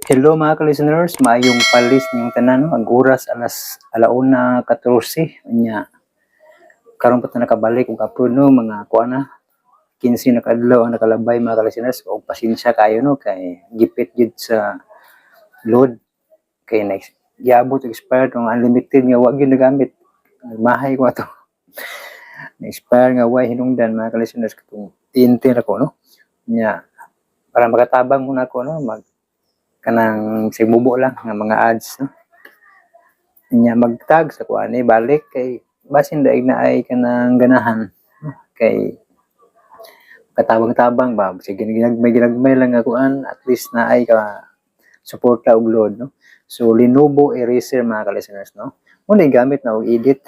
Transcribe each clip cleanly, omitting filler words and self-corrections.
Hello mga ka-listeners, maayong palis niyong tanan, ang oras alas 1:14 nya. Karon pa ta nakabalik og upload no mga kuana 15 na kadlaw ang nakalabay mga ka-listeners. Og pasensya kayo no kay gipit gid sa load kay next giabot expired ang unlimited nga wa gyud nagamit. Mahay ko ato. Na-expire nga way hinungdan mga ka-listeners katong tintin ako no. Nya para makatabang muna ako no kanang sigmubo lang nga mga ads no. Nya magtag sa kuan balik kay basin daig na ay kanang ganahan no? Kay katabang-tabang ba sige ginagmay lang nga kuan at least na ay ka suporta og load no. So Lenovo Eraser mga ka-listeners no. Muna gamit na og edit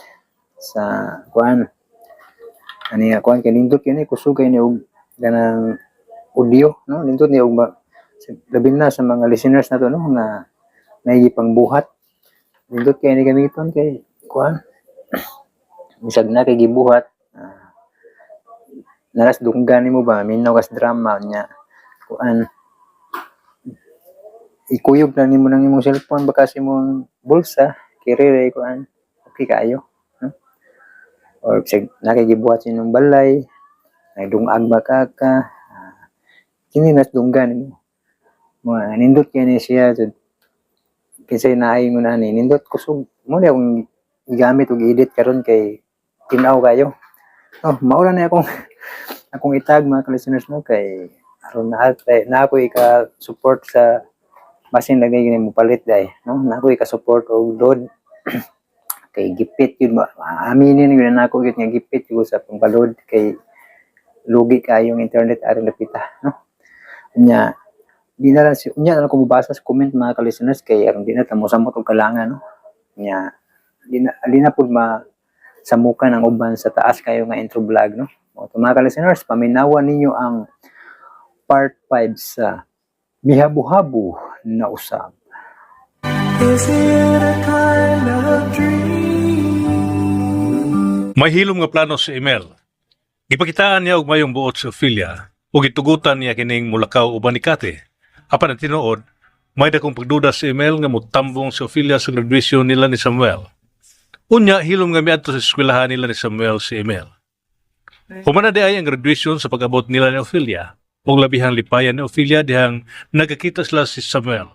sa kuan ani kuan kay nindot kini kusugay ni og ganang audio no, nindot ni og labi na sa mga listeners na to no na naigipang buhat nindot kay ni gamiton kay kuan bisag na kay gibuhat naras dunggan nimo ba minaw kas drama nya kuan ikuyog na nimo nang imong cellphone baka sa imong bulsa kay kuan okay kayo no? Or bisag na kay gibuhat sa imong balay ay dungag ba ka kini nas dunggan nimo mga nindot kaya niya siya kasi naay mo na nindot kusog mo na akong gamit og edit karon kay tinaw kayo maura na akong itag mga ka-listeners no kay aron na ako ika-support sa basin lagay gini mo palit dai no na ako ika-support og load kay gipit yun aminin yun na ako yun nga gipit yun sa pangpaload kay lugi kayong internet aron lapita no nya di na lang unya na ko mabasa sa comment mga ka-listeners kay aron di na ta mosamot og kalangan no nya di na pud samukan ang uban sa taas kayo nga intro vlog no o to mga ka-listeners paminawan ninyo ang part 5 sa mihabu-habu na usab. Is it a kind of dream? May hilom nga plano si Emel. Gipakitaan niya og mayong buot sa Ophelia ug gitugutan niya kining mulakaw uban ni Kate. Apan ang tinuod, may dakong pagduda si Emel nga mutambong si Ophelia sa graduation nila ni Samuel. Unya, hilom nga miadto sa eskwelahan nila ni Samuel si Emel. Humana di ay ang graduation sa pag-abot nila ni Ophelia, ug labihang lipayan ni Ophelia dihang nagkakita sila si Samuel.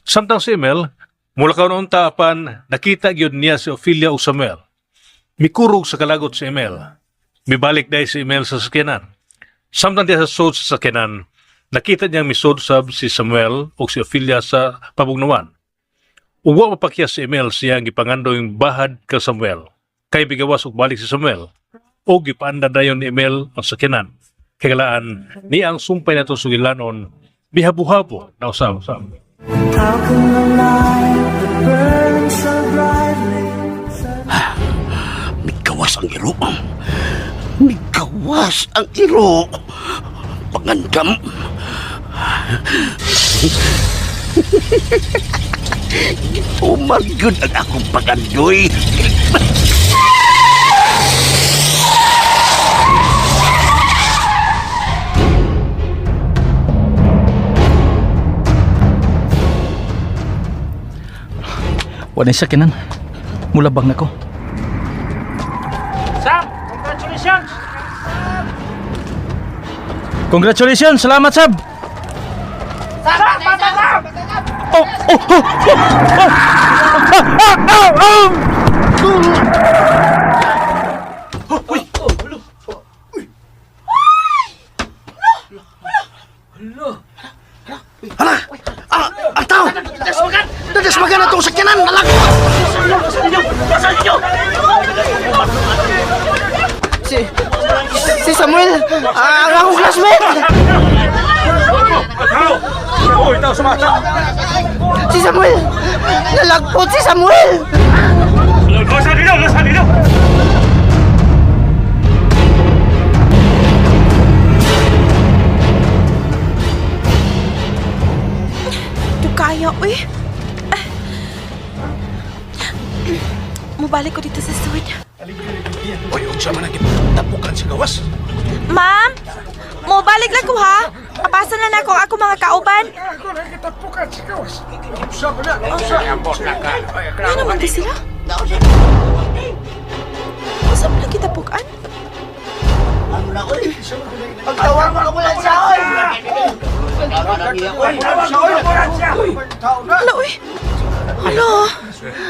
Samtang si Emel, mulakaw noon apan nakita gyud niya si Ophelia ug Samuel. Mikurog sa kalagot si Emel. Mibalik dahil si Emel sa sakyanan. Samtang diya sa sod sa sakyanan, nakita niyang misod-sab si Samuel o si Ophelia sa pabugnawan. Uwa mapakya si Emel siya ang gipangando yung bahad ka Samuel. Kay bigawas og balik si Samuel. O gipaanda dayon ni Emel ang sakyanan. Kagalaan, niya ang sumpay na ito sugilanon, bihabu-habo na usab-usab. Migawas ang iro. Migawas ang iro. Pangandam. Umagyod ang akong pagandoy. Wala sa kinan. Mulabang na ko. Sam, congratulations! Congratulations! Salamat, Sab! Sam, Sam! Oh! Oh! Oh! Oh! Hala! Ang tao! Nadasmagan na itong sakyanan! Nalago! Si Samuel, ang akong classmate. Si Samuel, nalagpot si Samuel. Lusan dito! Di kaya, uy. Mubalik ko dito sa sud. Uy, unsa man ang tapukan si gawas? Ma'am, mubalik lang ko ha. Papasa na ako mga kauban. Ako na kita pukat sa kawas. Ano naman di sila? Asa mo lang kita pukan? Pagtawag mo ka mula siya, oy! Hala, uy. Hala.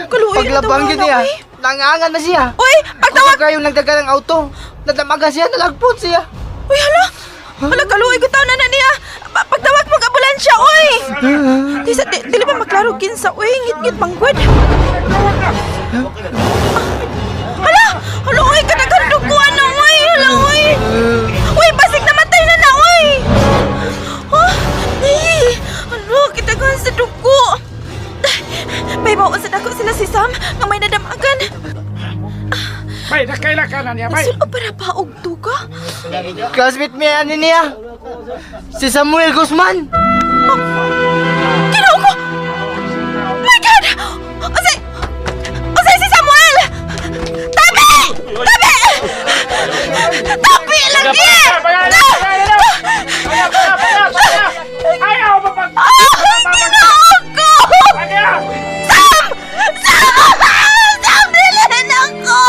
Kaluoy Paglabang yun niya, nangangan na siya. Uy, pagtawag! Huwag kayong nagdaga ng auto. Nadamagan siya, nalagpot siya. Uy, hala. Hala, kaluoy ko tao na niya. Pagtawag mo ambulansya, uy. Dili ba maklaro kinsa, uy. Ngit-ngit panggod. Hala, hala, uy. Kanagkanduguan na, uy. Hala, uy. Uy, basig namatay na na, uy. Hala, kita ka sa dugo. May bawa sa dako sila si Sam nga may nadamagan. Bay, nakailangan niya, bay. Nasulo para pa og duga? Classmate mo yan niya. Si Samuel Guzman. Ginoo ko! My God! Osay si Samuel! Tabi! Tabi! Tabi lagi! Ayaw, mapag... Ginoo ko! Sam! Sam! Sam! Dilihan ako!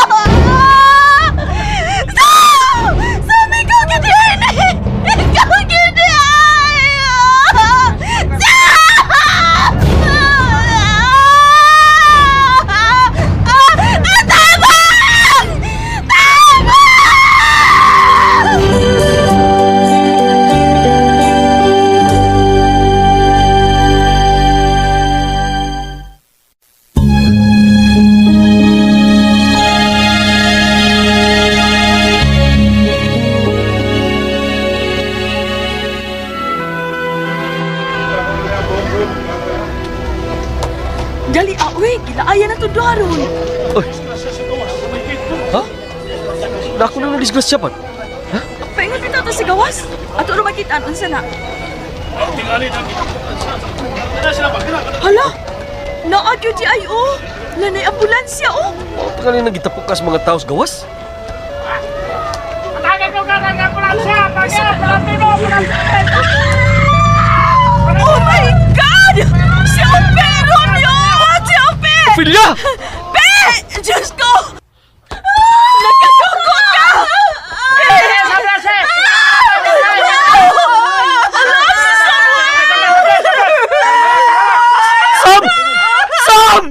Sam! Sam, ikaw ganyan! Ikaw ganyan! Sam! Tabang! Dali, uy! Gilaayan na to daron! Ha? Dako na disgrasya pa. Paingon kita to sa gawas. Ato ro makitaan unsa na. Hala! Naa gyud di ay o. Lanay ambulansya o. Kani nang gitapukas mga taos gawas? Tagay ko ka ng ambulansya! Tagay! Palapino! Oh my God! Si Ope! Romeo! Si Ope! Ophelia! Pe! Diyos ko! Nagkadukot ka! Sam! Sam!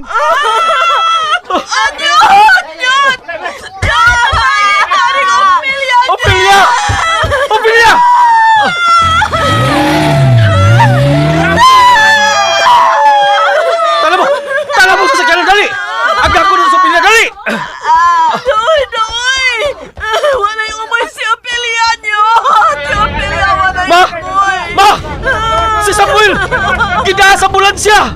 Ophelia! Ophelia! Tala mo sa sakyanan dali! Aga ko na sa Ophelia dali! Doy! Doy! Walay umay si Apelia niyo! Si Apelia walay Ma! umay! Ma! Si Samuel! Gida sa ambulansya!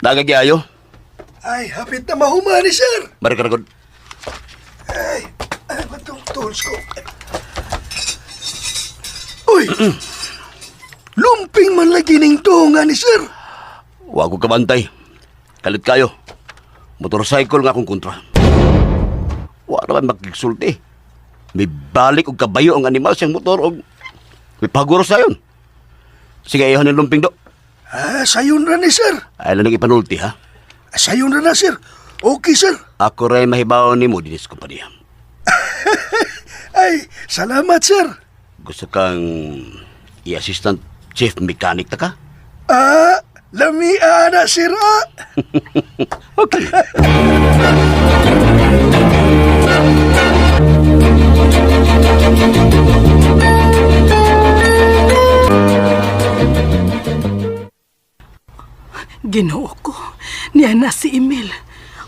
Nagagyayo? Ay, hapit na mahuma ni sir. Marikaragod. Ay, ba't itong tools ko? Uy! Lumping man lagi ning tunga ni sir. Huwag ko kabantay. Kalit kayo. Motorcycle nga akong kontra. Huwag naman makiksulti. May balik og kabayo ang animal siyang motor og may paguro sa yun. Sige, ayaw ng lumping do. Ah, sayon na ni sir. Ay lang ipanulti ha. Sayon na sir. Okay sir. Ako rin mahibaw ni mo dinis kumpanya. Ay, salamat sir. Gusto kang i-assistant chief mechanic ta ka? Ah, lami ana sir ah. Okay. Ginoo ko, niya na si Emil.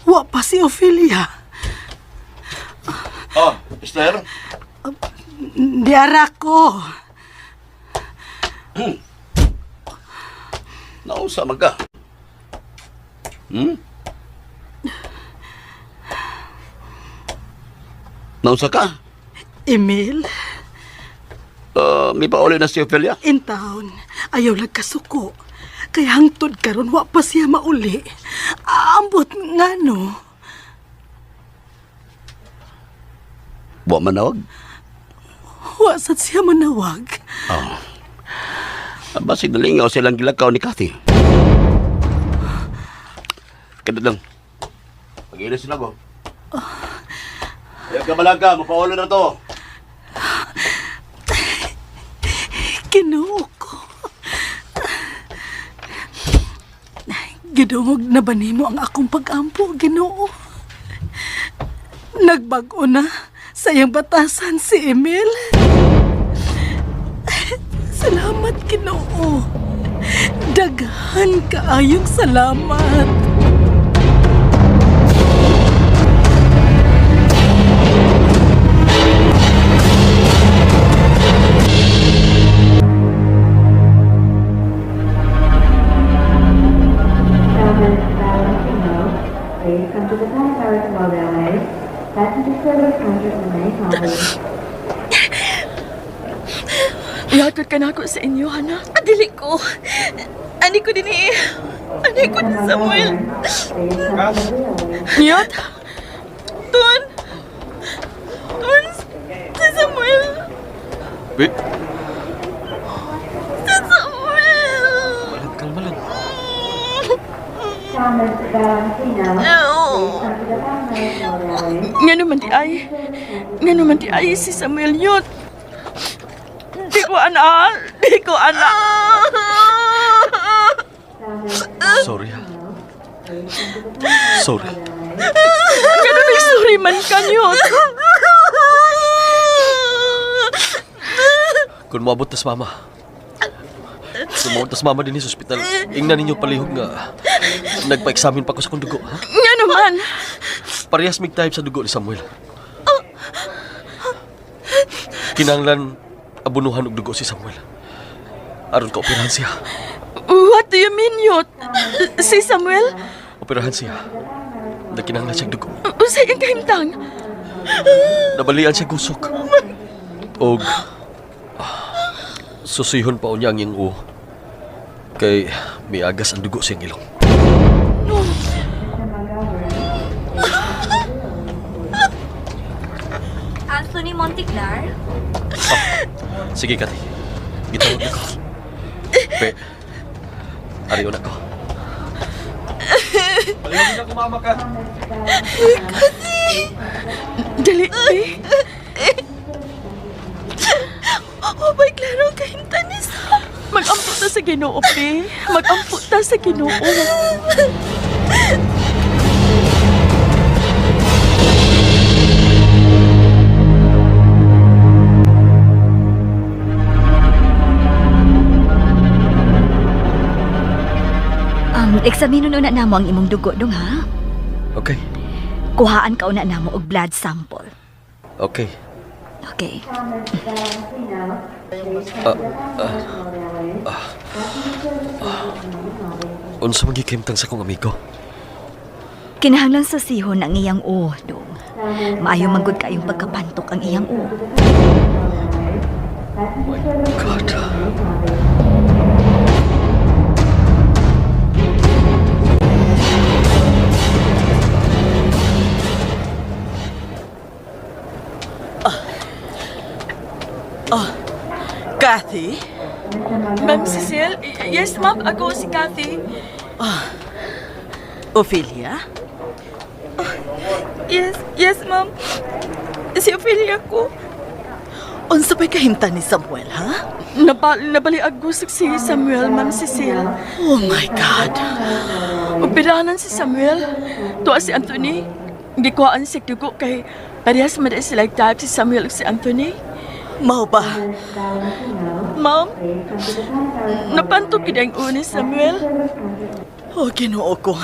Wa pa si Ophelia. Oh, Esther? Diara ko. Nausa man ka? Nausa ka? Emil, May pauli na si Ophelia? in town, ayaw nagkasuko. Kaya hangtod karon wa pa siya mauli. Ambot nga no. Wa manawag? Wa sad siya manawag. Basig nalingaw silang gilakaw ni Cathy. Kada lang. Pag-ilis sila ko. Ayaw ka malaga, mapaulo na to. Ginoo ko. Gidungog na ba nimo ang akong pag-ampo, Ginoo? Nagbago na sa iyang batasan si Emil. Salamat, Ginoo. Daghan kaayong salamat. Please come to the Pan-American Railway. Passenger service counter in May College. Ihatod ka na ako sa inyo, Hana. Adili ko. Ani ko din eh. Ani ko din Samuel. Niyot? Tun? Tun? Si Samuel. Wait. Si Samuel. Kalma lang. Thomas Valentino. Please come to the Pan-American Railway. Nga naman di ay si Samuel Niyot. Di ko anak. Di ko anak. Sorry. Sorry. Ganun ay sorry man ka, Niyot. Kung maabot tas mama. Kung maabot tas mama din sa ospital, ingnan ninyo palihog nga nagpa-examine pa ko sa kong dugo. Ha? Nga naman. Parehas mig type sa dugo ni Samuel. Kinanglan abunuhan og dugo si Samuel. Aron ka operahan siya. What do you mean, Niyot? Si Samuel? Operahan siya. Nakinanglan siya dugo. Usay ang kahimtang. Nabalian siya gusok. Og susihon pa unya ang iyang uo. Kay may agas ang dugo sa iyang ilong. Anthony Monticlar? Sige, Kati. Gitawag na ko. Pe, ariyo na ko. Palihogin na kumama ka. Dali, eh. Oh, may klaro kahimtan ni Sam. Mag-ampot ta sa Ginoo, pe. Mag-ampot ta sa Ginoo. Eksamino na namo ang imong dugo dong ha. Okay. Kuhaan ka una namo og blood sample. Okay. Okay. Unsa magikimtang sa kong amigo? Kinahanglan sa sihon ang iyang uo dong. Maayo manggod kayong pagkapantok ang iyang uo. My God. Kathy? Ma'am Cecile? Yes, ma'am. Ako si Cathy. Ophelia? Yes, ma'am. Si Ophelia ko. Unsa pa'y kahimtan ni Samuel, ha? Nabaliag gusto si Samuel, ma'am Cecile. Oh my God. Operanan si Samuel. Tuwa si Anthony. Gikuhaan si dugo kay parehas man sila type si Samuel ug si Anthony. Mao ba? Ma'am, napantok gid ang ulo ni Samuel. Oh, Ginoo ko.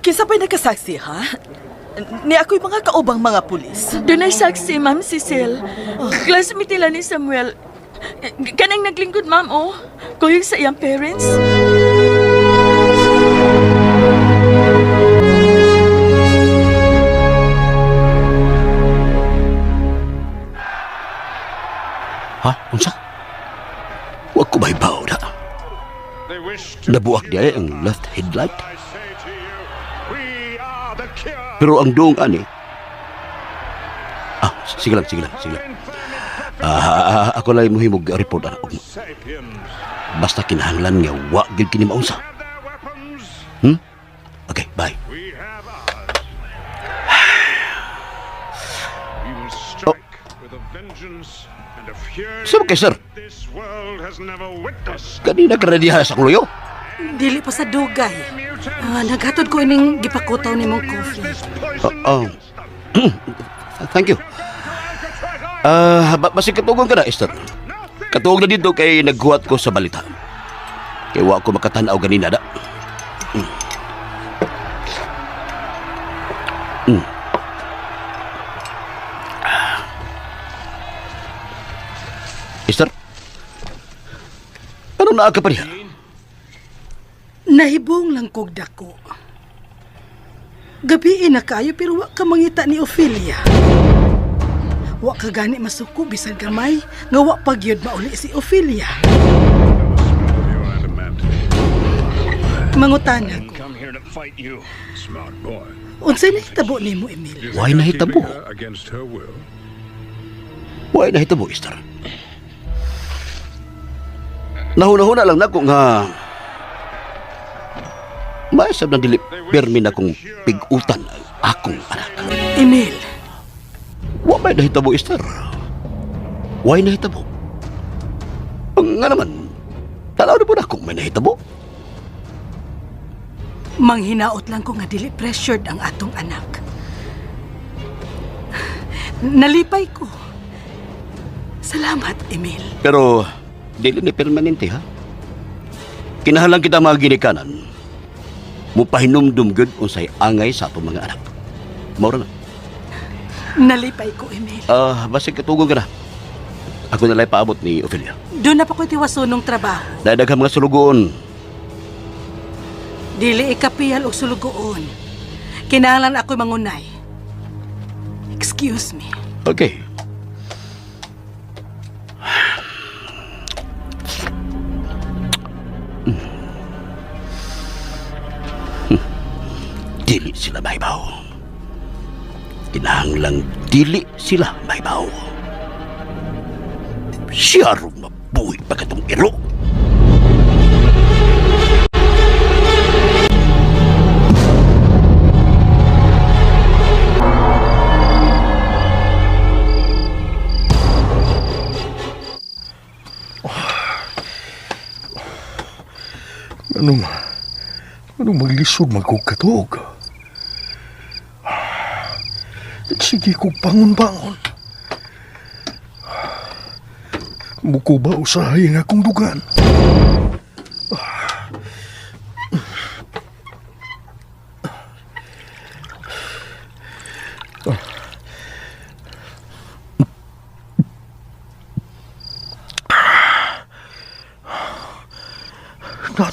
Kinsa pa'y nagkasaksi, ha? Ni ako'y mga kaubang mga pulis. Doon ay saksi, Ma'am Cecil. Classmate nila ni Samuel. Kanang naglingkod, Ma'am, oh. Kuyog sa iyang parents. Ha? Unsa? Huwag ko mahibaw na. Nabuak niya ang left headlight. Pero ang doong ani... sige lang. Ako lang muhimog report na. Basta kinahanglan nga, wag gid kini maunsa. Okay, bye. Saan kay sir? Kanina ka na diha sa kluyo? Dili pa sa dugay. Naghatod ko ining gipakutaw ni mong coffee. Thank you. Basi katugon ka na, Esther. Katugon na dito kay naghuwat ko sa balita. Kaya wa ko makatanaw ganina da. Esther? Ano na ka pa niya? Nahibong lang kog dako. Gabiin na kayo pero wa ka mangita ni Ophelia. Wa ka gani masuko bisan gamay nga wa pagyud mauli si Ophelia. Mangutana ko. Unsay nahitabo nimo, Emil? Why nahitabo? Why nahitabo, Esther? Nahuna-huna lang na ko nga maisab na dili permi na kong pig-utan akong anak. Emil. Wa may nahitabo, Esther. Why nahitabo? Nga naman, tanaw na po na kung may nahitabo. Manghinaot lang ko nga dili pressured ang atong anak. Nalipay ko. Salamat, Emil. Pero dili ni permanente, ha? Kinahanglan kita mga ginikanan. Mupahinumdum gud unsay angay sa atong mga anak. Maura na. Nalipay ko, Emil. Basta katugon ka na. Ako nalay paabot ni Ophelia. Doon na pa ko'y tiwasunong trabaho. Daghang mga sulugoon. Dili ikapiyal og sulugoon. Kinahanglan ako'y mangunay. Excuse me. Okay. Dili sila maibaw. Kinahanglang dili sila maibaw. Siya rin mabuhay pa katong iro. Anong maglisod magkukatog? Sige ko bangon-bangon. Muko ba usahay ang akong dugan?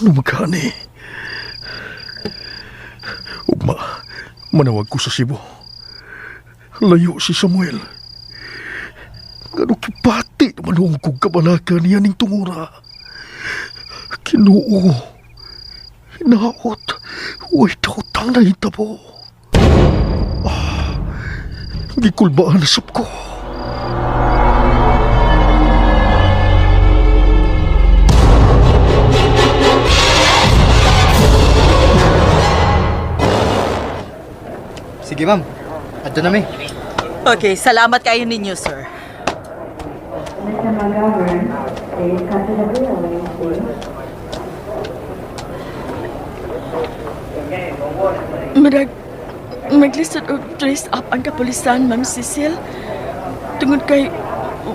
Ano magkani? Ugma, manawag ko sa Cebu. Layo si Samuel. Gano'ng kipati naman kong kabalaka niya ning tungura. Kinuo. Hinaot. Uy, dautang na hitabo. Gikulbaan na sap ko. Sige, ma'am. Adto na mi. Okay, salamat kayo ninyo, sir. Maglisod o trace up ang kapulisan, Ma'am Cecil. Tungod kay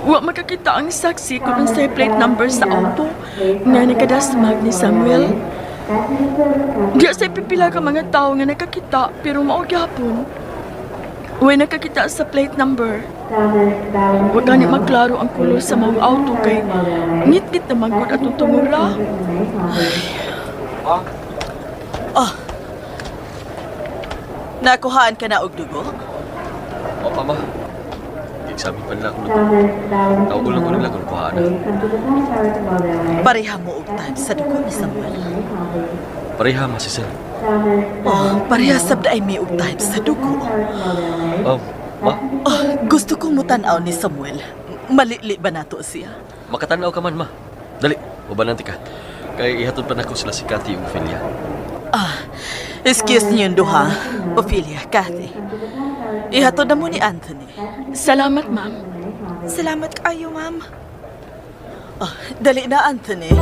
wa makakita ang saksi kung unsay plate number sa auto nga nakadasmag ni Samuel. Diya sa pipila ka mga tao nga nakakita, pero mao gyapon. Uy, nakakita sa plate number. Huwag gani magklaro ang kulor sa mga auto kay ngit-ngit na magod at tungura. Nakuhaan ka na og dugo? O, mama. Examine pa nila kung naugulang ko nila kung kuhaan na. Pareha mo og time sa dugo ni Samuel. Pareha, Masisel. Oh, pareha sabda ay may og time sa dugo. Ma, Oh, gusto kong mutanaw ni Samuel. Malili ba nato siya? makatanaw ka man, ma. Dali, ubananti ka. Kay ihatod pa na ko sila si Cathy ug Ophelia. Excuse niyo duha, Ophelia, Cathy. Ihatod na mo ni Anthony. Salamat, ma'am. Salamat kayo, ma'am. Dali na, Anthony.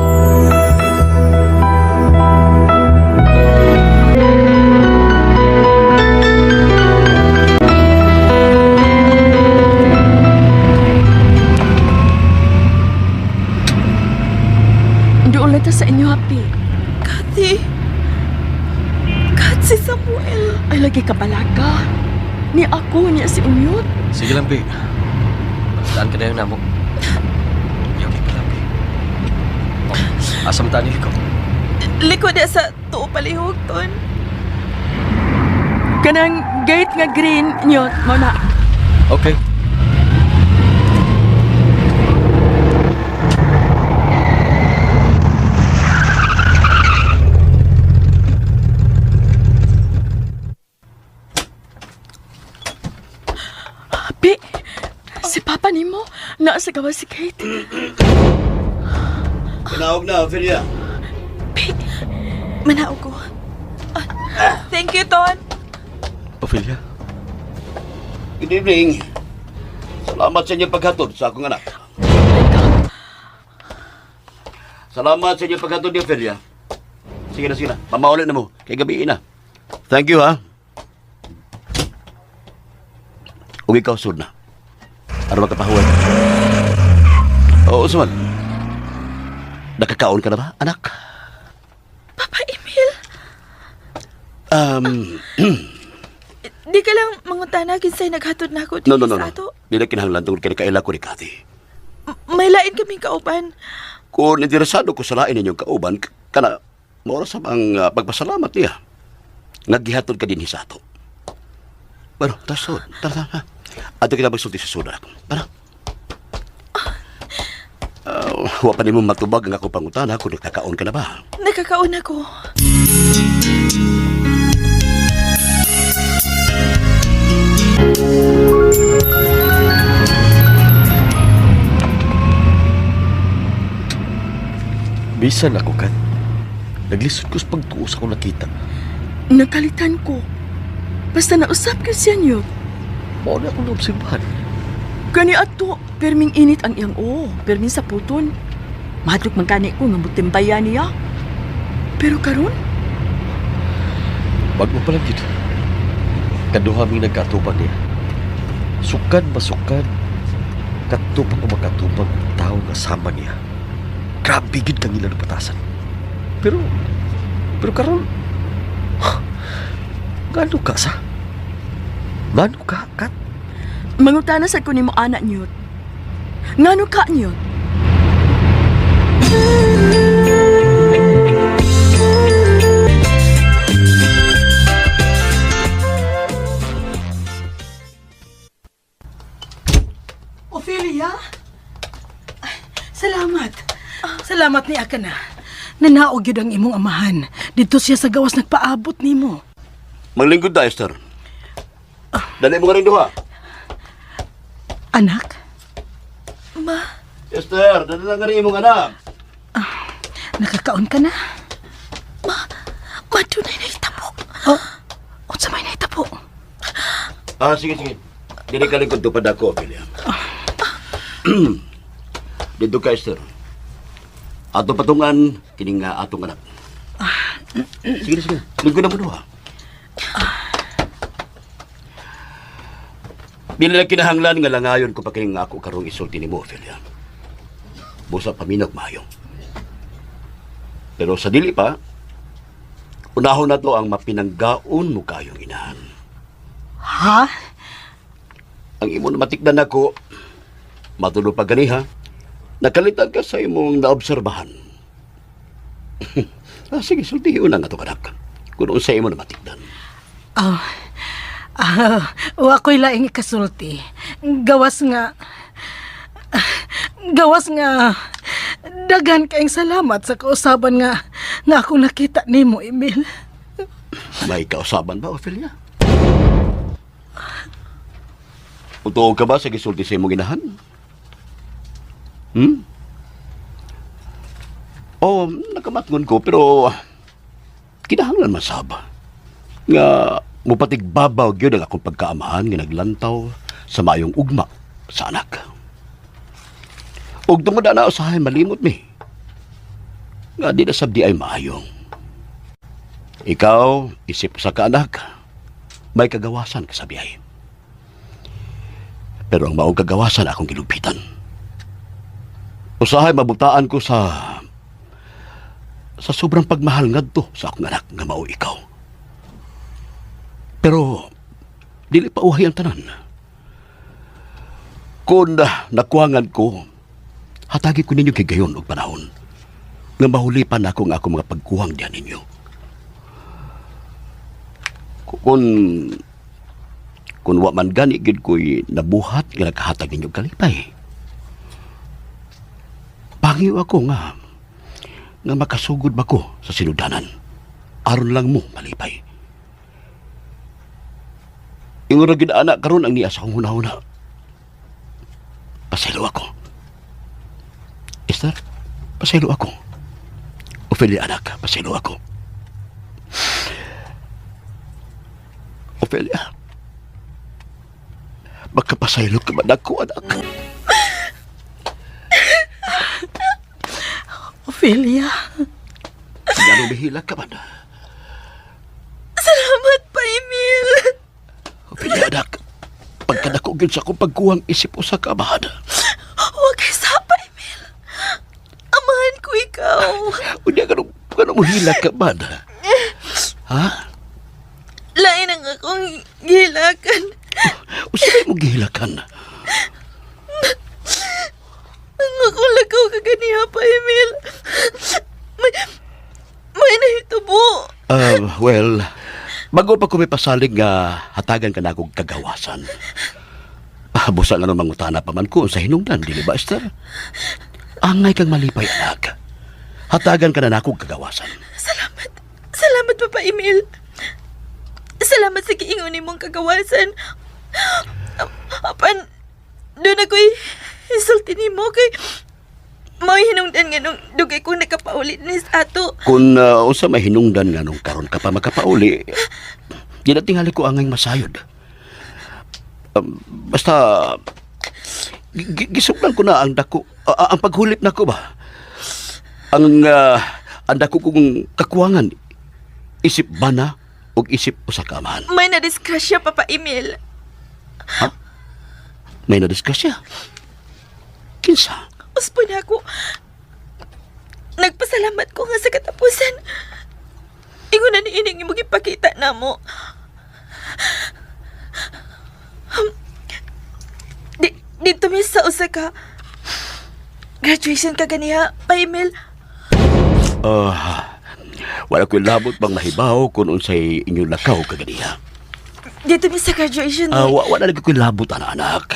Doon na ta sa inyo, happy. Cathy. Si Samuel. Ay, lagi ka balaga. Ni ako, niya si Unyot. Sige lang, Pi. Saan ka na yung namo? Okay ka lang, Pi. Asam tani ko. Likod na sa tuo palihog ton. Kanang gate nga green, Nyot, mo na. Okay. Pi, si Papa nimo naa sa gawa si Kate. Tinawag na, Ophelia. Manaog ko. Thank you, Ton. Ophelia, Good evening. Salamat sa inyong paghatod sa akong anak. Salamat sa inyong paghatod ni Ophelia. Sige na. Mamaulit na mo. Kay gabi na. Thank you, ha. Uwi ka usod na. Ano magkapahuwan? Oo, Usman. Nakakaon ka na ba, anak? Papa Emil, di ka lang mangutana kinsay naghatod na ako No. sa ato. Di na kinahanglan tungkol kay kaila ko ni Cathy. May lain kaming kauban. Kung interesado ko sa lain ninyong kauban, kana, maura sa mga pagpasalamat niya. Naggihatod ka din sa ato. Bueno, tasod. Tara. Ato kita magsulti sa suda. Tara. Wa pa ni mo matubag ang ako pangutana kung nakakaon ka na ba? Nakakaon ako. bisan ako, Kat. Naglisod ko sa pagtuos ako nakita. Nakalitan ko. Basta nausap ka siya niyo. Mao na akong naobserbahan. Gani ato, perming init ang iyang perming sa puton. Madok magkani ko nga mutimbayan niya. Pero karon, Wag mo palang gito. Kaduha ming nagkatubang niya. Sukad masukad. Katubang o magkatubang tao nga sama niya. Grabe gid kang ilang patasan. Pero karon, ngano ka sa? Ngano ka, Kat? mangutana sa kunin mo anak niyo. Ngano ka niyo? Ophelia? Salamat. Salamat ni Aka na. Nanaog yun ang imong amahan. Dito siya sa gawas nagpaabot nimo. Maglingkod da, Esther. Dali mo nga rin duha. Anak? Ma, Esther, dali lang nga rin imong anak. Nakakaon ka na? madunay na itabo. Unsa may naitabo? Sige. Dili ka lingkod tupad ako, Ophelia. Dito ka, Esther. Ato patungan, kining atong anak. Sige. Lingkod na mo duha. Binala kinahanglan nga langayon ko pa kining ako karong isulti ni mo, Ophelia. Busa paminok maayo. Pero sa dili pa, Unahon na to ang mapinanggaon mo kayong inahan. Ha? Ang imo na matikdan ako, matulog pa ganiha, nakalitan ka sa imong naobserbahan. Sige, sultihin na nga ito kanak. Kung sa imo na matikdan. Ako'y laing ikasulti. Gawas nga, daghan kaing salamat sa kausaban nga akong nakita nimo, Emil. May kausaban ba, Ophelia? Utuog ka ba sa gisulti sa imong inahan? Oh, nakamatngon ko, pero kinahanglan masaba. Nga, mupatigbabaw yun ang akong pagkaamahan nga naglantaw sa mayong ugma sa anak. Ug tungod na usahay malimot mi. Nga di na sabdi ay maayong. Ikaw, isip sa kaanak, may kagawasan ka sa biyahe. Pero ang maong kagawasan akong gilupitan. Usahay mabutaan ko sa sobrang pagmahal ngadto sa akong anak nga mao ikaw. Pero dili pa uhay ang tanan. Kung nakuangan ko, hatagi ko ninyo kigayon og panahon nga mahulipan ako nga ako mga pagkuhang diyan ninyo. Kung wa man gani gid ko'y nabuhat nga nakahatag ninyo kalipay. Pangiw ako nga makasugod ba ko sa sinudanan. Aron lang mo malipay. Ingon ra gid anak karon ang niya sa akong hunahuna. Pasaylo ako. Esther, pasaylo ako. Ophelia anak, pasaylo ako. Ophelia, magkapasaylo ka man ako, anak. Ophelia. Gano'ng bihila ka man. Salamat pa, Emil. Ophelia anak, pagkadako gyud sa akong pagkuhang isip o sa kabahan. Huwag kay sapa, Emil. Amahan ko ikaw. Unya gano'ng hila ka man. Ha? Lain ang akong gilakan. O sila mo gihilakan? Ang akong lagaw kaganiha pa, Emil. May nahitubo. Well, bago pa ko may pasalig nga hatagan ka na akong kagawasan. Busa nga namang utana pa man ko sa hinungdan, di ba, Esther? Angay kang malipay, anak. Hatagan ka na akong kagawasan. Salamat. Salamat, Papa Emil. Salamat sa giingon mong kagawasan. Apan, doon ako'y isulti ni mo kay may hinungdan nga nung dugay kong nakapaulit ni ato. Kung unsa may hinungdan nga nung karon ka pa makapauli, di na tingali ko angay masayod. Basta, gisugdan ko na ang dako, ang paghulip na ko ba? Ang dako kong kakuwangan, isip bana o isip usakaman. May nadiskrasya, Papa Emil. Ha? May nadiskrasya? Kinsa? Uspon ako. Nagpasalamat ko nga sa katapusan. Ingon na ni ining imong ipakita na mo. Dito mi sa usa ka graduation ka ganiha, Pa Emil. Wala ko'y labot bang mahibaw kung unsay inyong lakaw kaganiya. Dito mi sa graduation ni... Wala lagi ko'y labot, anak.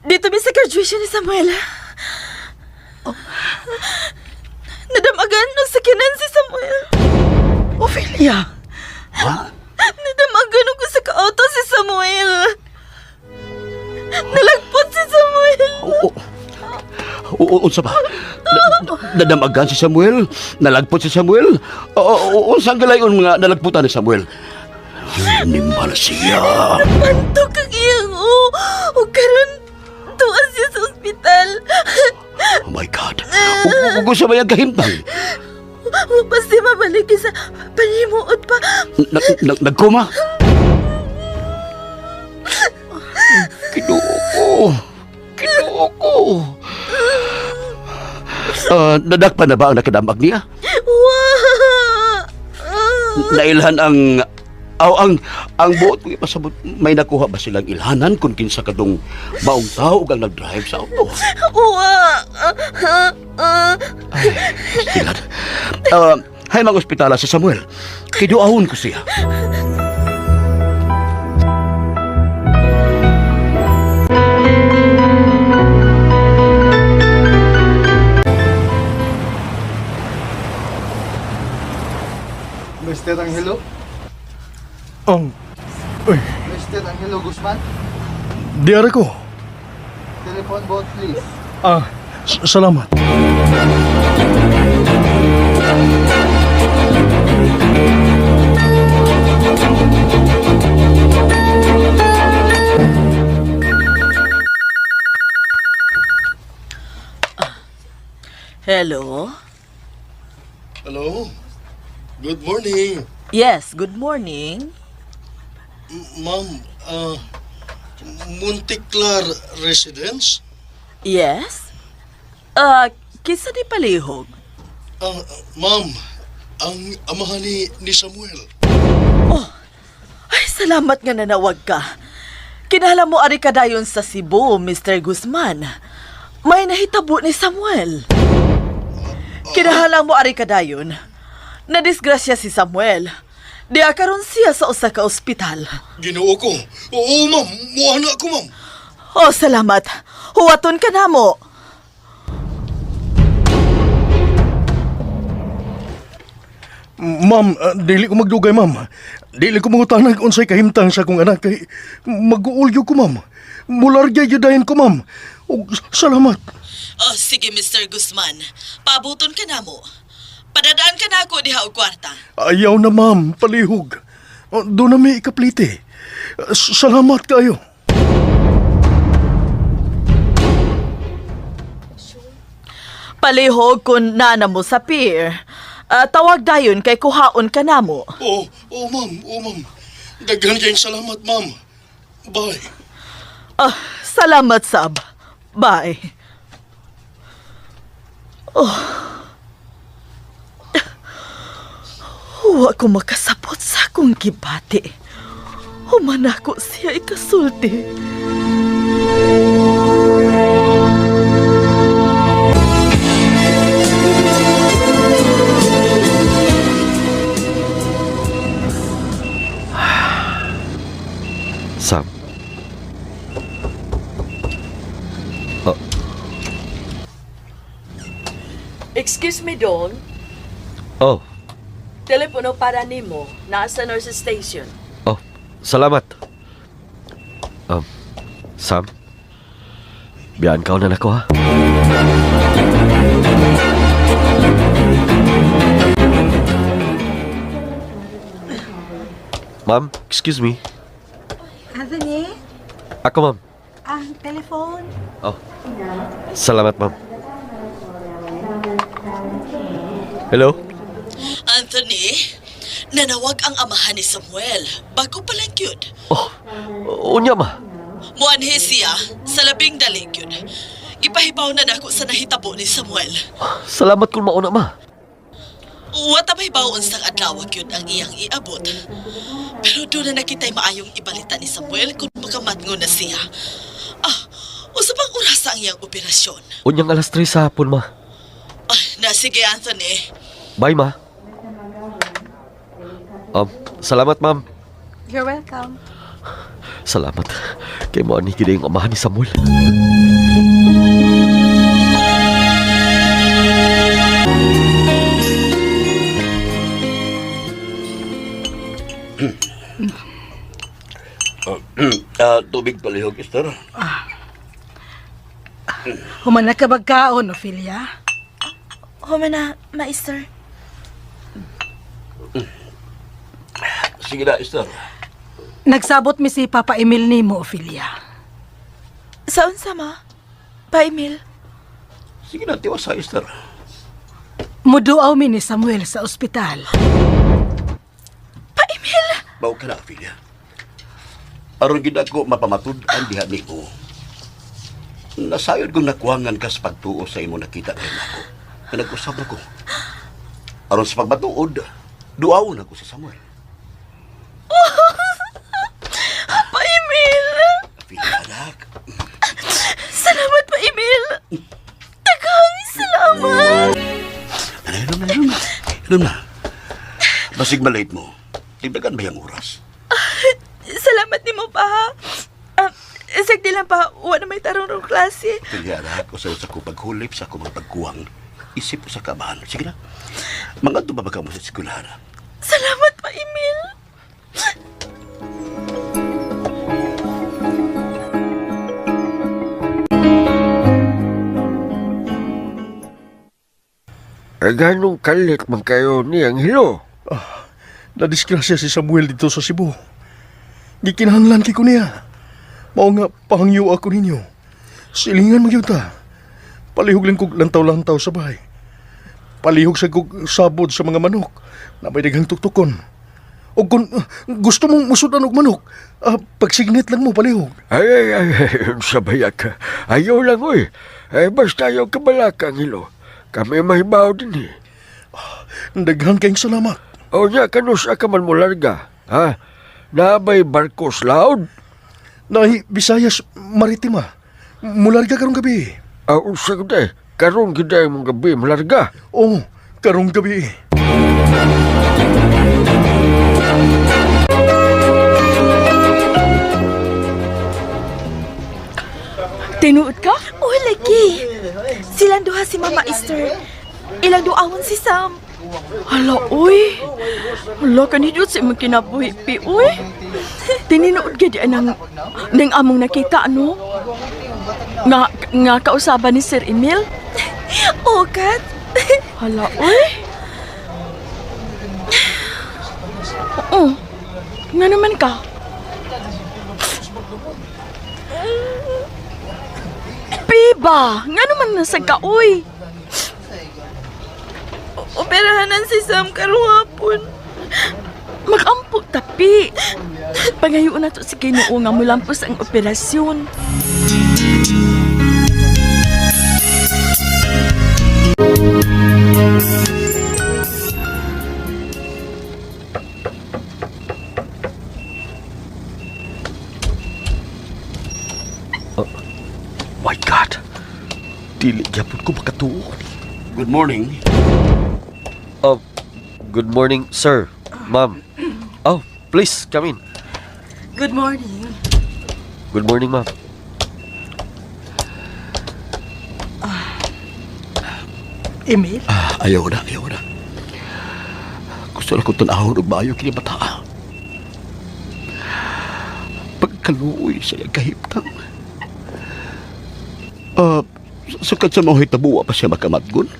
Dito mi sa graduation ni Samuel. Nadamagan ng sakinan si Samuel. Ophelia. Ha? Nadamagan ako sa ka-auto si Samuel. Nalagpot si Samuel. Unsa ba? Nadamagan si Samuel? Nalagpot si Samuel? Unsang galayon nga nalagputan ni Samuel? Nimbal siya. Pantok kang iyang o karon tuas siya sa ospital. Oh my God. Kung sa mayang kahimtang? Basta mabalik sa panimuot pa. Nagkoma? Kinuko. Nadakpan na ba ang nakadamag niya? nailhan ang buot ko ipasabot. May nakuha ba silang ilhanan kung kinsa kadong maong tao ang nag-drive sa auto? Silan. Hay mga ospitala si Samuel. Kiduahon ko siya. Mr. Angelo? Uy, Mr. Angelo Guzman? diara ko. Telephone booth, please. Salamat. Hello? Hello? Good morning. Yes, good morning. Ma'am, Monticlar Residence? Yes? Kinsa di palihog? Ma'am, ang amahan ni Samuel. Ay, salamat nga nanawag ka. Kinahanglan mo ari ka dayon sa Cebu, Mr. Guzman. May nahitabo ni Samuel. Kinahanglan mo ari ka dayon. Nadisgrasya si Samuel. Diya karon siya sa usa ka ospital. Ginoo ko. Oo, ma'am. Muana ko, ma'am. Oh, salamat. Huwaton ka na mo. Ma'am, dili ko magdugay, ma'am. Dili ko mangutanag unsay kahimtang sa akong anak kay mag-uulyo ko, ma'am. Mulargay yudahin ko, ma'am. Ug salamat. Oh, sige, Mr. Guzman. Pabuton ka na mo. Padadaan ka na ako diha og kwarta. Ayaw na, ma'am. Palihog. Doon na may ikaplite. Salamat kayo. Palihog kung nana mo sa pier. Tawag dayon kay kuhaon ka na mo. Oo, ma'am. Oo, ma'am. Daghan kayong salamat, ma'am. Bye. Salamat, Sab. Bye. Huwa ko makasabot sa akong gibati. Human ako siya ikasulti. Sam. Excuse me, Don. Oh, Telepono para nimo. Nasa nurse station. salamat. Sam. Biyaan ka na nako, ha? Ma'am, excuse me. Anthony, Ako, ma'am. ang telephone. Salamat, ma'am. Hello? Anthony, nanawag ang amahan ni Samuel. Bago pa lang yun. Unya, ma. Muanhe siya sa labing dalig yun. Ipahibaw na nako sa nahitabo ni Samuel. Salamat kung mauna, ma. Wata may bawon sang adlawag yun ang iyang iabot. Pero doon na nakita'y maayong ibalita ni Samuel kung makamatngo na siya. Usa pang oras ang iyang operasyon. Unyang alas 3 sa hapon, ma. Sige, Anthony. Bye, ma. Salamat, ma'am. You're welcome. Salamat. Kay mo ani gid yung amahan ni Samuel. Tubig palihog, Esther. Human na ka bagkaon, Ophelia. Human na, Maister. Sige na, Esther. Nagsabot mi si Papa Emil nimo, Ophelia. Saan sama? Pa Emil? Sige na, tiwasa, Esther. Muduaw mi ni Samuel sa ospital. Pa Emil? Bawa ka na, Ophelia. Aron gid ako mapamatud-an diha nimo. Nasayod kong nakuwangan ka sa pagtuo sa imo nakita kay nako. Nag-usap ako. Aron sa pagbatuod, duawon ako sa Samuel. Pa Emil! Filia, anak. Salamat pa Emil! Daghang salamat! Inom na. Basig malate mo. Tigdagan ba yung oras? Salamat ni mo pa ha. Sagdi lang pa, wala na may tarong rong klase. Filia, anak. Usaw sa ko paghulip sa akong mga pagkuwang. Isip ko sa kabahan. Sige na. Mga dumabaka mo sa eskwelahan. Salamat pa Emil! Ganong kalit man kayo niyang hilo. Nadisgrasya si Samuel dito sa Cebu. Gikinahanglan ko niya. Mao nga pahangyo ako ninyo. Silingan mo yun ta. Palihog lang kog lantaw-lantaw sa bahay. Palihog sa kog sabod sa mga manok na may daghang tuktukon. O kung gusto mong musudan og manok, pagsignit lang mo palihog. Ay, sabayak ka. Ayaw lang, oy. Basta ayaw kabalakang hilo. Kami mahibaw din eh. Daghang kayong salamat. O niya, kanus ka man mo larga. Ha? Nabay barkos laod? Nahi, Visayas Maritima. Mularga karong gabi. Usa ko day. Karon giday mong gabi malarga. Oo, karong gabi. Tinuod ka? Oh, lagi. Silang duha si Mama Esther. Ilang duawon si Sam. Hala, uy. Hala, kanidot si mga kinabuhi, pi, uy. Tininood ka di nang among nakita, ano? Nga kausaban ni Sir Emil? Oh, Kat. Hala, uy. Oo. Nga naman ka. Piba! Nga naman nasa ka, uy. Operahanan si Sam karuhapon. Mag-ampo tapi. Pangayoon na to si Ginoo nga mulampos ang operasyon. My God! Dili gyapon ko makatuo. Good morning. Good morning, sir. Ma'am. Oh, please, come in. Good morning. Good morning, ma'am. Emil? Ayaw na. Gusto na ko tanahon og maayo kini bata. Pagkaluoy sa iyang kahiptang. Sukad sa mga hitabuwa pa siya makamatgon.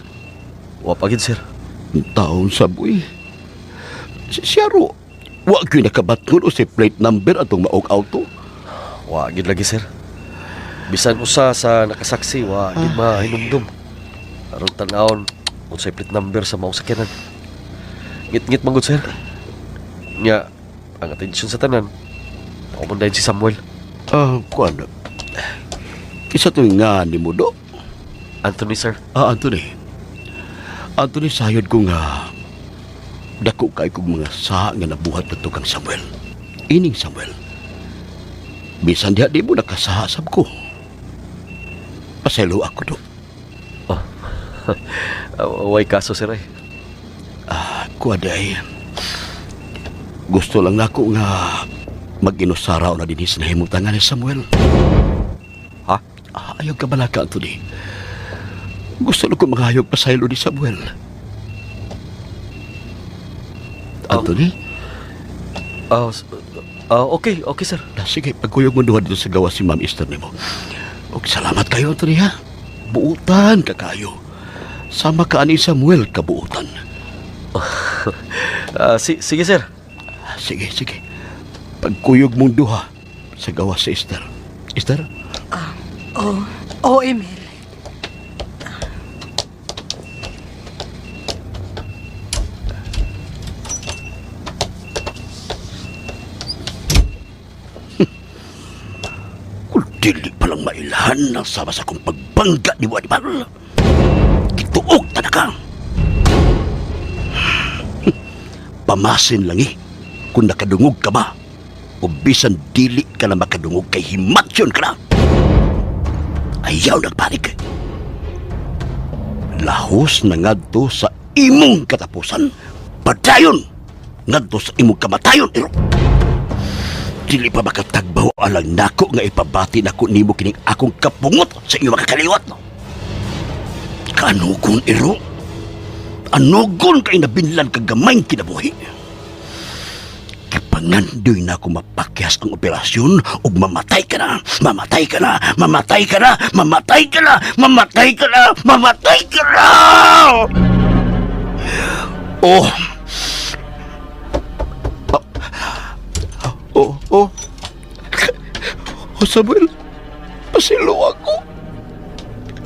Wapagin, sir. Taon sa buwi. Siya ro. Wag yun nakabatgon o si plate number atong maog auto. Wagin lagi, sir. Bisan usa sa nakasaksi, wagin mahinumdum. Aron tanawon kung sa plate number sa maong sakyanan. Ngit-ngit manggod, sir. Nya, ang atensyon sa tanan, paumundahin si Samuel. Kuan. Isa to nga ni mo do. Anthony, sir. Anthony, sayod ko nga dako kay kong mga sa nga nabuhat na to kang Samuel. Ining Samuel. Bisan diha di mo nakasahasab ko. Paselo ako do. Way kaso, sir, ay. Kuwaday. Gusto lang nako nga mag-inusaraw na dinis na himutangan ni Samuel. Ha? Ayaw ka balaka, Anthony. Gusto lang ko mangayog pasaylo ni Samuel. Anthony? Okay, sir. Sige, pagkuyog mo duha dito sa gawa si Ma'am Esther nimo. Og salamat kayo, Anthony, ha? Buutan ka kayo. Sama ka ani Samuel kabuutan. Sige, sir. Sige. Pagkuyog mong duha sa gawa si Esther. Esther? Emil. Kung dili palang mailahan ng sama sa kong pagbangga ni Wadibal. Gituog na ka. pamasin lang kung nakadungog ka ba o bisan dili ka na makadungog kay himatsyon ka na. Ayaw nagbalik. Lahos na ngadto sa imong katapusan. Padayon ngadto sa imong kamatayon, iro. Dili pa makatagbaw alang nako nga ipabati nako nimo kining akong kapungot sa inyong makakaliwat. Kanugon, iro. Anugon kay nabinlan kagamay kinabuhi. Kapangandoy na ako mapakyas ang operasyon ug mamatay ka na, mamatay ka na, mamatay ka na, mamatay ka na, mamatay ka na, mamatay ka na! Oh! Oh, Samuel, pasilo ako.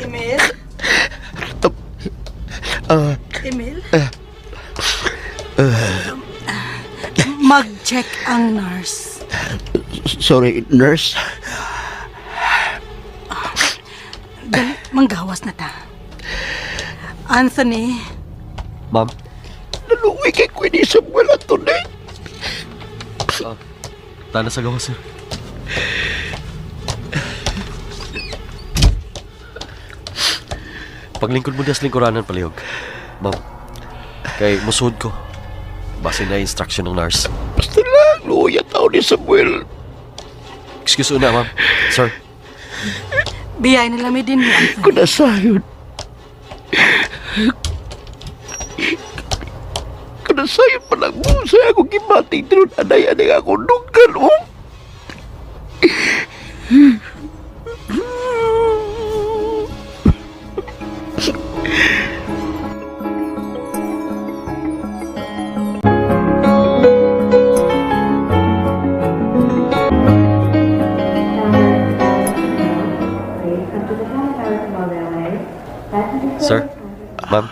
Emil? Emil? Mag-check ang nurse. Sorry, nurse. Dali, manggawas na ta. Anthony? Ma'am? Naluwi kay Queenie Samuel Anthony. Tana sa gawas, sir. Paglingkod mo das lingkuranan, palihog. Ma'am, kay musuod ko. Base na instruction ng nurse. Basta lang, luya tao ni Samuel. Excuse na, ma'am. Sir. Biyay nila may din mo, Anthony. Kunasayod. Kunasayod pa lang mo sa akong gibating tinun anay-anay ako nunggal, oh. Sir? Ma'am?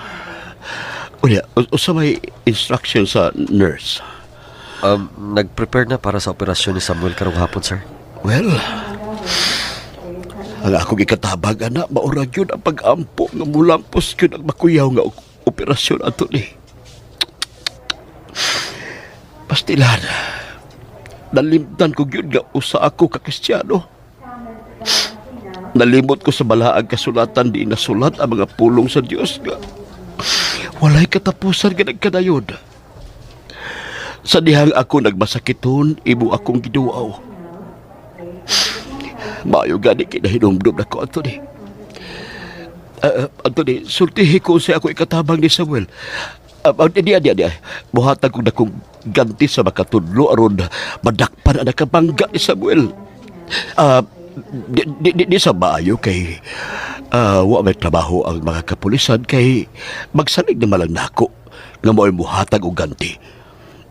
Unya, sa may instruction sa nurse? Nag-prepare na para sa operasyon ni Samuel karong hapon, sir. Well, ang akong ikatabag, anak, maurag yun ang pag-ampo nga mulampos yun ang makuyaw nga operasyon ato ni. Pastilan, nalimtan ko yun nga usa ako kakristyano. Nalimot ko sa balaag kasulatan di nasulat ang mga pulong sa Diyos nga walay katapusan nga nagkadayon. Sa dihang ako nagmasakiton, ibo akong giduaw. Maayo gani kinahinumdum na ko, Anthony. Anthony, sultihi ko sa ako ikatabang ni Samuel. Di. Buhatag ko na kong ganti sa makatudlo aron madakpan ang nakabangga ni Samuel. Di sa maayo kay wa may trabaho ang mga kapulisan kay magsalig na malang nako nga mo'y muhatag og ganti.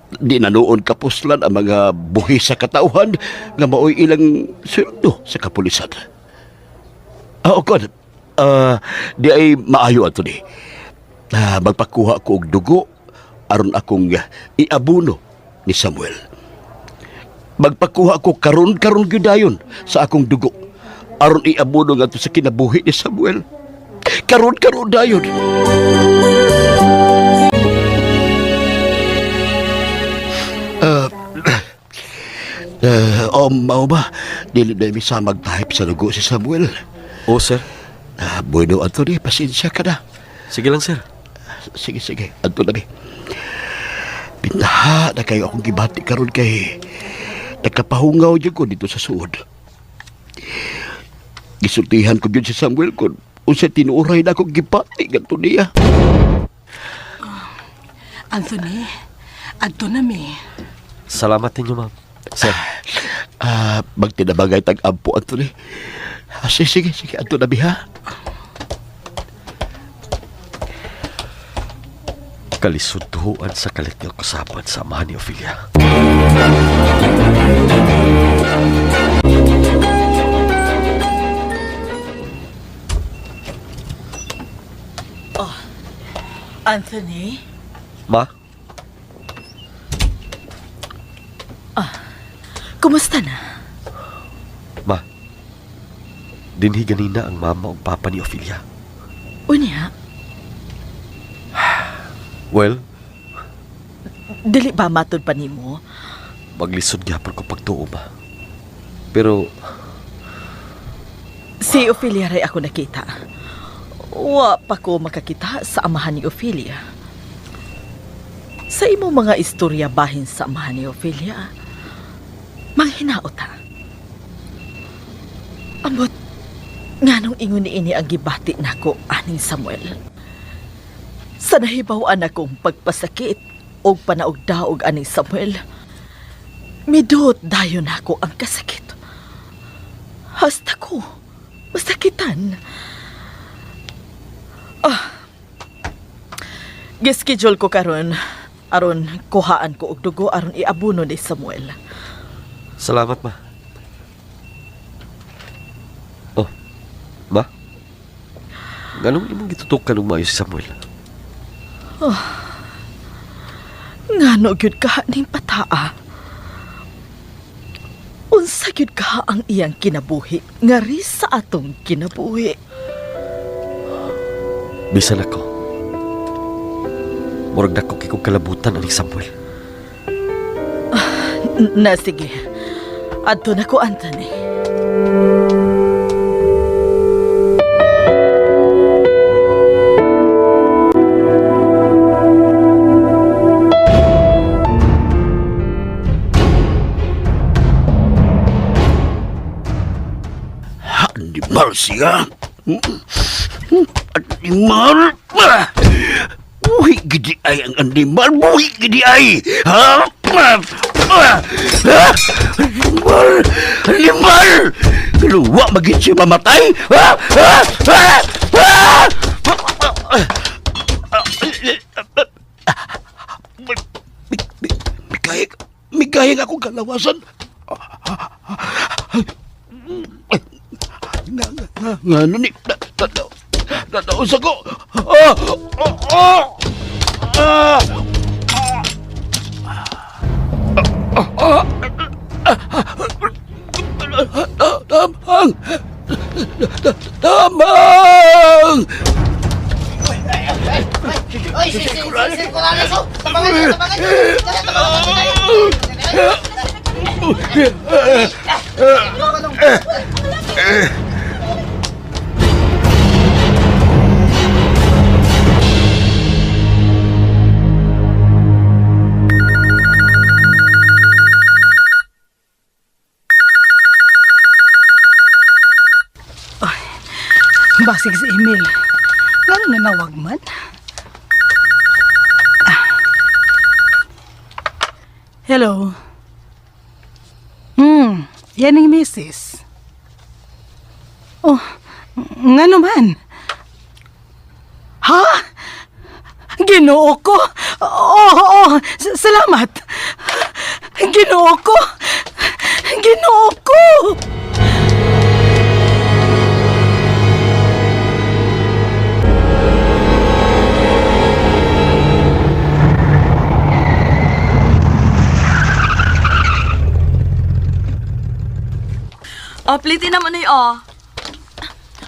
Di na noon kapuslan ang mga buhi sa katauhan nga mo'y ilang sweldo sa kapulisan. Di ay maayo ato ni. Magpakuha ko og dugo aron akong iabuno ni Samuel. Magpakuha ko karon gyudayon sa akong dugo aron iabuno ngadto sa kinabuhi ni Samuel. Karon dayon. Mao ba? Dili na misa mag-type sa dugo si Samuel. Oo, sir. Bueno, Anthony, pasensya ka na. Sige lang, sir. Sige. Anthony, pintaha na kayo akong gibati karon kay nagkapahungaw dyan ko dito sa suod. Gisultihan ko dyan si Samuel kung unsa tinuray na akong gibati ganito niya. Anthony, adto na mi. Salamat ninyo, ma'am. Sir. Magtinabagay tag-ampo, Anthony. Sige, adto na biha. Kalisuduan sa kalit ng kasapan sa amahan ni Ophelia. Oh, Anthony? Ma? Kumusta na? Ma, dinhi ganina ang mama o papa ni Ophelia. Unya? Well, Dili ba matod pa nimo? Maglisod gyapon ko pagtuo ba. Pero Si Ophelia ray ako nakita. Wa pa ko makakita sa amahan ni Ophelia. Sa imo mga istorya bahin sa amahan ni Ophelia, manghinaot ha. Ambot, nganong ingon ni ini ang gibati nako aning Samuel. Sa nahibaw-an akong pagpasakit o panaog-daog aning Samuel, midot dayon ako ang kasakit. Hasta ko, masakitan. Gischedule ko karon aron kuhaan ko og dugo aron iabuno ni Samuel. salamat, ma. Oh, ma? Ganong imong gitutukan ng maayo si Samuel? Ngano gyud ka ning pataa? Unsa gyud ka ang iyang kinabuhi ngari sa atong kinabuhi? Bisan ako. Murag dako kay kog kalabutan aning Samuel. Na sige. Adto na ko, Anthony. Animal siya. Animal. Buhi gidi ay ang animal. Buhi gidi ay. Ha? Animal. Animal. Luwa magin siya mamatay. Ha? Ha? Ha? Ha? Migayang akong kalawasan. Ngano ni tataos ako. Tamang. Tamang. Oy, Corrales, tabangan niyo. Basig si Emil. Ngano nanawag man? Hello. Yan ang misis. Oh, ngano man? Ha? Ginoo ko? Oo, salamat. Ginoo ko? Ginoo ko! Plitin naman na yun,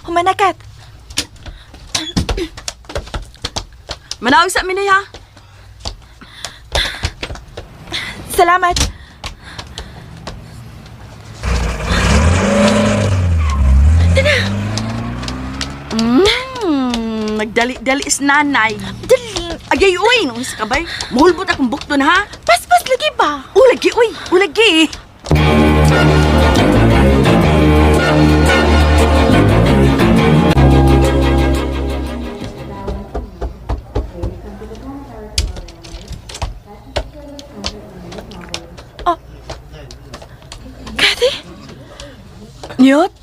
Humanakat. Manawag sa amin na ya. Salamat. Tana. Nagdali-dali is nanay. Dali. Agay, uy. Nung isa ka ba'y? Mahulbot akong bukto na, ha? Pas-pas lagi ba? Ulagi, uy. Ulagi. Nyot?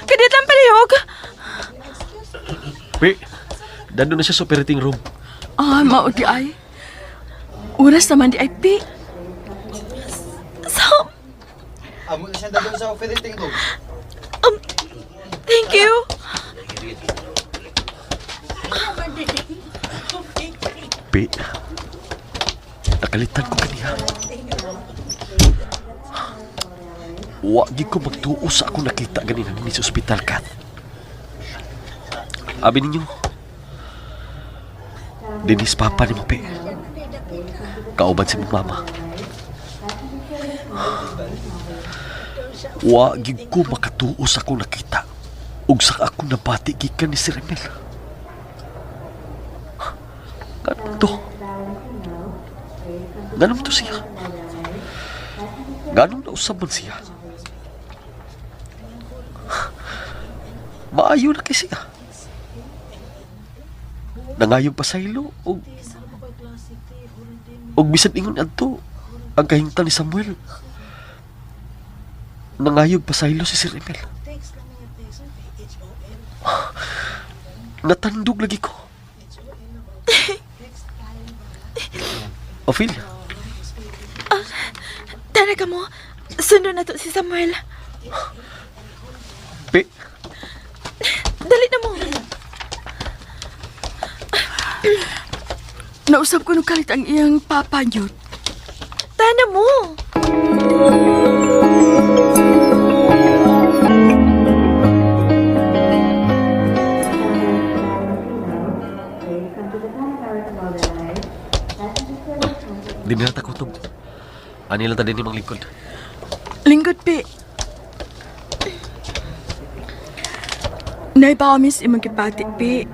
Kadit ang palihog. Pi, dando na siya sa operating room. Maod di ay. Oras naman di ay, Pi. Sam. Amo na siya dadong sa operating room. Thank you. Pi, nakalitan ko kaniya. Wagi ko magtuo sa ako nakita ganina ni sa ospital, Kat. Abi ninyo, Dinis papa ni mo, Pi. Kauban si mong mama. Wa gid ko makatuo sa akong nakita ug sa akong nabati gikan ni Sir Emil. Ganun to. Ganun to siya. Ganun na usab man siya. Maayo na kay siya. Nangayong pasaylo og bisan ingon adto ang kahingtan ni Samuel. Nangayog pasaylo si Sir Emil. Natandog lagi ko. Ophelia. Tara ka mo. Sundo na to si Samuel. Pi. Dali na mo. Nausap ko nung kalit ang iyang papa niyo. Tana mo. Di na takutob. Ani lang tadi ni mang lingkod. Lingkod, Pi. Naipawamis imang kipati, Pi.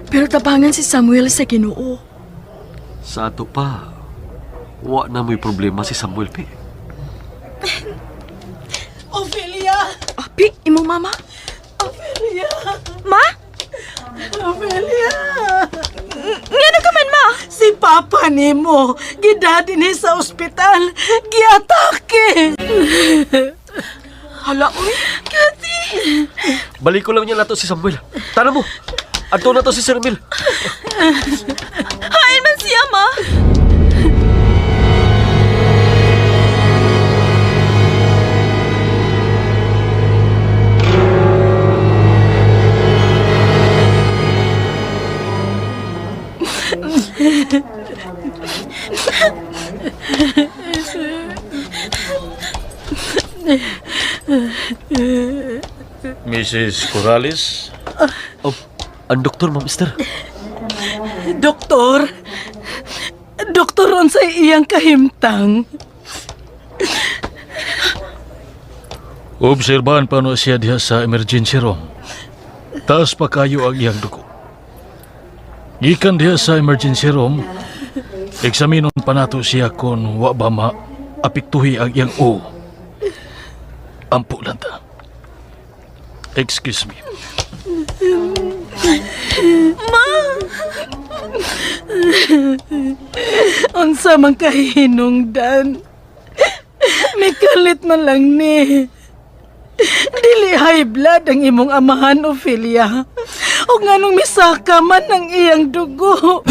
Pero tabangan si Samuel sa Ginoo. Sa ato pa, wa na mo'y problema si Samuel, Pi. Ophelia! Pi, imong mama? Ophelia! Ma? Ophelia! Ngano ka man, ma? Si Papa nimo, gidadi ni sa ospital, giatake! Hala, uy. Kati! Balik ko lang niya nato si Samuel. Tara mo. Adto na to si Sir Emil. Hain man siya, ma. Mrs. Corrales? Oh, ang doktor, ma'am, mister. Doktor, doktor sa iyang kahimtang. Obserbahan pa no siya diha sa emergency room. Taas pa kayo ang iyang dugo. Gikan diha sa emergency room, eksaminon pa nato siya kung wa ba maapektuhi ang iyang o. Ampo lang ta. Excuse me. Ma! Unsa man kahinungdan. May kalit man lang ni. Dili high blood ang imong amahan, Ophelia. O nganong misaka man ang iyang dugo.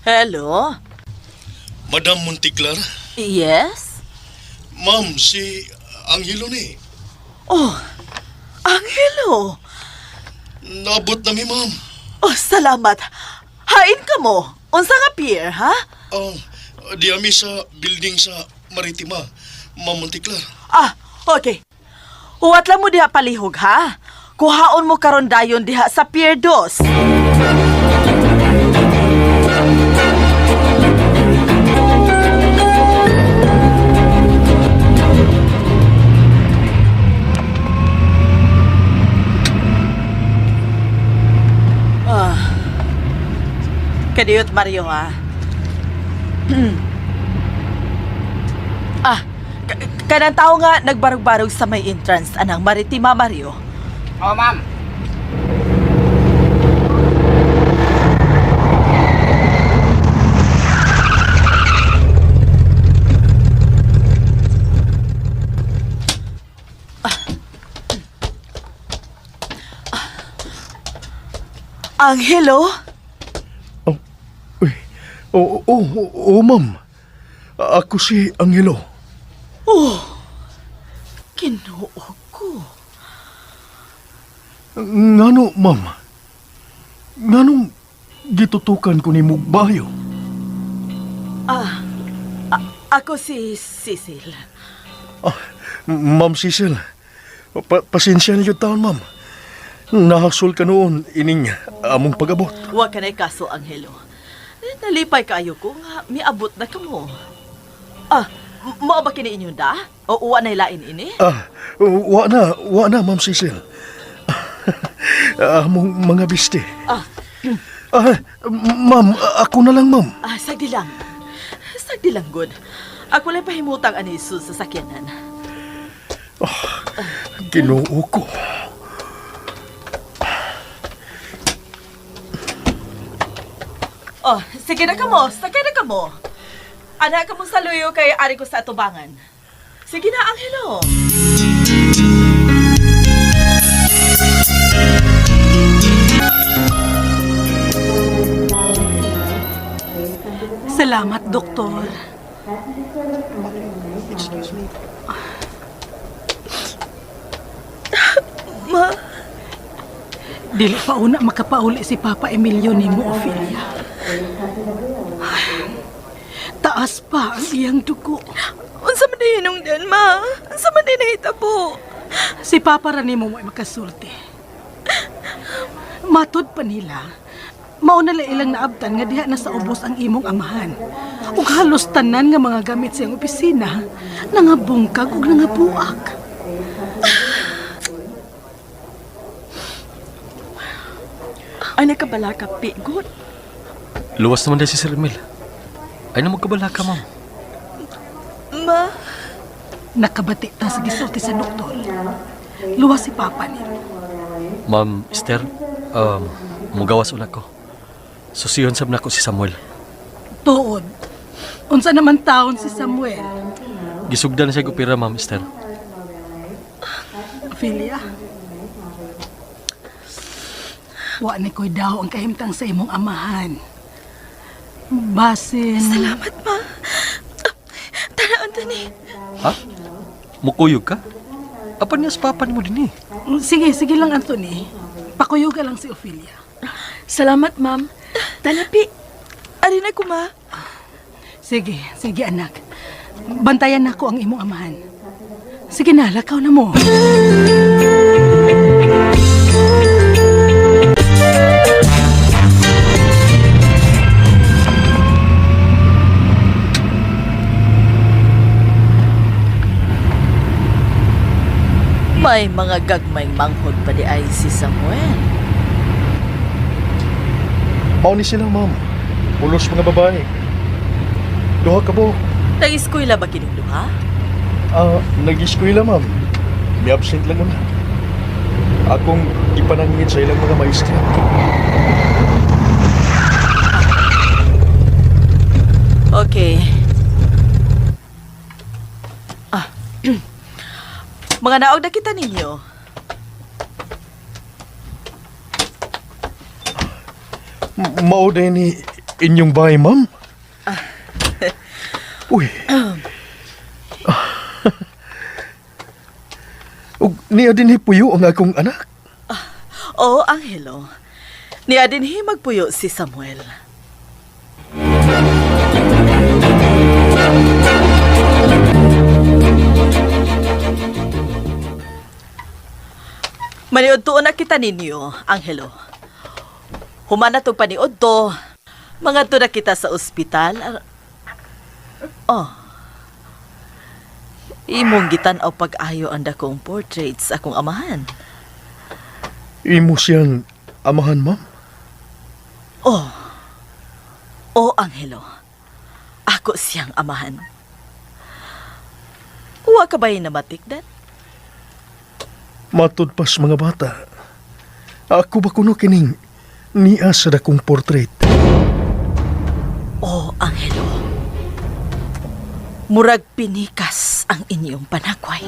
Hello? Madam Monticlar? Yes? Ma'am, si Angelo ni. Oh, Angelo! Nabot na mi, ma'am. Oh, salamat. Hain ka mo. Unsa nga pier, ha? Di ami sa building sa Maritima, Ma'am Monticlar. Ah, okay. Huwat lang mo diha palihog, ha? Kuhaon mo karon dayon diha sa Pier 2. Kadiyot Mario, ha? Kanang tao nga nagbarog-barog sa may entrance anang Maritima, Mario. Oh, ma'am. Angelo? Oo, ma'am. Ako si Angelo. Oh, Ginoo ko. Ngano, ma'am? Nganong gitutukan ko ni Mugbayo? Ako si Cecil. Ma'am Cecil, pasensya niyo taon, ma'am. Nahasol ka noon ining among pag-abot. Huwag ka na kaso, Angelo. Nalipay kayo ko nga miabot na ka mo. Mao ba kini inyo da? O uwa na ilain ini? Wa na, Ma'am Cecil. Among mga biste. Ma'am, ako na lang, ma'am. Sagdi lang. Sagdi lang, good. Ako lang pahimutang ani sa sakyanan. Ginoo ko. Sige na ka mo. Sakay na ka mo. Anak ka mo sa luyo kay ari ko sa atubangan. Sige na, Angelo. Salamat, Doktor. Ma, Dili pa una makapauli si Papa Emilio ni mo, Ophelia. Taas pa ang iyang dugo. unsa man din hinungdan, ma? Unsa man din nahitabo? Si Papa ra nimo mo makasulti. Matod pa nila, mauna la ilang naabtan nga diha na sa ubos ang imong amahan. Ug halos tanan nga mga gamit sa iyang opisina nangabungkag ug nangabuak. Ay, nakabalaka, Pigot. Luwas naman dahil si Sir Emil. Ay na magkabala ka, ma'am. Ma, Nakabati ta sa gisulti sa doktor. Luwas si Papa nimo. Ma'am Esther, mugawas ulat ko. Susiyon sab na ko si Samuel. Tuod. Unsa naman taon si Samuel? Gisugdan siya gupira, Ma'am Esther. Ophelia. Wa ni ko'y daw ang kahimtang sa imong amahan. Basin... salamat, ma. Tanaan tani. Ha? Mukuyog ka? Apan niya sa papan mo din eh. Sige lang, Anthony. Pakuyog ka lang si Ophelia. Salamat, ma'am. Talapi. Ari na ko, ma. Sige, anak. Bantayan na ko ang imong amahan. Sige na, lakaw na mo. May mga gagmayng manghod pa di ay si Samuel. Mauni sila, ma'am. Ulos mga babae. Duha ka po. Nag-eskwela ba kining duha? Nag-eskwela, ma'am. May absent lang na. Akong ipanangin sa ilang mga maestra. Okay. Mga naog na kita ninyo. Mauday ni inyong bahay, ma'am? Uy. Ug niya din hipuyo ang akong anak. Oo, Angelo. Niya din magpuyo si Samuel. Maniod tuon na kita ninyo, Angelo. Humana tong paniod to. Mga to na kita sa ospital. Imong gitan-aw pag-ayo ang dakong portraits akong amahan. Imo siyang amahan, ma'am? Angelo. Ako siyang amahan. Uwa ka ba yung namatikdan? Matod pas mga bata. Ako ba kuno kining niya sa dakong portrait? Angelo. Murag pinikas ang inyong panakway.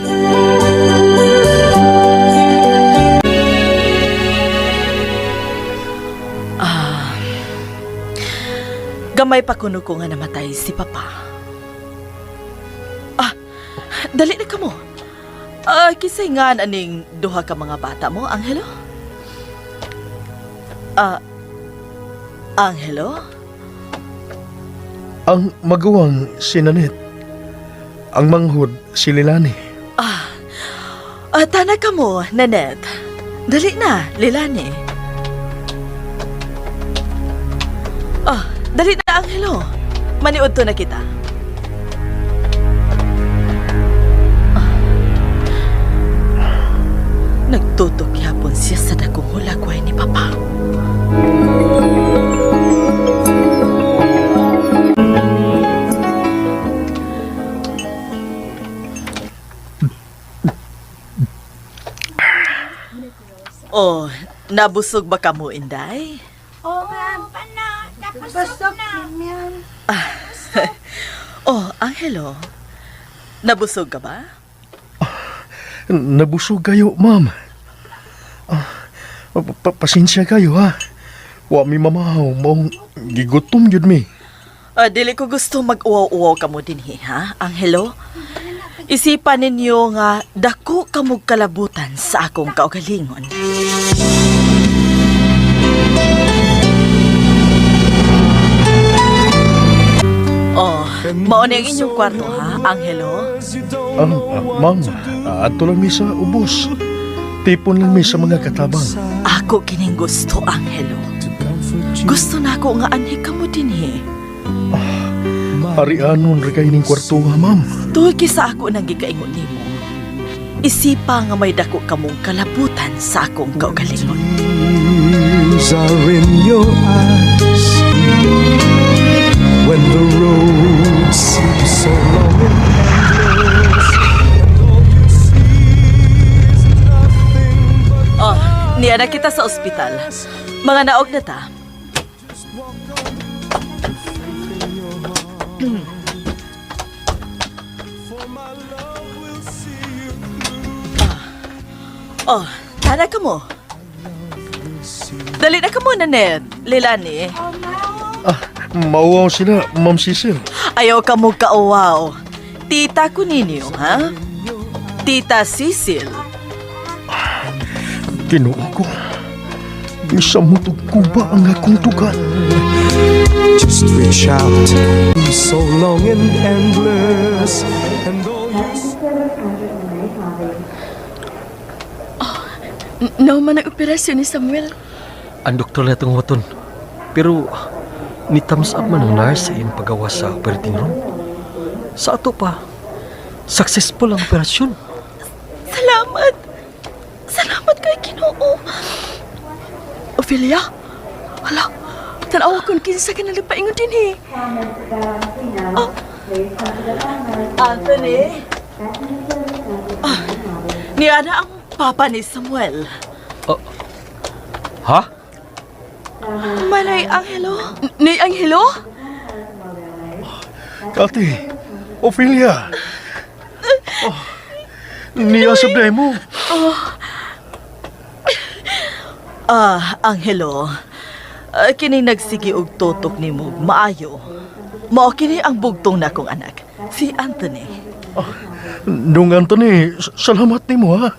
Gamay pa kuno ko nga namatay si Papa. Dali na ka mo. Kisay nga aning duha ka mga bata mo, Angelo? Angelo? Ang magawang si Nanette. ang manghod si Lilani. Tana ka mo, Nanette. Dali na, Lilani. Dali na, Angelo. Maniud to na kita. Nagtutok yapon siya sa dakong hulagway ni Papa. Oh, nabusog ba ka mo, Inday? Oo, ma'am. Napasok na. Oh, Angelo. Nabusog ka ba? Nabusog kayo, ma'am. Pasensya kayo, ha. Wa mi mamahaw, maong gigutom yun mi. Dili ko gusto mag-uwaw-uwaw ka mo din, ha, Angelo? Isipan ninyo nga dako kamog kalabutan sa akong kaugalingon. Oh, mao na ang inyong kwarto, ha, Angelo? Ma'am, ato lang mi sa ubos. Tipon lang mi sa mga katabang. Ako kining gusto, Angelo. Gusto na ako nga anhi ka mo din, Arianon rin kayo ning kwarto nga, ma'am. Tuhoy kisa ako nang gikaingon nimo. Isipa nga may dako kamong kalabutan sa akong kaugalingon. Are in your eyes when the road seems so long and endless. Oh, niya na kita sa ospital. Mga naog na ta. Oh, tara ka mo. Dali na ka muna, Ned. Lilani. Mauwaw sila, Ma'am Cecil. Ayaw ka mo kauwaw. Tita ko ninyo, ha? Tita Cecil. Kinuo ko. Isamutog ko ba ang akong tugan? Just reach out, so long and endless, and all you No man nag-operasyon ni Samuel. Ang doktor na itong waton. Pero, ni-thumbs up man ang nurse sa iyong pagawa sa operating room. Sa ato pa, successful ang operasyon. Salamat. Salamat kay Ginoo. Ophelia? Hala, tanawa kong kinsa ka nalipaingon din, Oh. Anthony? Niya na ang papa ni Samuel. Ha? Manay Angelo? Ni Angelo? Ate, Ophelia. Niya sa mo. Angelo. Kini nagsigi og tutok nimo maayo. Mao kini ang bugtong na kong anak, si Anthony. Nung Anthony, salamat nimo, ha.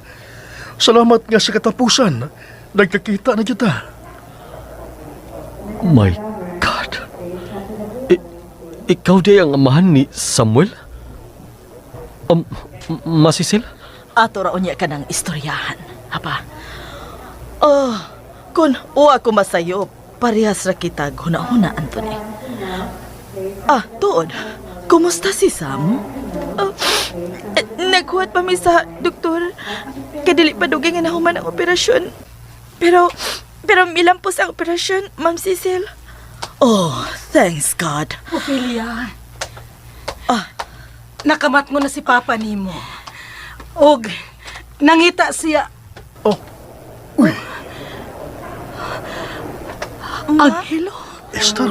Salamat nga sa katapusan. Nagkakita na kita. My God. Ikaw di ang amahan ni Samuel? Masisil? Ato raon niya ka ng istoryahan, hapa. Kung uwa ko masayo, parehas ra kita huna-huna, Anthony. Tuod, kumusta si Sam? Naghuwat pa mi sa doktor. Kadili pa dugay nga nahuman ang operasyon. Pero milampos ang operasyon, Ma'am Cecil. Oh, thanks God. Ophelia. Nakamat mo na si Papa nimo. Og, nangita siya. Uy. Angelo? Esther.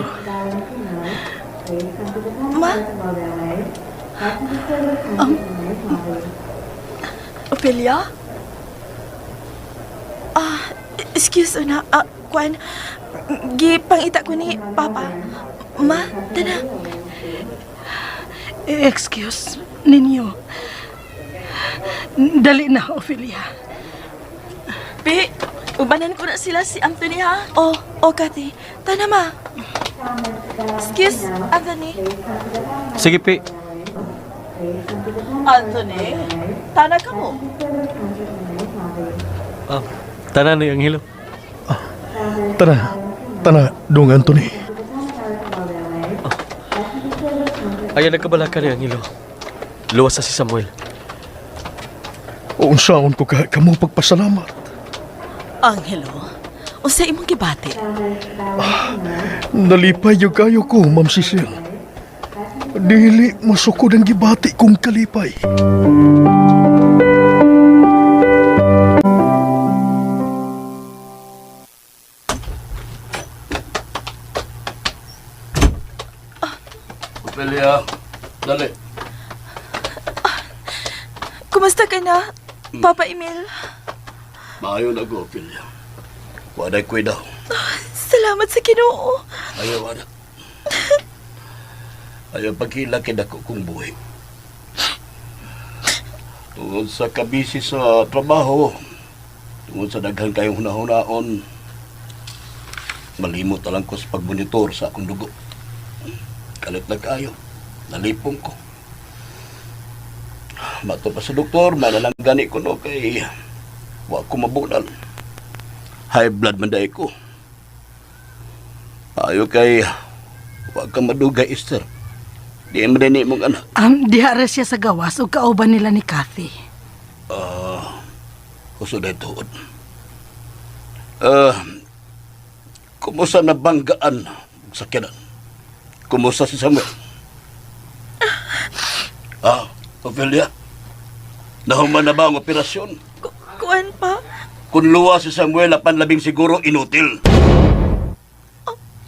Ma? Ophelia? Excuse na. Kwan, gipangita ko ni Papa. Ma, tana. Excuse ninyo. Dali na, Ophelia. Pi, ubanan ko na sila si Anthony, ha? Kati. Tana, ma. Excuse, Anthony. Sige, Pi. Anthony, tana ka mo. Tanan ni Angelo. Tana, dong Anthony. Ayan nagkabalaka ni Angelo. Luwas na si Samuel. Unsaon ko ka kamo pagpasalamat. Angelo, unsa imong gibati? Nalipay yung kayo ko, Ma'am Cecil. Dili masukod ang gibati kong kalipay. Ophelia, dali. Kumusta ka na, Papa Emil? Maayo na ko, Ophelia. Waday ko'y daw. Salamat sa Ginoo. Ayaw, anak. Ayaw pagkilaki na ko kong buhay. Tungod sa kabisi sa trabaho, tungod sa daghang kayong hunahunaon, malimot na lang ko sa pagmonitor sa akong dugo. Kalit na kayo, nalipong ko. Mato pa sa doktor, manalang gani ko no kay wa ko mabunal. High blood man dahi ko. Ayo kay wa ka madugay, Esther. Di man dini mong anak. Dihara siya sa gawas o kauban nila ni Kathy. Kusod ay tuod. Kumusta na banggaan sa sakyanan? Kumusta si Samuel? Ophelia? Nahuman na ba ang operasyon? Kuan pa? Kung luwa si Samuel, apan labing siguro inutil.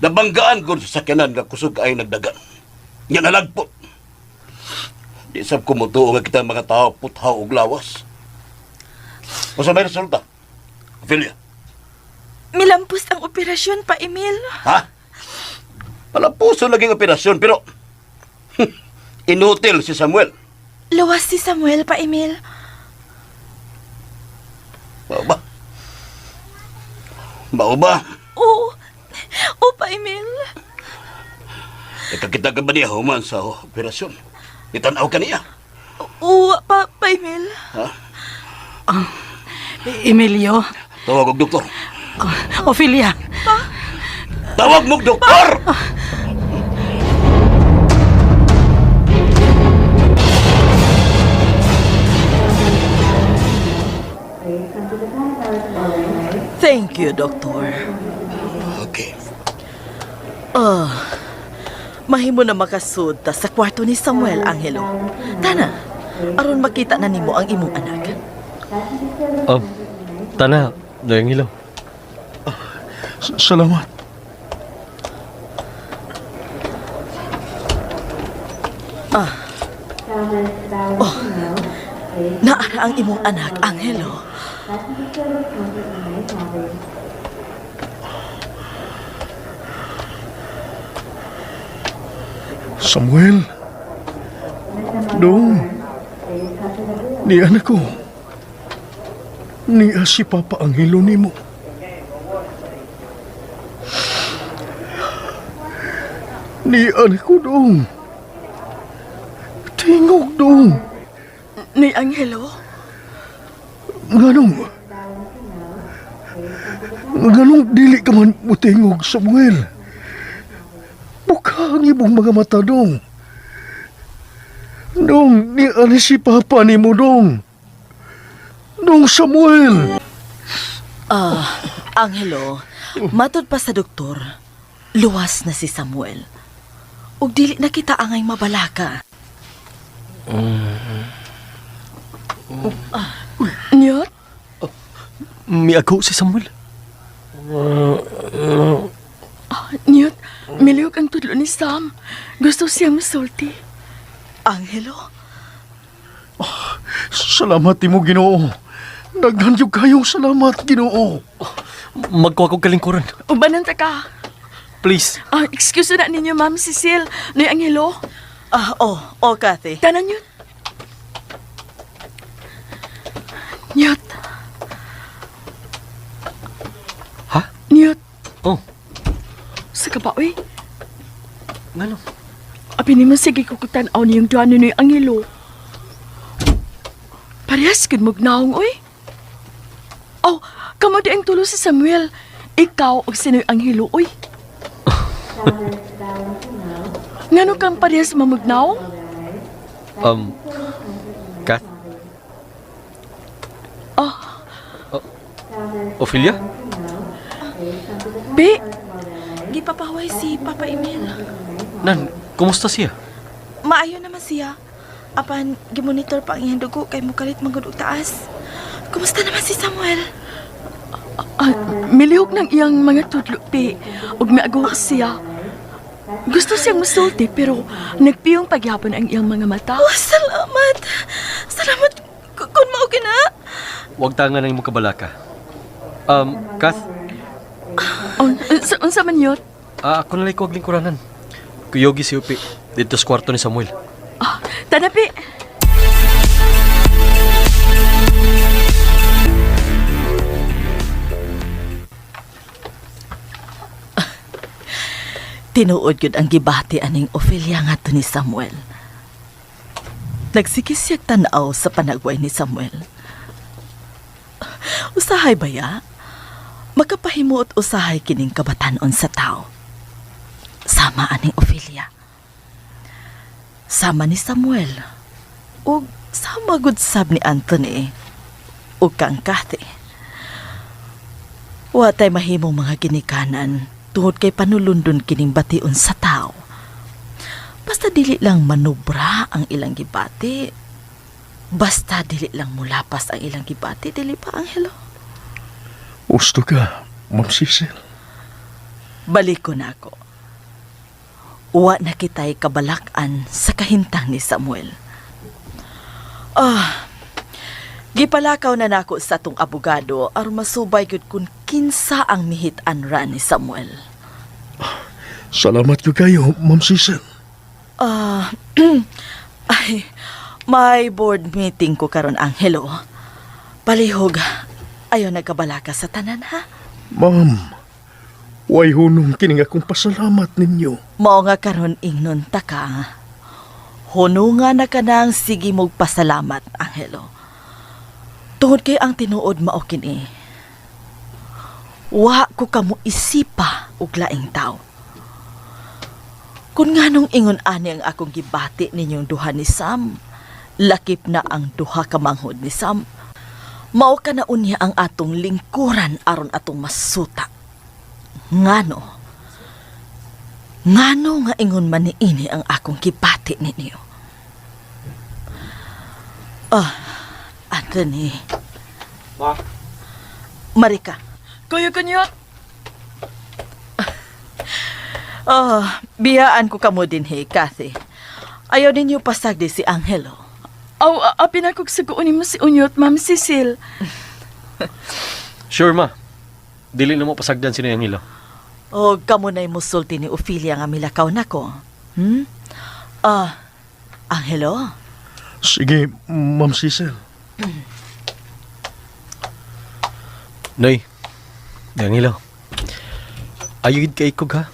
Nabanggaan ko sa sakyanan nga kusog ay nagdagan. Nga nalagpot. Di sab kumutuo nga kita mga tao puthaw og lawas. O sa may resulta? Ophelia? Milampos ang operasyon, Pa Emil. Ha? Palapuso laging operasyon, pero inutil si Samuel. Luwas si Samuel, Pa Emil. Mao ba? Mao ba? Oo, Pa Emil. Nakakita ka ba niya human sa operasyon? Itanaw ka niya? Oo, Pa Emil. Ha? Emilio. Tawag og doktor. Ophelia. Tawag mo og doktor! Thank you, Doktor. Okay. Mahimo na makasud ta sa kwarto ni Samuel, Angelo. Tana, aron makita na nimo ang imong anak. Tana, ni Angelo. Salamat. Naara ang imong anak, Angelo. Samuel. Dong. Ni anak ko. Ni si Papa Angelo nimo. Ni anak ko, dong. Tingog, dong. Ni Angelo? Ganong dili ka man mutingog, Samuel. Buka ang ibong mga mata, dong. Dong, ni ani si Papa ni mo, dong. Dong, Samuel. Angelo, matod pa sa doktor, luwas na si Samuel. Ug dili na kita angay mabalaka. Nyot? May ako si Samuel. Nyot, miliyog ang tudlo ni Sam. Gusto siyang masulti. Angelo? Salamat mo, Ginoo. Naghandyog kayong salamat, Ginoo. Magkuha kong kalingkuran. Ubanan ta ka. Please. Excuse na ninyo, Ma'am Cecil. Ni Angelo. Kathy. Tanan yun. Nyot. Ha? Nyot. Oh. Sa kabawi. Ngano? Abi ni mo sige kukutan-aw niyong duwan ni Angelo. Parehas gud mo naong, oy. Oh, kamo di ang tulo si Samuel. Ikaw og sinoy ang hilo, oy. Ngano kang parehas mamugnaw? Kath? Oh. Ophelia? Be, Gipapaway si Papa Emil. Nan, kumusta siya? Maayo naman siya. Apan, gimonitor pa ang iyang dugo kay mukalit magud og taas. Kumusta naman si Samuel? milihok ng iyang mga tudlo, Be, ug miagaw siya. Gusto siyang masulti pero nagpiyong pagyapon ang iyang mga mata. Oh, salamat. Salamat kung mao gina. Huwag tangan ang imong kabalaka. Kath? Unsa man yun? Ako nalay ko lingkuranan. Kuyogi si Upi. Dito sa kwarto ni Samuel. Tanapi. Tinuod yun ang gibati aning Ophelia nga to ni Samuel. Nagsikis siyag tanaw sa panagway ni Samuel. Usahay ba ya? Makapahimuot usahay kining kabatanon sa tao. Sama aning Ophelia. Sama ni Samuel. Ug sama gud sab ni Anthony. Ug kang Kathy. Wa tay mahimong mga ginikanan tungod kay panulundon kining bation sa tao. Basta dili lang manubra ang ilang gibati. Basta dili lang mulapas ang ilang gibati, dili pa, Angelo? Gusto ka, Ma'am Cecil? Balik ko na ako. Uwa na kita'y kabalakan sa kahintang ni Samuel. Gipalakaw na nako sa atong abogado aron masubay gyud kung kinsa ang mihit-an ra ni Samuel. Salamat ko kayo, Ma'am Cecil. Ay, may board meeting ko karon, Angelo. Palihog, ayaw nagkabalaka sa tanan, ha? Ma'am, way hunong kining akong pasalamat ninyo. Mao nga karon ingnon ta ka. Hununga na ka nang sige mong pasalamat, Angelo. Tungod kay ang tinuod mao kini. Wa ko kamo isipa og laing tao. Kung nganong ingon ani ang akong gibati ninyong duha ni Sam, lakip na ang duha ka manghod ni Sam. Mao ka na unya ang atong lingkuran aron atong masuta. Ngano nga ingon man niini ang akong gibati ninyo. Anthony. Ma? Marika. Kuya kanyot. Biyaan ko kamo din, Kathy. Ayaw ninyo pasagdi si Angelo. Pinakog sa kuunin mo si Unyot, Ma'am Cecil. Sure, ma. Dili na mo pasagdan si Angelo. O kamo na'y musulti ni Ophelia nga milakaw na ko. Angelo? Sige, Ma'am Cecil. Nay, Angelo. Ayugid ka ikog, ha?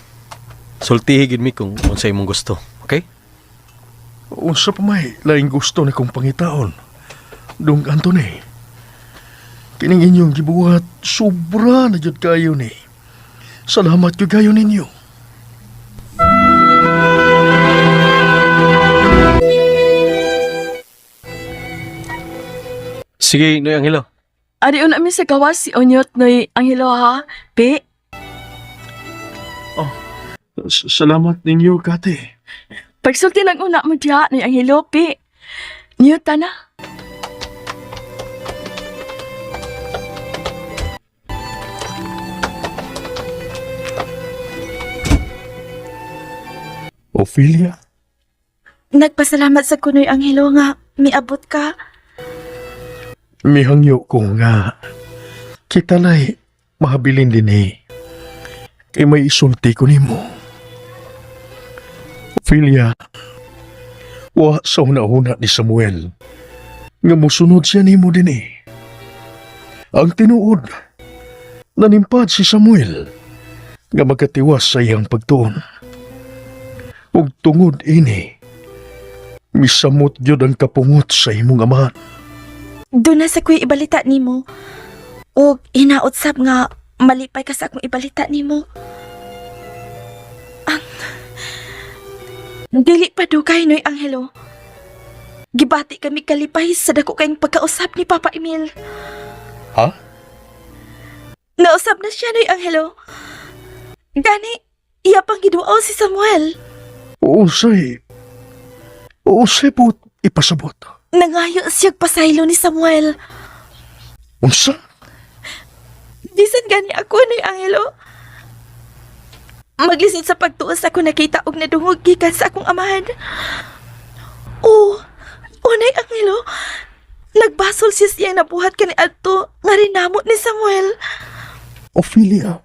Sultihigid mi kung unsay mong gusto, okay? Unsa pa may laing gusto na kong pangitaon. Dong Anthony. Kining inyong gibuhat, sobra na jud kayo ni. Salamat jud kayo ninyo. Sige, Noy Angelo. Ari una mi sa gawas si Unyot noy Angelo, ha? Be. Salamat ninyo, Kate. Pagsulti lang una mo diha noy Angelo, Be. Niyot na. Ophelia? Nagpasalamat sa kunoy Angelo nga miabot ka. Mihangyo ko nga. Kita na'y mahabilin din Kay may isulti ko nimo. Ophelia, wa sa una-una ni Samuel. Nga musunod siya nimo din Ang tinuod, nanimpad si Samuel nga magkatiwas sa iyang pagtuon. Ug tungod ini, misamot gyud ang kapungot sa imong amahan. Doon na sa kuy ibalita nimo. O hinaotsab nga malipay ka sa akong ibalita nimo. Dili pa dugay noy Angelo. Gibati kami kalipay sa dako kayong pagkausap ni Papa Emil. Ha? Nausap na siya noy Angelo. Gani, iya pang giduaw si Samuel. Uusay po ipasabot. Nangayo siyang pasaylo ni Samuel. Unsa? Bisan gani ako noy Angelo. Maglisod sa pagtuos ako nakita og nadungog gikan sa akong amahan. Unay Angelo, nagbasol siya siyang nabuhat ka ni Adto nga rinamot ni Samuel. Ophelia.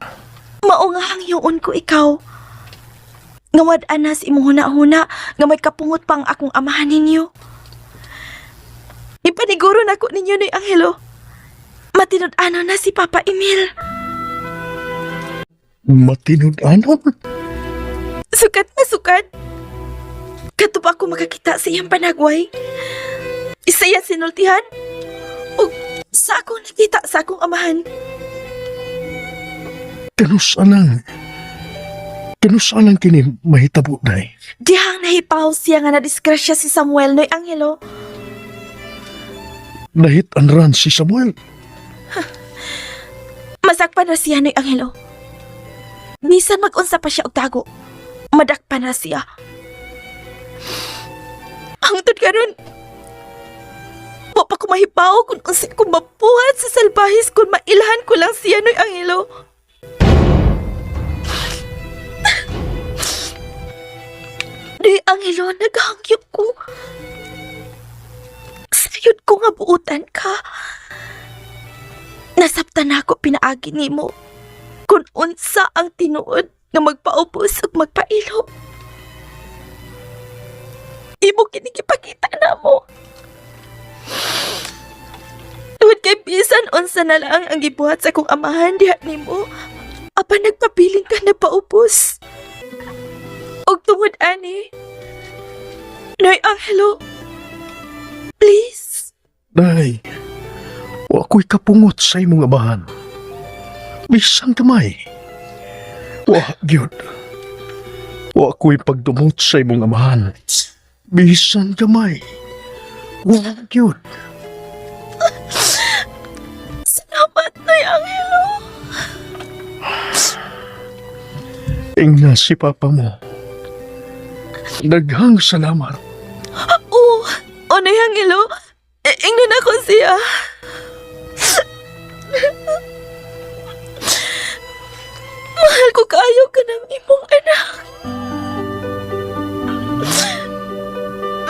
Mao nga hangyoon ko ikaw. Ngawad anas imong huna-huna nga may kapungot pang akong amahan ninyo. Ipaniguro na ko ninyo ni Angelo. Matinud-ano na si Papa Emil. Matinud-anon? Sukat na sukat. Katup ako makakita sa iyang panagway. Isa yan sinultihan. O sa akong nakita sa akong amahan. Kanusalang kini mahitabo na eh. Dihang nahipaw siya nga nadiskrasya si Samuel noy Angelo. Nahit-anran si Samuel. Masakpan na siya noy Angelo. Bisan mag-unsa pa siya og tago. Madakpan na siya. Hangtod karon. Wa pa ko mahibaw kung unsa ko mabuhat sa salbahis kung mailhan ko lang siya noy Angelo. Noy Angelo, naghangyok ko. Sayod ko nga buutan ka. Nasabtan na ako pinaagi nimo. Kung unsa ang tinuod nga magpaubos ug magpailo. Imo kinikipakita na mo. Tungod kay bisan unsa na lang ang gibuhat sa akong amahan diha nimo. Apan nagpabiling ka na paubos. Og tungod ani. Noy Angelo. Please. Nay, wa ko'y kapungot sa imong amahan. Bisan kamay. Wa gyud. Wa ko'y pagdumot sa imong amahan. Bisan kamay. Wa gyud. Salamat, Noy Angelo. Ingna si Papa mo. Daghang salamat. Noy Angelo. Ingnan ako siya. Mahal ko kayo ka ng imong anak.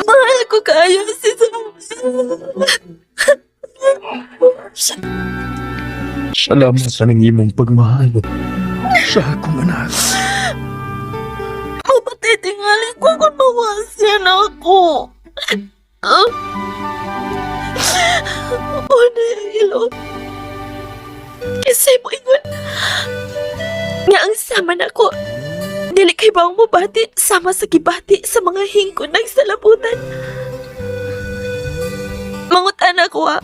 Mahal ko kayo si Samuel. Salamat sa nang imong pagmahal sa akong anak. Mapatitingali ko kung mawasya na ako. Noy Angelo. Kisay mo ingon. Nga ang sama na ko. Dili kay bawang mo bati sama sa gibati sa mga hingkod ng salabutan. Mangutan ako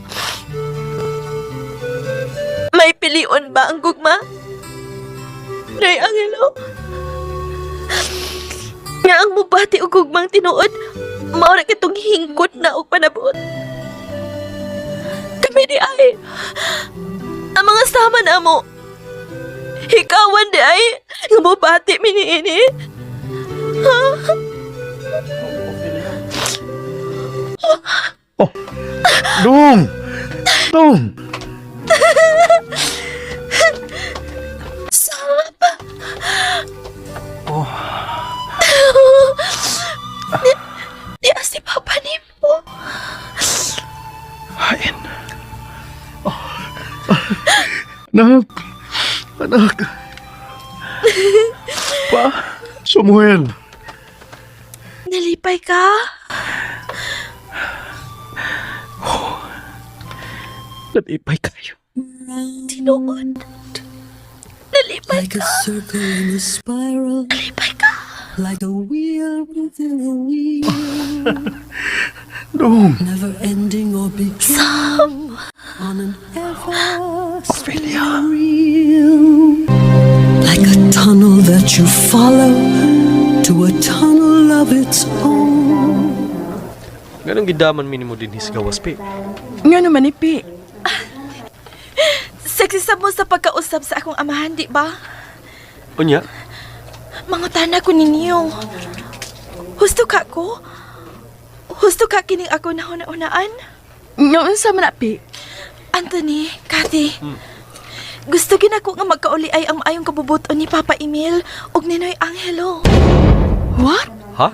May pilion ba ang gugma? Noy Angelo? Nga ang mubati o gugmang tinuod, maura kitong hingkod na o panabot. Kami di ay, ang mga sama na mo, hikawan di ay, nga mubati miniini. Dong! Dong! Sama. Di si Papa ni mo. Hain. Anak! Anak! Pa! Samuel! Nalipay ka? Nalipay kayo. Tinuod. Nalipay ka. Nalipay ka. Like a wheel within a wheel. Dong. Never ending or beginning. On an ever spinning reel. Like a tunnel that you follow to a tunnel of its own. Ganong gidaman minimo din sa gawas, Pi? Nga naman, Pi. Sexy sa mo sa pagkausap sa akong amahan, di ba? Unya? Mangutana ko ninyo. Husto ka ko? Husto ka kining ako na hunaan? Ngayon sa manapi. Anthony, Cathy, gusto gin ako nga magkauli ay ang maayong kabubuton ni Papa Emil ug Ninoy Angelo. What? Ha?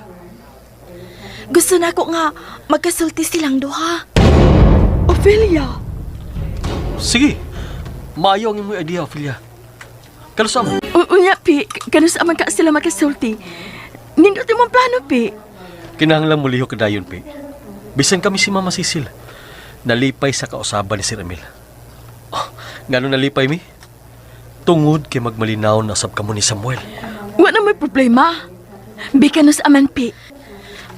Gusto na ko nga magkasulti silang duha. Ophelia. Sige. Maayo ang imong idea, Ophelia. Kalusam. Unya, Pi. Kano sa man ka sila makasulti. Nindot mong plano, Pi. Kinahanglang muliho kadayon, Pi. Bisan kami si Mama Cecil. Nalipay sa kausaban ni Sir Emil. Oh, ngano nalipay, mi? Tungod kay magmalinaw na sab kamo ni Samuel. Wala may problema. Bika na sa aman, Pi.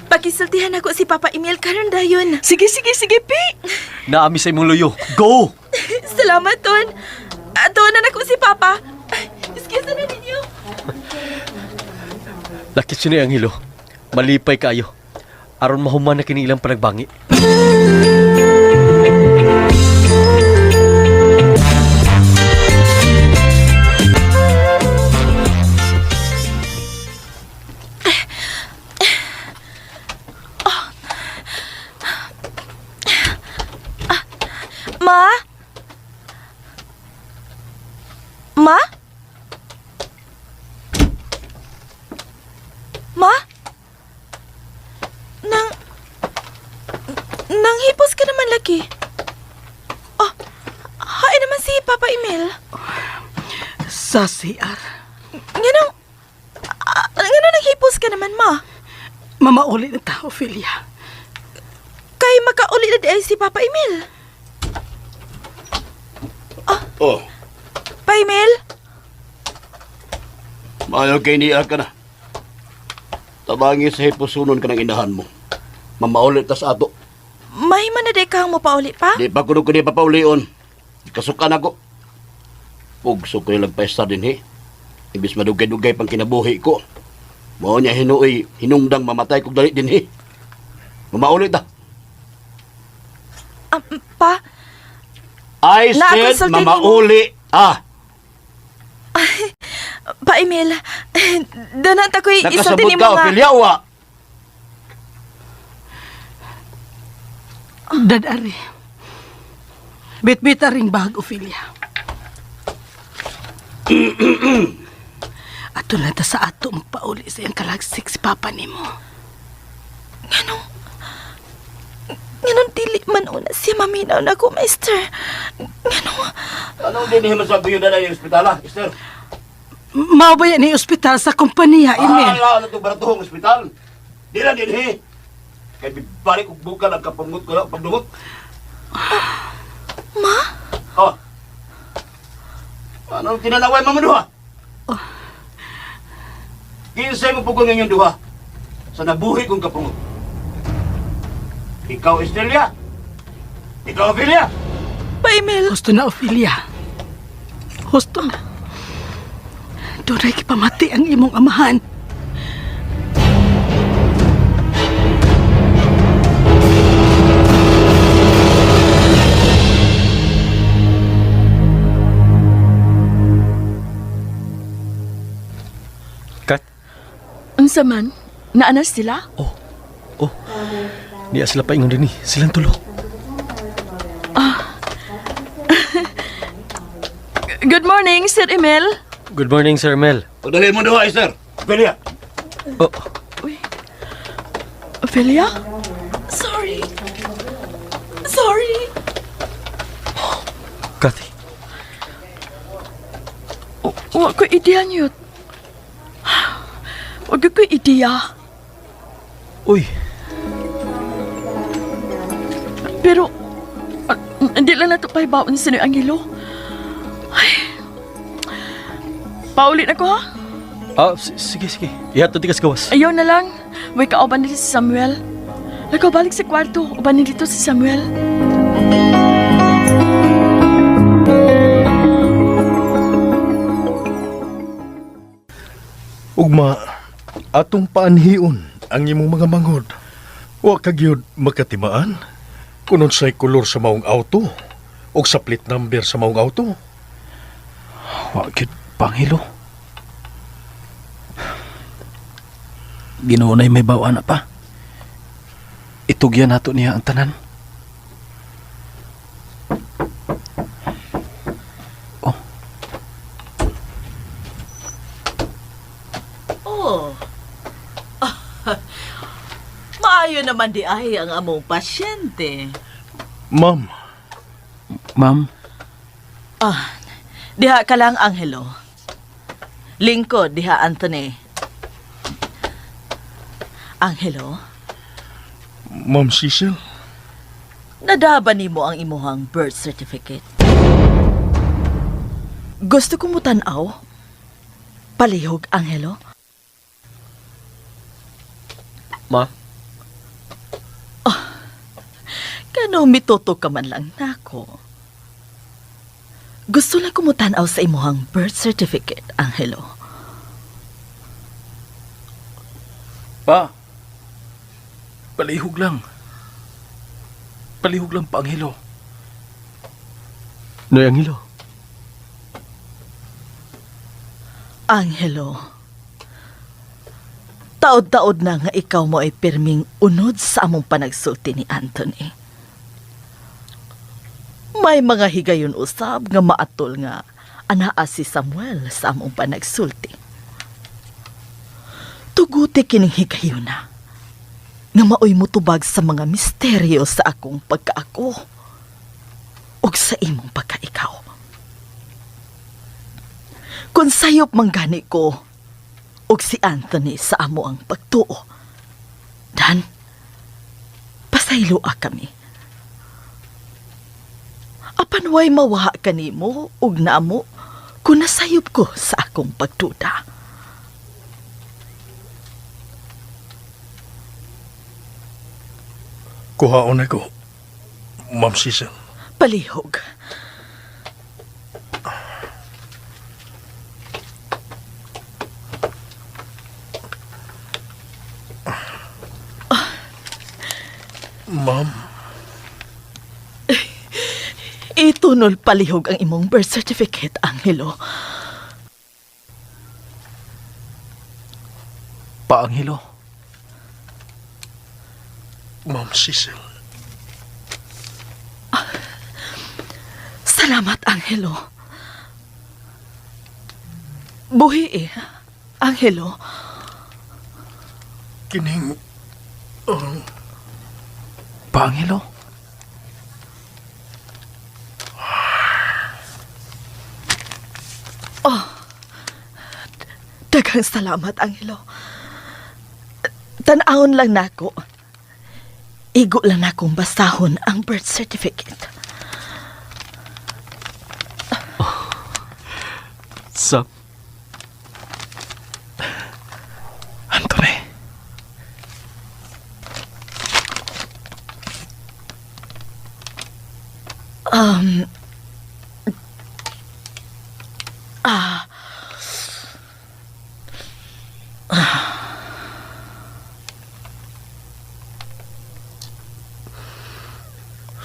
Pakisultihan ako si Papa Emil karon dayon. Sige, Pi. Naami sa imong luyo. Go! Salamat, Ton. Ato na nako si Papa. Excuse na ninyo. Lakit siya ni Angelo. Malipay kayo. Aron mahuman na kini ilang panagbangi. Ma? Ma? Ma? Nanghipos ka naman lagi. Oh, hain naman si Papa Emil. Sa CR. Ganong nanghipos ka naman, Ma? Mamauli na tao, Ophelia. Kay makauli na di si Papa Emil. Oh, Pa Emil? maayo kay niya ka na. Tabangi sa hipusunon ka ng inahan mo. Mamaulit tas ato. May manaday kang mapauli pa? Di pa kuno ko di papaulion. Kasukan ako. Pugso ko nilang paesta din he. Ibis madugay-dugay pang kinabuhi ko. Mao niya hinuoy, hinungdang mamatay kog dali din he. Mamaulit ta. Pa? I said mamauli. Pa Emil, doon ta ko'y Nakasabot isulti ni ka, mga... Ophelia, wa? Dadari. Bit-bit ring bag, Ophelia. Ato na ta sa ato pauli sa iyang kalagsik si Papa ni mo. Ganun dili man una siya maminaw na ko, Mister. Anong din mo sa buyo na yung ospitala, Esther? Mao ba yan ni ospital sa kompanya, Emil? Ano itong baratuhong ospital? Di lang din he. Kaya balik kong buka ng kapamungot ko lang pagdumot. Ma? Oh. Anong tinanaway mo duha? Kinsay mo pugong ngayon duha sa nabuhi kong kapungot. Ikaw, Estelia? Ikaw, Ophelia? Pa Emil? Gusto na, Ophelia. Gusto na. Doon ay kipamati ang imong amahan. Kat? Unsa man? Naanas sila? Oh. Di sila paingon din ni. Silang tulo. Good morning, Sir Emil. Good morning, Sir Mel. Pagdali mo duha, Esther. Ophelia. Oh. Ophelia? Sorry. Kathy. Wa ko ideya niyo. Wag ko ideya. Uy. Pero, hindi lang na ito pahibaon sa ni Angelo. Ay. Paulit na ko, ha? Sige. Ihat na tikas gawas. Ayaw na lang. Way kauban nila si Samuel. Ikaw balik sa kwarto. Uban dito si Samuel. Ugma, atong paanhiun ang imong mga mangod. Wa kagyod makatimaan kunon say kolor sa maong auto o sa plate number sa maong auto. Wa gyud Panghilo. Ginunay may bawa na pa. Itugyan nato niya ang tanan. Maayo naman di ay ang among pasyente. Ma'am. Diha ka lang, Angelo. Lingkod, diha, Anthony. Angelo, Ma'am Cecil? nadaba nimo ang imuhang birth certificate. Gusto ko mo tanaw? Palihog, Angelo? Ma? Kano mituto ka man lang nako. Gusto lang kumutanaw sa imuhang birth certificate, Angelo. Pa. Palihog lang. Palihog lang, Panghilo. Noy Angelo. Angelo, taod-taod na nga ikaw mo ay pirming unod sa among panagsulti ni Anthony. May mga higayon usab nga maatol nga anaa si Samuel sa among panagsulti. Tuguti kining higayon na nga maoy mutubag sa mga misteryo sa akong pagkaako ug sa imong pagkaikaw. Kung sayop manggani ko ug si Anthony sa amo ang pagtuo, dan pasayloa kami. Apan way mawaha kanimo ug namo kung nasayop ko sa akong pagduda. Kuhaon ako, Ma'am Cecil. Palihog. Ma'am. Itunol palihog ang imong birth certificate, Angelo. Pa, Angelo. Ma'am Cecil. Salamat, Angelo. Buhi Angelo. Kining... Pa, Angelo. Daghang salamat, Angelo. Tan-awon lang nako. Igo lang akong basahon ang birth certificate. Sam. Anthony.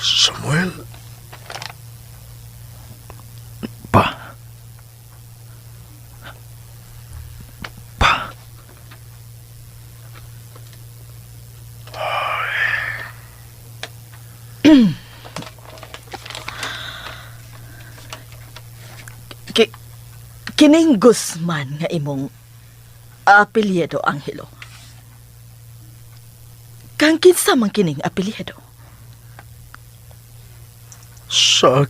Samuel? Pa. Kining Guzman nga imong apelyido, Angelo. Kang kinsa man kining apelyido? Sa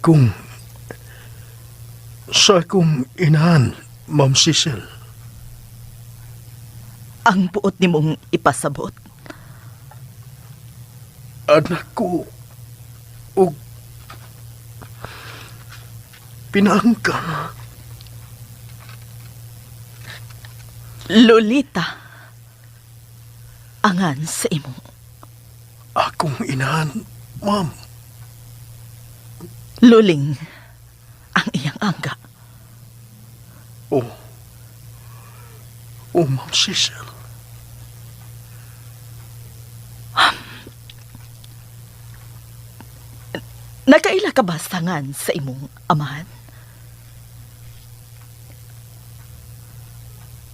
akong inahan, Ma'am Cecil. Ang buot nimong ipasabot? Anak ko ug pinaangkan. Lolita. Angan sa imo. Akong inahan, ma'am. Luling ang iyang angga. Oh, Ma'am Cecil. Nakaila ka ba sangan sa imong amahan?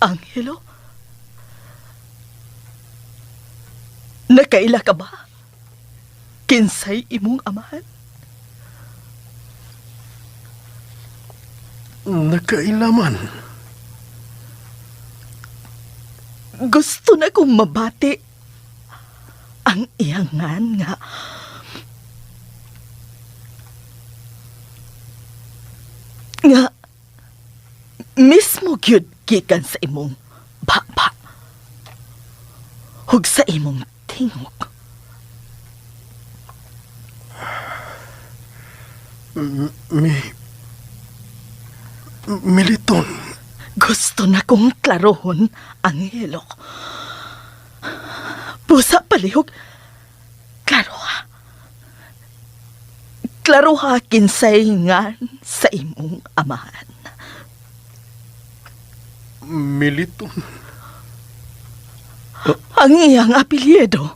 Angelo? Nakaila ka ba? Kinsay imong amahan? Nakailaman. Gusto na kong mabati ang iyangan nga mismo gyud gikan sa imong baba ug sa imong tingog. Militon. Gusto na kong klarohon, Angelo. Pusa palihog. Klaroha. Klaroha kinsay nga sa imong amahan. Militon. Ang iyang apelyido.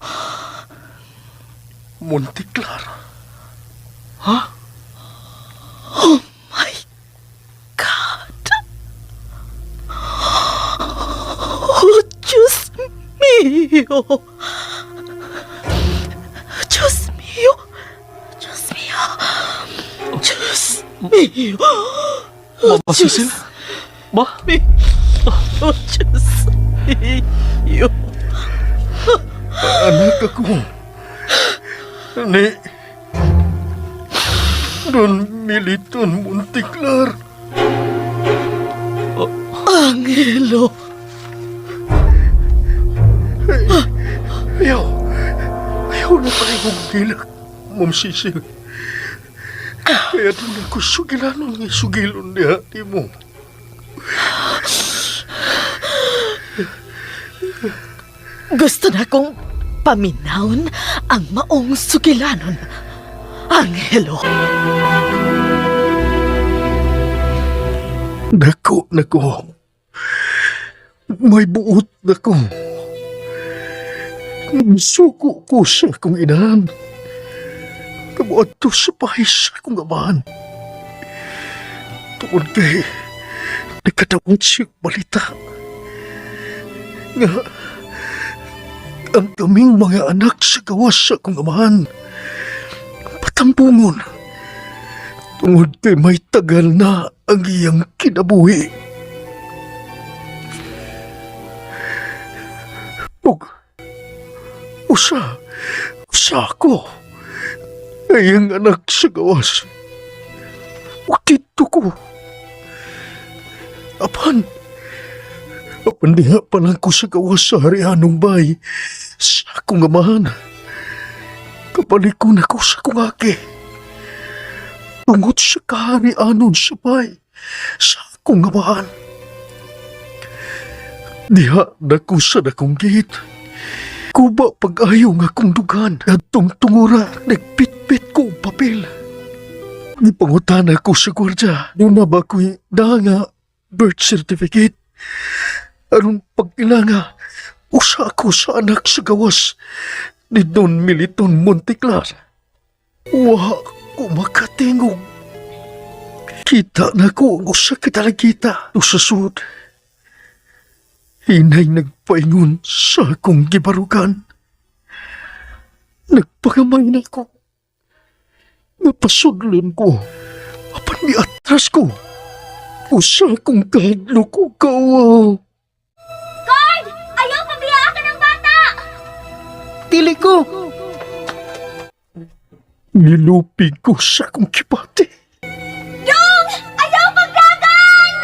Monteclar. Ha? Oh my God. Oh, Diyos mio. Diyos mio. Diyos mio. Diyos mio. Mama Cecil? Ma? Oh, Diyos mio. Anak ako. Don Militon Monteclar. Angelo. Ayaw na tayo magdilak, Ma'am Cecil. Kaya doon ako sugilanon ng sugilon ni hati mo. Gusto na kong paminawon ang maong sugilanon, Angelo. Dako na ko. May buot na ko. Suko ko sa akong inahan. Kabuat to sa pahis akong amahan. Tungod kay nakatawad siyang balita. Nga, ang kaming mga anak sa gawas sa akong amahan. Patampungon. Tungod kay may tagal na ang iyang kinabuhi. Usa ako. Ayang anak sa gawas. Dito ko. Apan diha pa lang ko sa gawas sa harianong bay sa akong amahan. Kapalikon ako sa akong aki. Tungod sa kaharianon sa bay sa akong amahan. Diha na ko sa dakong gate. Kuba pag-ayaw nga kong dugan at tungtungura nagpitpit ko ang papel. Ipangutan ako sa gwardya. Doon na ba ko'y nga birth certificate? Anong pagkilanga, usa ako sa anak sa gawas ni Don Militon Monteclar. Wa ko makatingog. Kita na ko ang usa kitalagkita o sa sud. Hinay nagpaingon sa akong gibarugan. Nagpagamay na ko. Napasudlon ko. Apan miatras ko. Usa akong kahadlo ko kawa. Guard! Ayaw pabiyaan ka ng bata! Tili ko! Nilupig ko sa akong kibati. Dong! Ayaw pagdagan!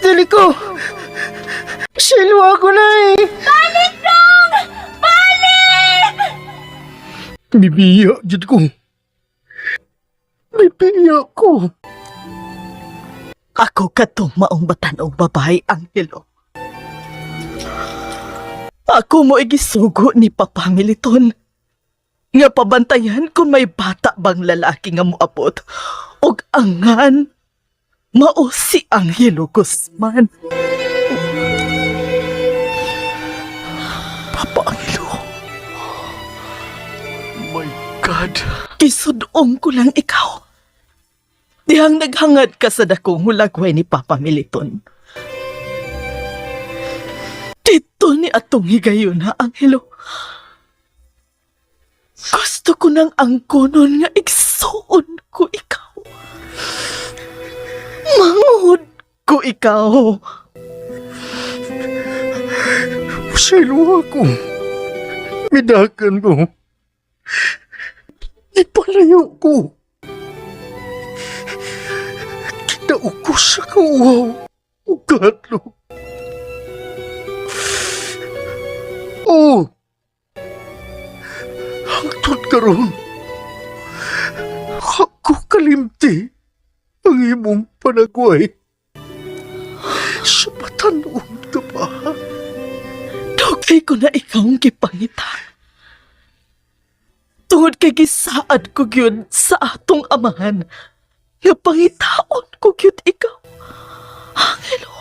Tili ko! Silwa ko na eh! Balik, Dong! Balik! Bibiya dyan ko. Bibiya ko. Ako katong maong batanong babae, Angelo. Ako mo igisugo ni Papa Militon. Nga pabantayan kung may bata bang lalaki nga moabot. Og angan, mao si Angelo Guzman. Papa Angelo. My God. Kisudong ko lang ikaw. Dihang naghangad ka sa dakong hulagway ni Papa Militon. Dito ni atong higayon ha, Angelo. Gusto ko nang angkonon nga igsuon ko ikaw. Mangod ko ikaw. Silo ako. Midakan ko. Ipalayo ko. Kinaukos sa kauhaw. Ugatlo. Oh! Hangtod karon. Ako kalimti ang imong panagway. Sa patanon ka pa. Dugay ko na ikaw ang gipangitan. Tungod kay gisaad ko yun sa atong amahan. Nga pangitaon ko yun ikaw. Angelo.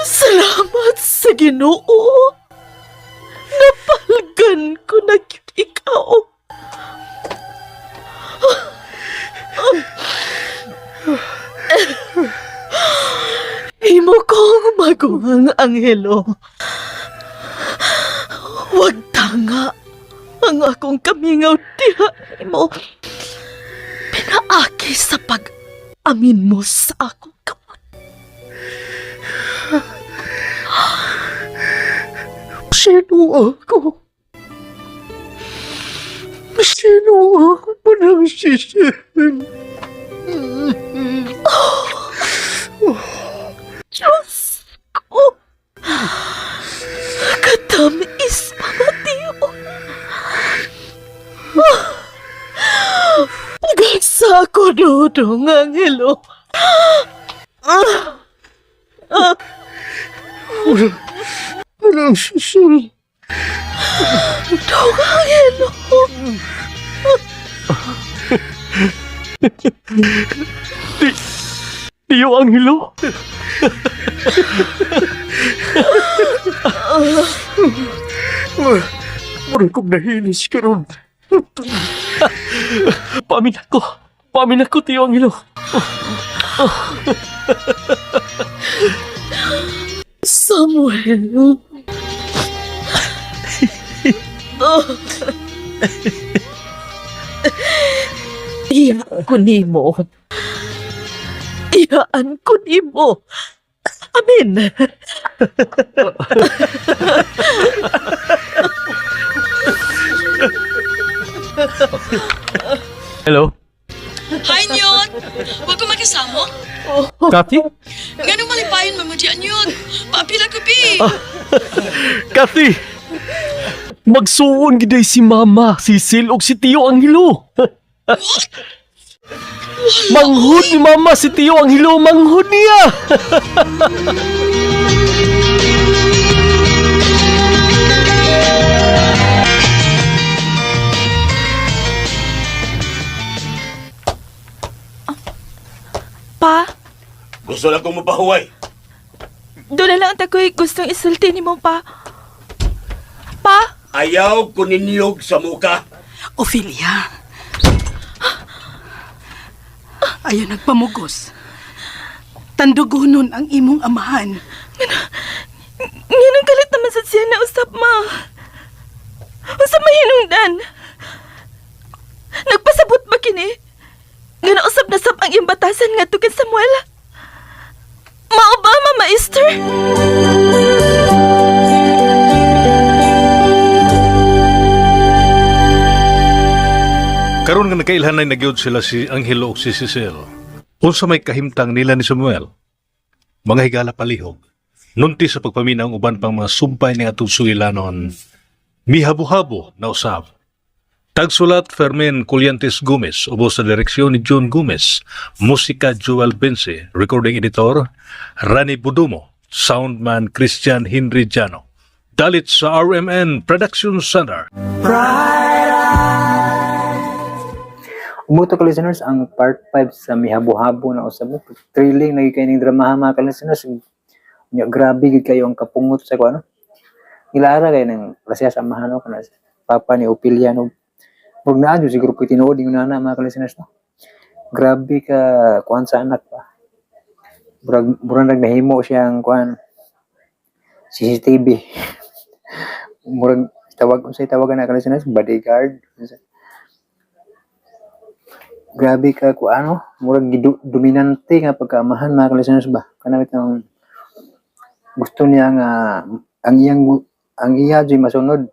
Salamat sa Ginoo. Napalgan ko na yun ikaw. Imo kong maguhang, Angelo. Huwag tanga ang akong kamingaw diha mo. Pinaaki sa pag-amin mo sa akong kamot. Sino ako? Sino ako po nang sisihin? Diyos ko! Katamis, Mateo! Pag-asa ko, Dodong, Angelo! Walang susul. Dodong, Angelo! Tio Angelo? Murag kong nahinis ka ron. Paamin ako, Tio Angelo. Samuel! Iyaan ko nimo. Iyaan ko nimo. Amen. Hello? Hi, Nyot! Huwag ko magkasamo. Kathy? Ganong malipayon mo mo diyan, Nyot. Paapila ko, Pi. Kathy! Magsuon giday si Mama, si Sil og si Tio Angelo. Manghud ni Mama si Tio Angelo, manghud niya. Pa, Gusto lang kong mapahuway. doon na lang tako'y gustong isulti ni mo, pa. Pa? Ayaw ko ninyog sa muka. Ophelia. Ayaw nagpamugos. Tandugunon ang imong amahan. Ngayon galit naman sa siya na usap, ma. Usap mahinungdan. Nagpasabot ba kini? Nga nausap na sap ang iyong batasan nga tukid Samuel. Mao ba, Mama Esther? Karon nga nagkailhanay na gyud sila si Angelo ug si Cecil. Unsa may kahimtang nila ni Samuel? Mga higala palihog. Nunti sa pagpaminaw ang uban pang mga sumpay ni atong sugilanon. Mihabo-habo na usab. Tagsulat Fermin Colliantes Gomez, ubos sa direksyon ni John Gomez, musika Joel Bense, recording editor Rani Budumo, soundman Christian Henry Jano. Dalit sa RMN Production Center. Umuto ka listeners ang part 5 sa Mihabo-habo na usab. Thrilling lagi kayo ng drama mga ka listeners. Nya grabe gid kayo ang kapungot sa kuno. Ilara kayo ng klasya samahan no kana papa ni Opilia no. Murag naa jud siguro ko tinuod yung nana mga ka listeners no. Grabe ka kuan sa anak pa. Murag nahimo siyang kuan CCTV. Murag unsay tawagan na ka listeners, bodyguard. Grabe ka ko ano, murag dominante nga pagkaamahan mga ka-listeners ba. Kanang itong gusto niya nga ang iya joy masunod.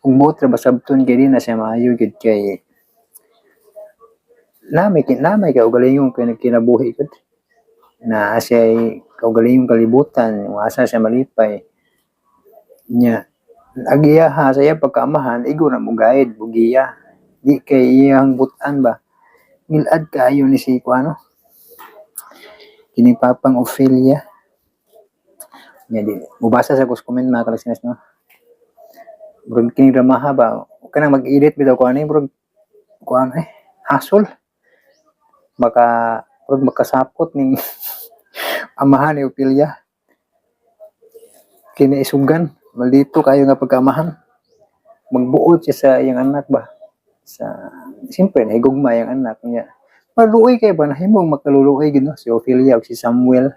Kung buot ra basabton kay di na siya maayo gid kay namay ka ugalingong kinabuhi gud. Na siya kaugalingong kalibutan, yung asa siya malipay. Nya agiya ha saya pagkaamahan igo na mo guide bugiya. Di kay iyang butan ba milad kaayo ni si kuano kini papang Ophelia nya di mubasa sa comment mga ka-listeners no murag kini drama ba kanang mag-edit bitaw ko ani murag kuan hasol murag makasapot ning amahan ni Ophelia kini isugan maldito kayo nga pagkaamahan magbuot siya sa iyang anak ba sa siyempre nahigugma yung anak niya. Maluoy kayo ba? Nahimong makaluluoy gino si Ophelia o si Samuel.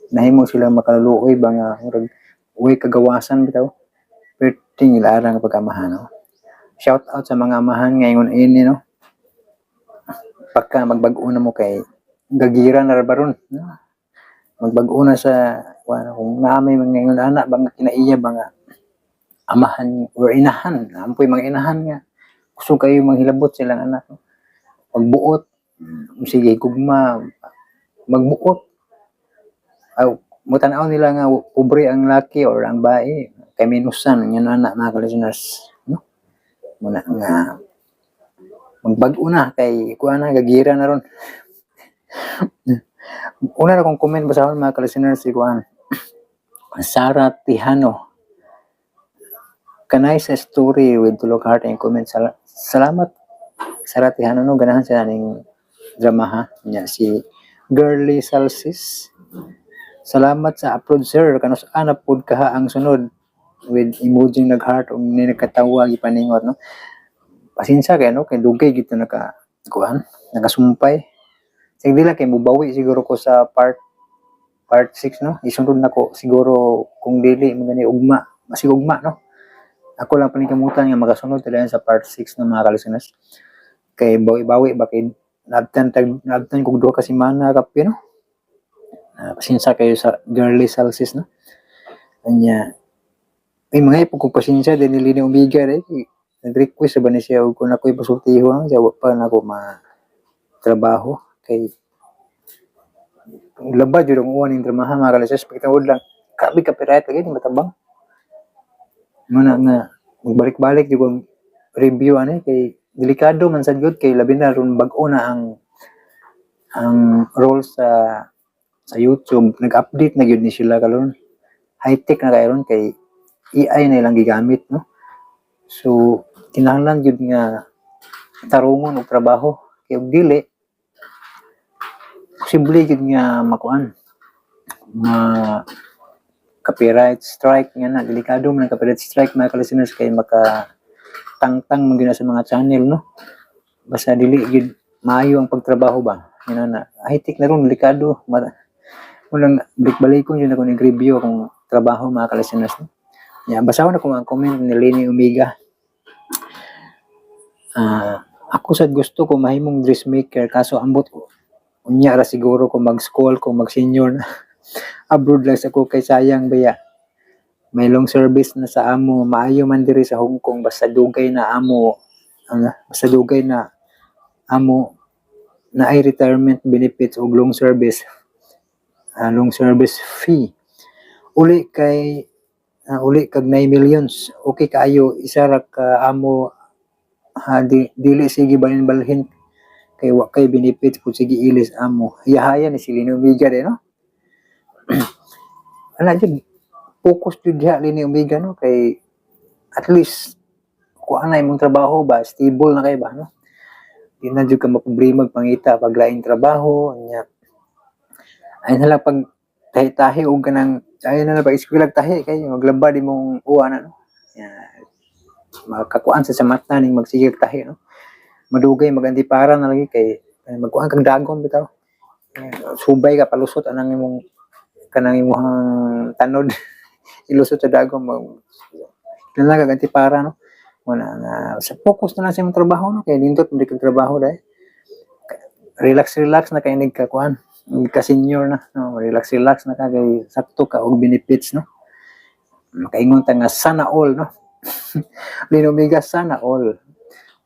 Nahimong sila makaluluoy ba nga uy kagawasan bitaw. Perting ilarang pagkamahan. No? Shout out sa mga amahan ngayon ini no. Pagka magbag-o na mo kay gagiran na baron. No? Magbag-o na sa kung naamay ngayon anak bang kinaiya ba nga amahan or inahan. Ampoy mga inahan nga. Gusto kayo manghilabot silang anak. No? Magbuot. Sige, gugma. Magbuot. Mutanaw nila nga pobre ang laki or ang bae. Kay minusan. Yan anak mga ka-listeners. No? Muna nga. Magbago na. Kay kuha na. Gagira na ron. Una na kong comment basahon mga ka-listeners. Si Kuan. Sarah Tihano. Kanay sa story with Tulog Heart and comment. Salamat sa Ratihano no ganahan sa ning drama ha nya si Girly Salsis. Salamat sa upload sir kanus ana pod kaha ang sunod with emoji nag-heart ug ni nakatawa gipaningot no. Pasensya kay no kay dugay gito nakasumpay. Sig dila kay mubawi siguro ko sa part 6 no. Isunod nako siguro kung dili magani ugma, masig ugma no. Ako lang panikamutan nga magasunod talaga sa part 6 ng mga ka-listeners. Kay bawi-bawi ba kay nabtan kung duha ka semana kape no. Pasensya kayo sa Girly Salsis no. Kanya mga ipog kong pasensya din nili ni Omega nag-request ba ni siya og kung ako'y pasultiho ang jawa pa na ako trabaho kay labad jud ang uwan ning drama mga ka-listeners pagtawod lang kabi copyright lagi di matabang. Muna nga magbalik-balik yung review kay delikado man sad gyud kay labi na ron bag-o na ang role sa YouTube nag-update na gyud ni sila karon high tech na karon kay AI na ilang gigamit no so kinahanglan gyud nga tarungon og trabaho kay og dili posible gyud nga makuan copyright strike nga na delikado man ang copyright strike mga ka-listeners kay maka tangtang man gyud sa mga channel no basta dili gyud maayo ang pagtrabaho ba ina na high-tech na ron delikado mulang balik-balikon yun ako nag-review akong trabaho mga ka-listeners no basahon ako ang comment ni Lenny Omega ako sad gusto ko mahimong dressmaker kaso ambot ko unya ra siguro ko mag-school ko mag-senior na abroad lang sa ko kay sayang baya may long service na sa amo maayo man diri sa Hong Kong basta dugay na amo na ay retirement benefits o long service fee uli kay uli kag 9 millions okay kaayo isa ra ka amo dili sige balhin kay wa kay benefits kung sige ilis amo hiyahaya ni si Lini Omega de no. Ana jud focus jud diha Lini Omega no kay at least kuha na imong trabaho ba stable na kay ba no. Di na jud ka maproblema pangita pag laing trabaho nya. Ay na lang pag tahi-tahi og kanang ay na pag eskwela tahi kay maglaba di mong uwa na no. Ya, makakuan sa samata ning magsigig tahi no. Madugay maganti para na lagi kay magkuan kang dagon bitaw. Subay ka palusot anang imong kanang imong tanod ilusot sa dagon mo. Kailangan ganti para no. Wala nga sa focus na lang sa imong trabaho no kay nindot mo di kag trabaho dai. Relax na kay nagkakuan. Ka senior na no relax na ka kay sakto ka og benefits no. Makaingon ta nga sana all no. Lini Omega sana all.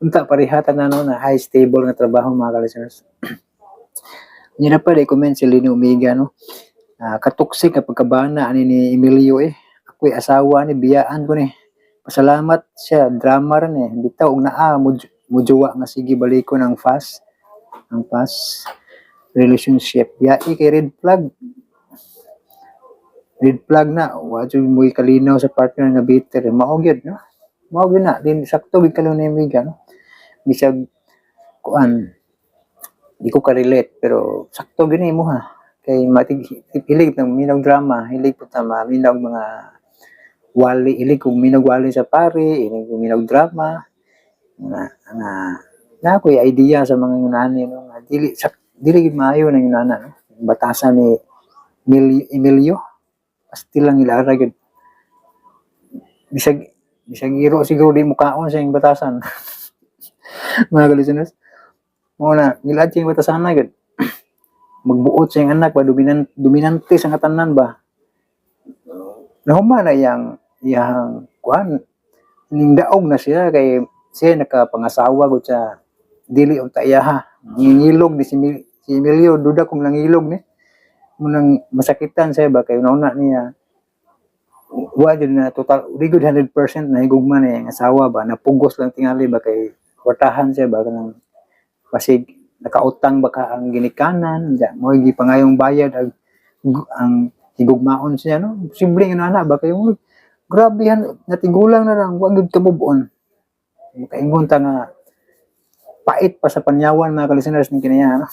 Unta parihatan na no na high stable nga trabaho mga listeners. Nya pa recommend si Lini Omega no. Katuksik nga pagkabana ani ni Emilio ako'y asawa ni biyaan ko ni. Pasalamat siya drama ran bitaw og naa mujuwa nga sige baliko ng fast relationship yai kay red flag na wa jud mo kalinaw sa partner nga bitter mao gyud no mao gyud na din sakto gid kalinaw ni Omega no bisag kuan di ko ka-relate pero sakto gyud ni mo ha kay matig hilig ng minaw drama hilig po ta minaw mga wali hilig kung minaw wali sa pare hilig kung minaw drama na ko'y idea sa mga yunani no dili gid maayo na yunana no batasan ni Emilio asti lang ilara gid bisag iro siguro di mukaon sa iyang batasan mga listeners mo na gilad siyang batasan na gid magbuot sa iyang anak ba dominante sa katanan ba nahuman na yang kuan ning daog na siya kay siya nakapangasawa gud sa dili og taiyaha ngilog ni si Emilio duda kung nangilog ni munang masakitan siya ba kay una niya wa jud na total good 100% na higugma niya ang asawa ba napugos lang tingali ba kay kwartahan siya ba kanang basig nakautang ba ka ang ginikanan mo gipangayong bayad ang higugmaon siya no posible nga ana ba kay grabe yan natigulang na lang wa gud kamubon makaingon ta nga pait pa sa panyawan mga listeners ng kinaya no?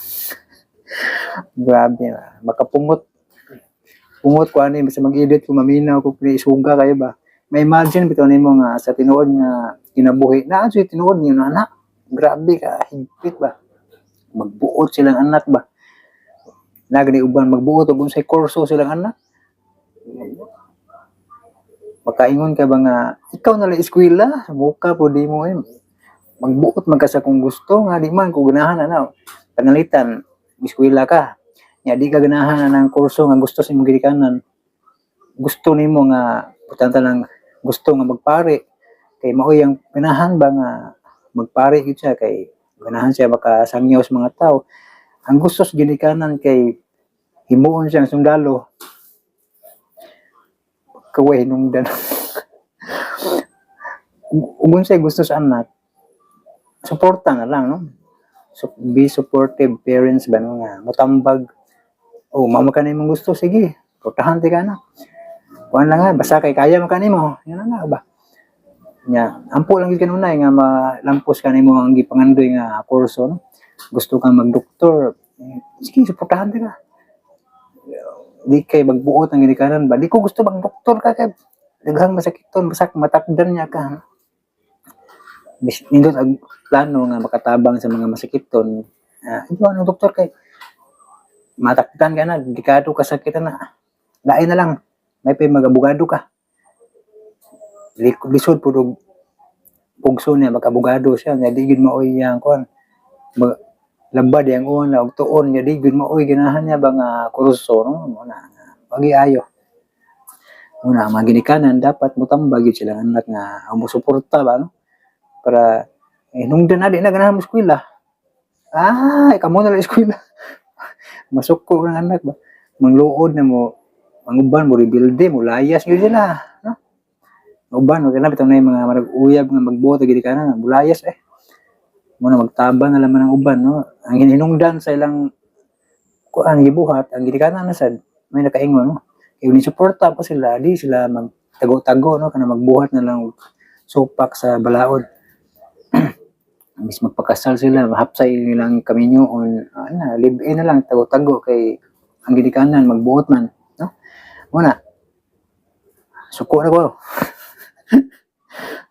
Grabe na makapungot ko ani basta mag-edit ko maminaw ko isuga kayo ba may imagine bitaw nimo nga sa tinuod nga kinabuhi na sa tinuod niyo na anak grabe ka higpit ba magbuot silang anak ba nagani uban magbuot og unsay kurso silang anak makaingon ka ba nga ikaw na lang eskwela buka po di mo magbuot magkasa kung gusto nga di man ko ganahan na panalitan eskwela ka nya di ka ganahan ng kurso nga gusto sa imong gidikanan gusto nimo nga putanta lang gusto nga magpare kay mao yang ganahan ba nga magpare gid siya kay ganahan siya makasangyaw sa mga tao ang gusto sa gidikanan kay himuon siyang sundalo kaway hinungdan ug unsay gusto sa anak suporta na lang, no? So, be supportive parents ba no nga motambag mama ka na imong gusto sige portahan ti ka na kuan lang nga basta kay kaya man kanimo yan nga ba nya ampo lang gid kanunay nga malampos kanimo ang gipangandoy nga kurso no gusto kang magdoktor sige suportahan ti ka di kay magbuot ang gidikanan ba di ko gusto bang doktor ka kay daghang masakiton basak matakdan niya ka nindot ang plano nga makatabang sa mga masakiton ito ang doktor kay matakdan ka na dekado kasakitan na lain na lang may magabugado ka lisod po pugso niya magabugado siya nga di gid maoy yang kon labad yang una og tuon nga di gid maoy ganahan niya ba nga kurso no na pagi ayo una mga ginikanan dapat motambag gyud sila anak nga musuporta ba no para nungdan na di na ganahan mo eskwela kamo na lang eskwela masukko ng anak ba mangluod na mo ang uban mo rebuilde mo layas gyud sila no Uban, wag na bitaw na yung mga uyab nga magbuot gid ka na bulayas mo na magtabang na laman ng uban no. Ang hinungdan sa ilang kuan gibuhat ang gidikanan na sad may nakaingon no. Kay ni suporta pa sila di sila magtago-tago no kana magbuhat na lang og supak sa balaod. Bis magpakasal sila mahapsay nilang kaminyo on live in na lang tago-tago kay ang gidikanan magbuot man no. Muna suko na ko.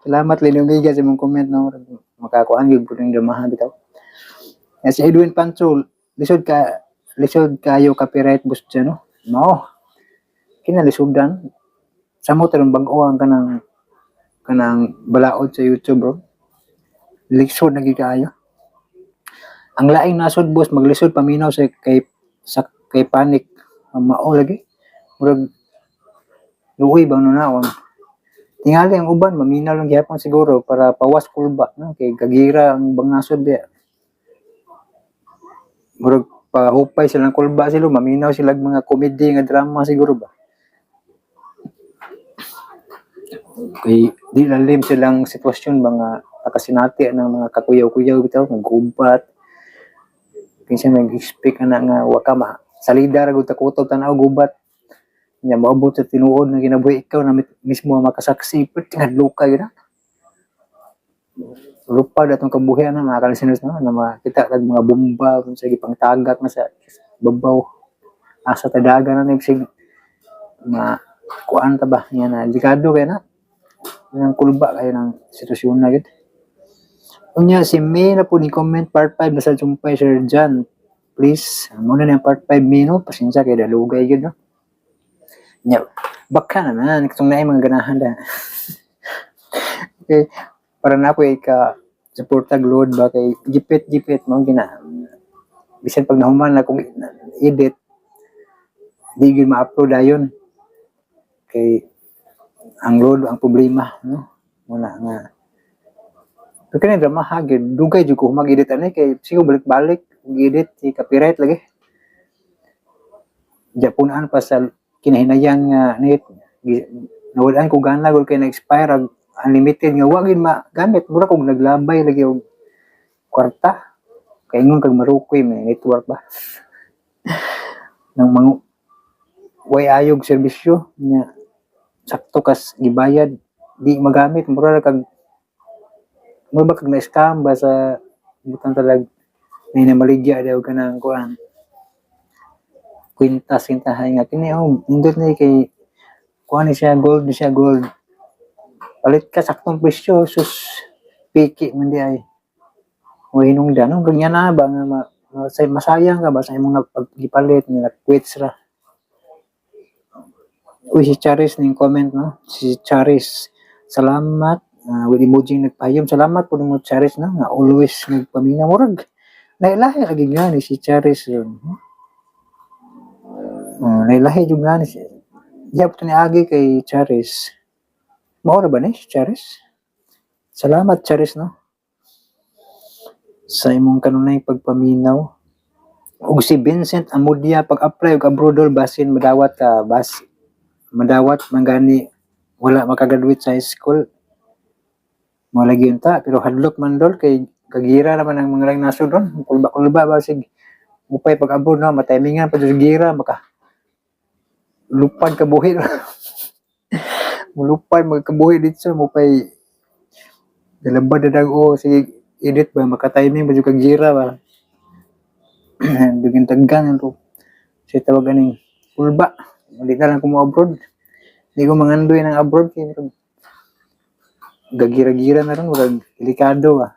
Salamat Linumiga sa mong comment no. Makakuan gyud pud ning dramahan bitaw. Si Edwin Pancho, lisod kayo copyright boost siya no. Mao. Kinalisuddan. Samo tarong bag-o ang kanang balaod sa YouTube bro. Lisod na gid kaayo. Ang laing nasod boss maglisod paminaw sa kay panic mao lagi. Murag luoy bang nunaon. Tingali ang uban, maminaw lang gyapon siguro para pawas kulba no kay gagira ang bangasod diya. Murag pahupay silang kulba sila, maminaw sila mga comedy nga drama siguro ba. Kay di lalim silang sitwasyon mga nakasinati ng mga kakuyaw-kuyaw bitaw naggubat. Kinsa mag-expect na nga waka salida ra gud takutob tanaw gubat. Nya maabot sa tinuod na ginabuhi ikaw na mismo ang makasaksi pud tinadluka gyud na. Lupad atong kabuhian na mga kalisinos na makita kag mga bomba kung sa gipangtagak na sa babaw asa ta dagan na sig kuan ta ba nya na delikado kay na nang kulba kayo ng sitwasyon na gid. Unya si May na po ni comment part 5 na sa sumpay Sir John. Please, muna na yung part 5 May no, pasensya kay dalugay gyud no. Nya baka na itong naay mga ganahan da. Okay, para na po ka supportag load ba kay gipit mo gina. Bisan pag nahuman na kung edit di gyud ma-upload ayon. Kay ang load ang problema no. Muna nga pero kani drama hagid dugay jud ko mag-edit ani kay sigo balik-balik edit si copyright lagi. Japunan pa sa kinahinayan nga net nawalan ko gana gud kay na-expire unlimited nga wa gid magamit mura kog naglabay lagi og kwarta kay ingon kag marukoy may network ba nang mga way ayog serbisyo nya sakto kas gibayad di magamit mura kag mura kag na-scam ba sa butang talag na maligya daw kanang kuan kwintas kintahay nga kini indot ni kay kuan ni siya gold palit ka saktong presyo sus piki man di ay way hinungdan no ganyan na ba nga masayang ka ba sa imong paggipalit nga quits ra. Uy si Charis ning comment no si Charis salamat with emoji nagpayom salamat po mo Charis na nga always nagpamina murag lahi lagi nga ni si Charis yun. Lahi jud nga ni siya. Diya ni agi kay Charis. Mao ra ba ni Charis? Salamat Charis no. Sa imong kanunay pagpaminaw. Ug si Vincent Amudia pag-apply og abroad basin madawat mangani wala makagraduate sa high school. Mo lagi unta pero hadlok man dol kay kagira naman ang mga lang nasod ron. Kulba ba sig upay pag-abroad no matimingan pa jud gira maka lupad ka buhi. Mulupad magkabuhi dito mo pay dalabad na dago sige edit ba maka-timing ba jud kag gira ba. Bigin taggan to. Si tawag ganing kulba. Dili na lang ko mo abroad. Di ko mangandoy ng abroad kay gagira-gira na ron wala delikado ba.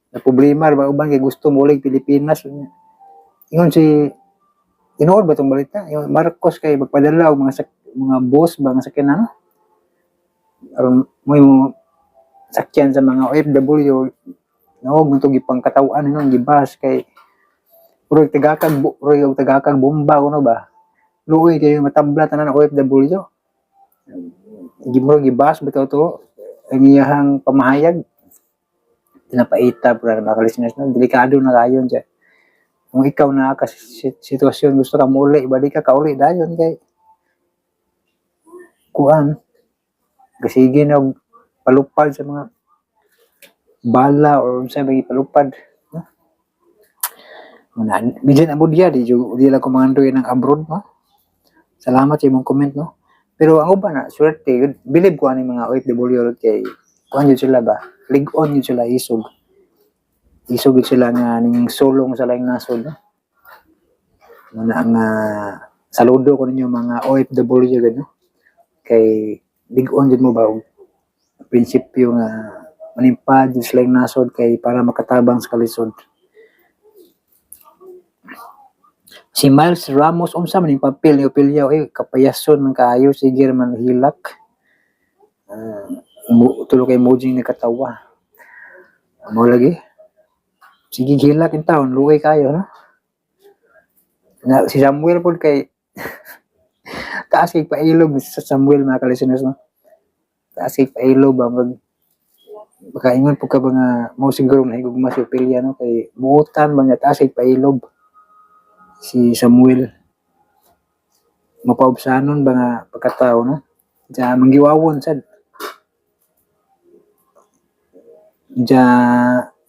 Na problema ba uban kay gusto mo ulit Pilipinas. Ingon si tinuod ba itong balita? Yung Marcos kay magpadala og mga boss ba nga sakyan ano? Aron mo sakyan sa mga OFW nawag mo itong gipangkatawan nung gibas kay puro tagakag bomba kuno ba? Luoy kay matabla tanan ng OFW. Gimoro gibas bitaw to ang iyahang pamahayag. Pinapaita para nakalisteners na delikado na kayon siya. Kung ikaw na ka sitwasyon gusto ka muli balik ka kauli dayon kay kuan gasige na og palupad sa mga bala or sa mga palupad. No? Muna, bijan amo diya, di lang kumandoy ng abroad, no? Salamat sa imong comment, no? Pero ang uban na, swerte, believe ko ani mga OFW kay kuan yun sila ba? Lig-on yun sila, isog. Isog yun sila nga ning sulong sa laing nasod, no? Muna nga, saludo ko ninyo mga OFW, no? Kay lig-on yun mo ba? Prinsipyo nga manimpad yun sila yung nasod kay para makatabang sa kalisod. Si Miles Ramos, unsa man yung papel ni Opilio, kapayason man kaayo, sige man hilak. Tulo kay emoji ni katawa. Mo lagi. Sige hilak in taon, luway kayo, no? Na, si Samuel po kay taas kay pailog sa Samuel mga kalisuners, no? Taas kay pailog ba baka ingon po ka ba nga mo siguro na higugma si Opilio, no? Kay buutan ba nga taas kay pailog si Samuel. Mapaubsanon ba nga pagkatao, no? Diya manggiwawon sad. Diya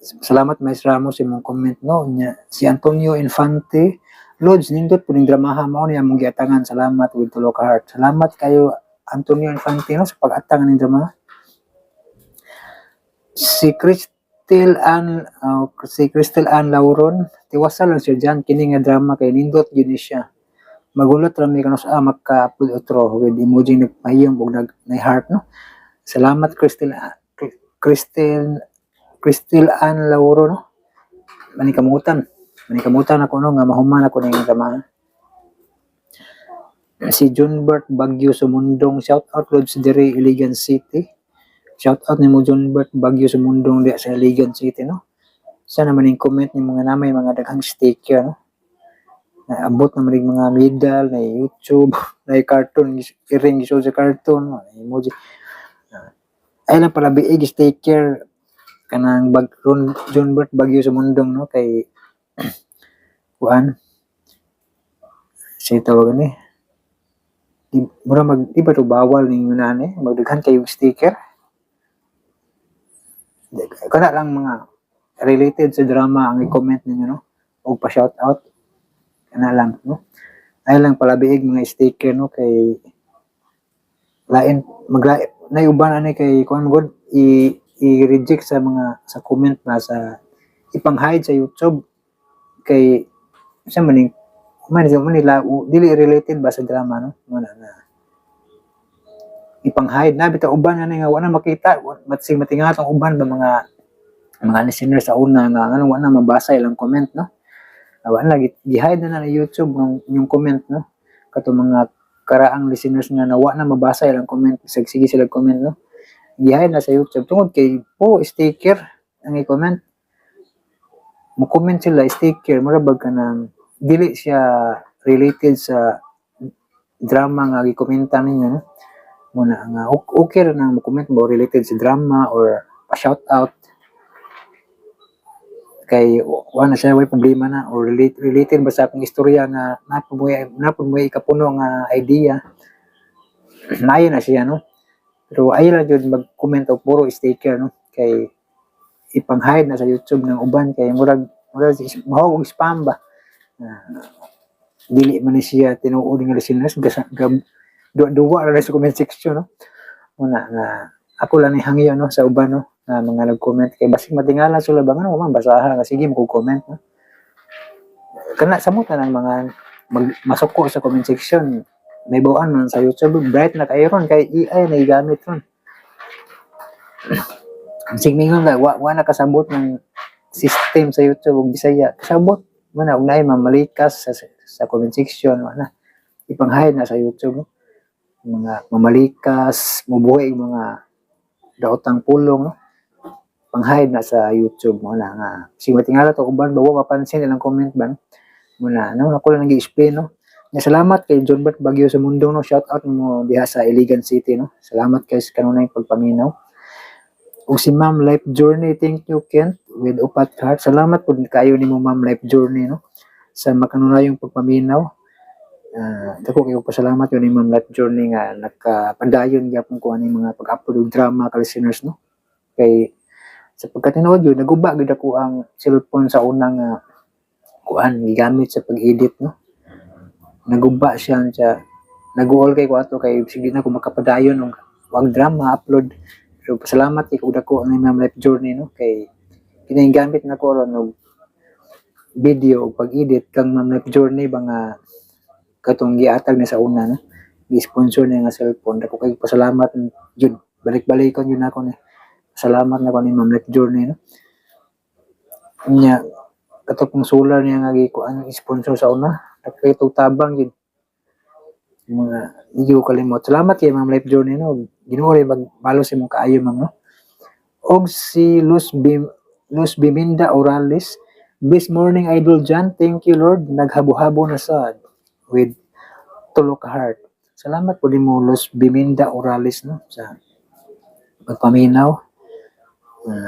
salamat Miles Ramos sa imong comment, no? Nya si Antonio Infante, Lods nindot puning dramaha mao niya mong giatangan. Salamat with tulo ka heart. Salamat kayo Antonio Infante, no, sa pag-atangan ning drama. Si Crystal Ann Lauron, tiwasa lang siya dyan, kini nga drama kay nindot yun siya. Magulot rami kanos maka-upload otro with emoji nagpahiyong ug nag-heart, no. Salamat Crystal Ann Lauron, no. Manikamutan ako, no, nga mahuman ako ning drama. Si John Bert Baguio Sumundong, shout out Lods diri Iligan City. Shout out ni mo John Bert Baguio Sumundong di sa Iligan City, no. Sana man yung comment ni mga namay mga daghang sticker, no. Naabot naman yung mga medal na YouTube, na cartoon, iring gisold sa cartoon, no? Emoji. Ay lang pala biig sticker kanang John Bert Baguio Sumundong, no, kay kuan si tawag ni di ba to bawal ning nani magdaghan kayo sticker kana lang mga related sa drama ang i-comment ninyo, no, og pa shout out kana lang, no. Ay lang pala biig mga sticker, no, kay lain nayuban ani kay kuan god i-reject sa mga sa comment na sa ipang-hide sa YouTube kay sa maning nila dili related ba sa drama, no, wala na ipang-hide na bitaw uban nga wala makita matsing matingat ang uban ba mga listeners sa una nga ano wala mabasa ilang comment, no. Wala lagi gi-hide na YouTube yung comment, no, kato mga karaang listeners nga nawa na mabasa ilang comment sige sila comment, no, gi-hide na sa YouTube tungod kay sticker ang i-comment mo comment sila sticker marabag ka nang dili siya related sa drama nga gikomenta ninyo, no. Muna nga okay ra nang mo comment mo related sa drama or pa shout out kay wala siya way problema na or related ba sa akong istorya nga napud mo ikapuno nga idea nayo na siya, no. Pero ay lang jud mag-comment og puro sticker, no, kay ipang-hide na sa YouTube ng uban kay murag mahog spam ba. Dili man siya tinuod nga listeners duwa ra sa comment section, no. Una nga ako lang ni hangyo, no, sa uban, no, na mga nag-comment kay basig matingala sila ba nga man basaha nga sige mag-comment, no. Kana samutan ang mga masuko sa comment section may bawaan man sa YouTube bright na kayo ron kay AI na igamit ron. Sigmingon na wala kasabot ng system sa YouTube ug Bisaya kasabot man og naay mamalikas sa comment section wala ipang-hide na sa YouTube, no? Mga mamalikas mubuhi mga daotang pulong, no, pang-hide na sa YouTube mo na nga sig matingala to uban bawa mapansin ilang comment ba, no? Muna no ako lang nag-explain, no. Salamat kay John Bert Baguio Sumundong, no, shout out mo diha sa Iligan City, no. Salamat kay sa kanunay pagpaminaw. O si Ma'am Life Journey, thank you Kent with upat heart. Salamat po kayo ni mo Ma'am Life Journey, no, sa makanunayong pagpaminaw. Dako kayo pasalamat yun ni Ma'am Life Journey nga nagkapadayon gyapon ko ani mga pag-upload og drama ka listeners no. Kay sa pagkatinuod yun naguba gid ako ang cellphone sa unang kuan gigamit sa pag-edit no. Naguba siya nag-all kay ko ato kay sige na ko makapadayon og wag drama upload. So pasalamat kay kog dako ni Ma'am Life Journey no kay kini gamit na ko ron og video og pag-edit kang Ma'am Life Journey ba nga katong giatag ni sa una no gi-sponsor niya nga cellphone dako kay pasalamat jud balik-balikon yun ako ni salamat na ko ni Ma'am Life Journey no nya katong solar niya nga gikuan sponsor sa una dako kay tabang yun mga iyo kalimot salamat kay Ma'am Life Journey no Ginoo ray magbalo sa imong kaayo ma'am no og si Luz Biminda Oralis this morning Idol John thank you Lord naghabo-habo na sad with tulo ka heart. Salamat po din mo Luz Biminda Oralis no sa pagpaminaw.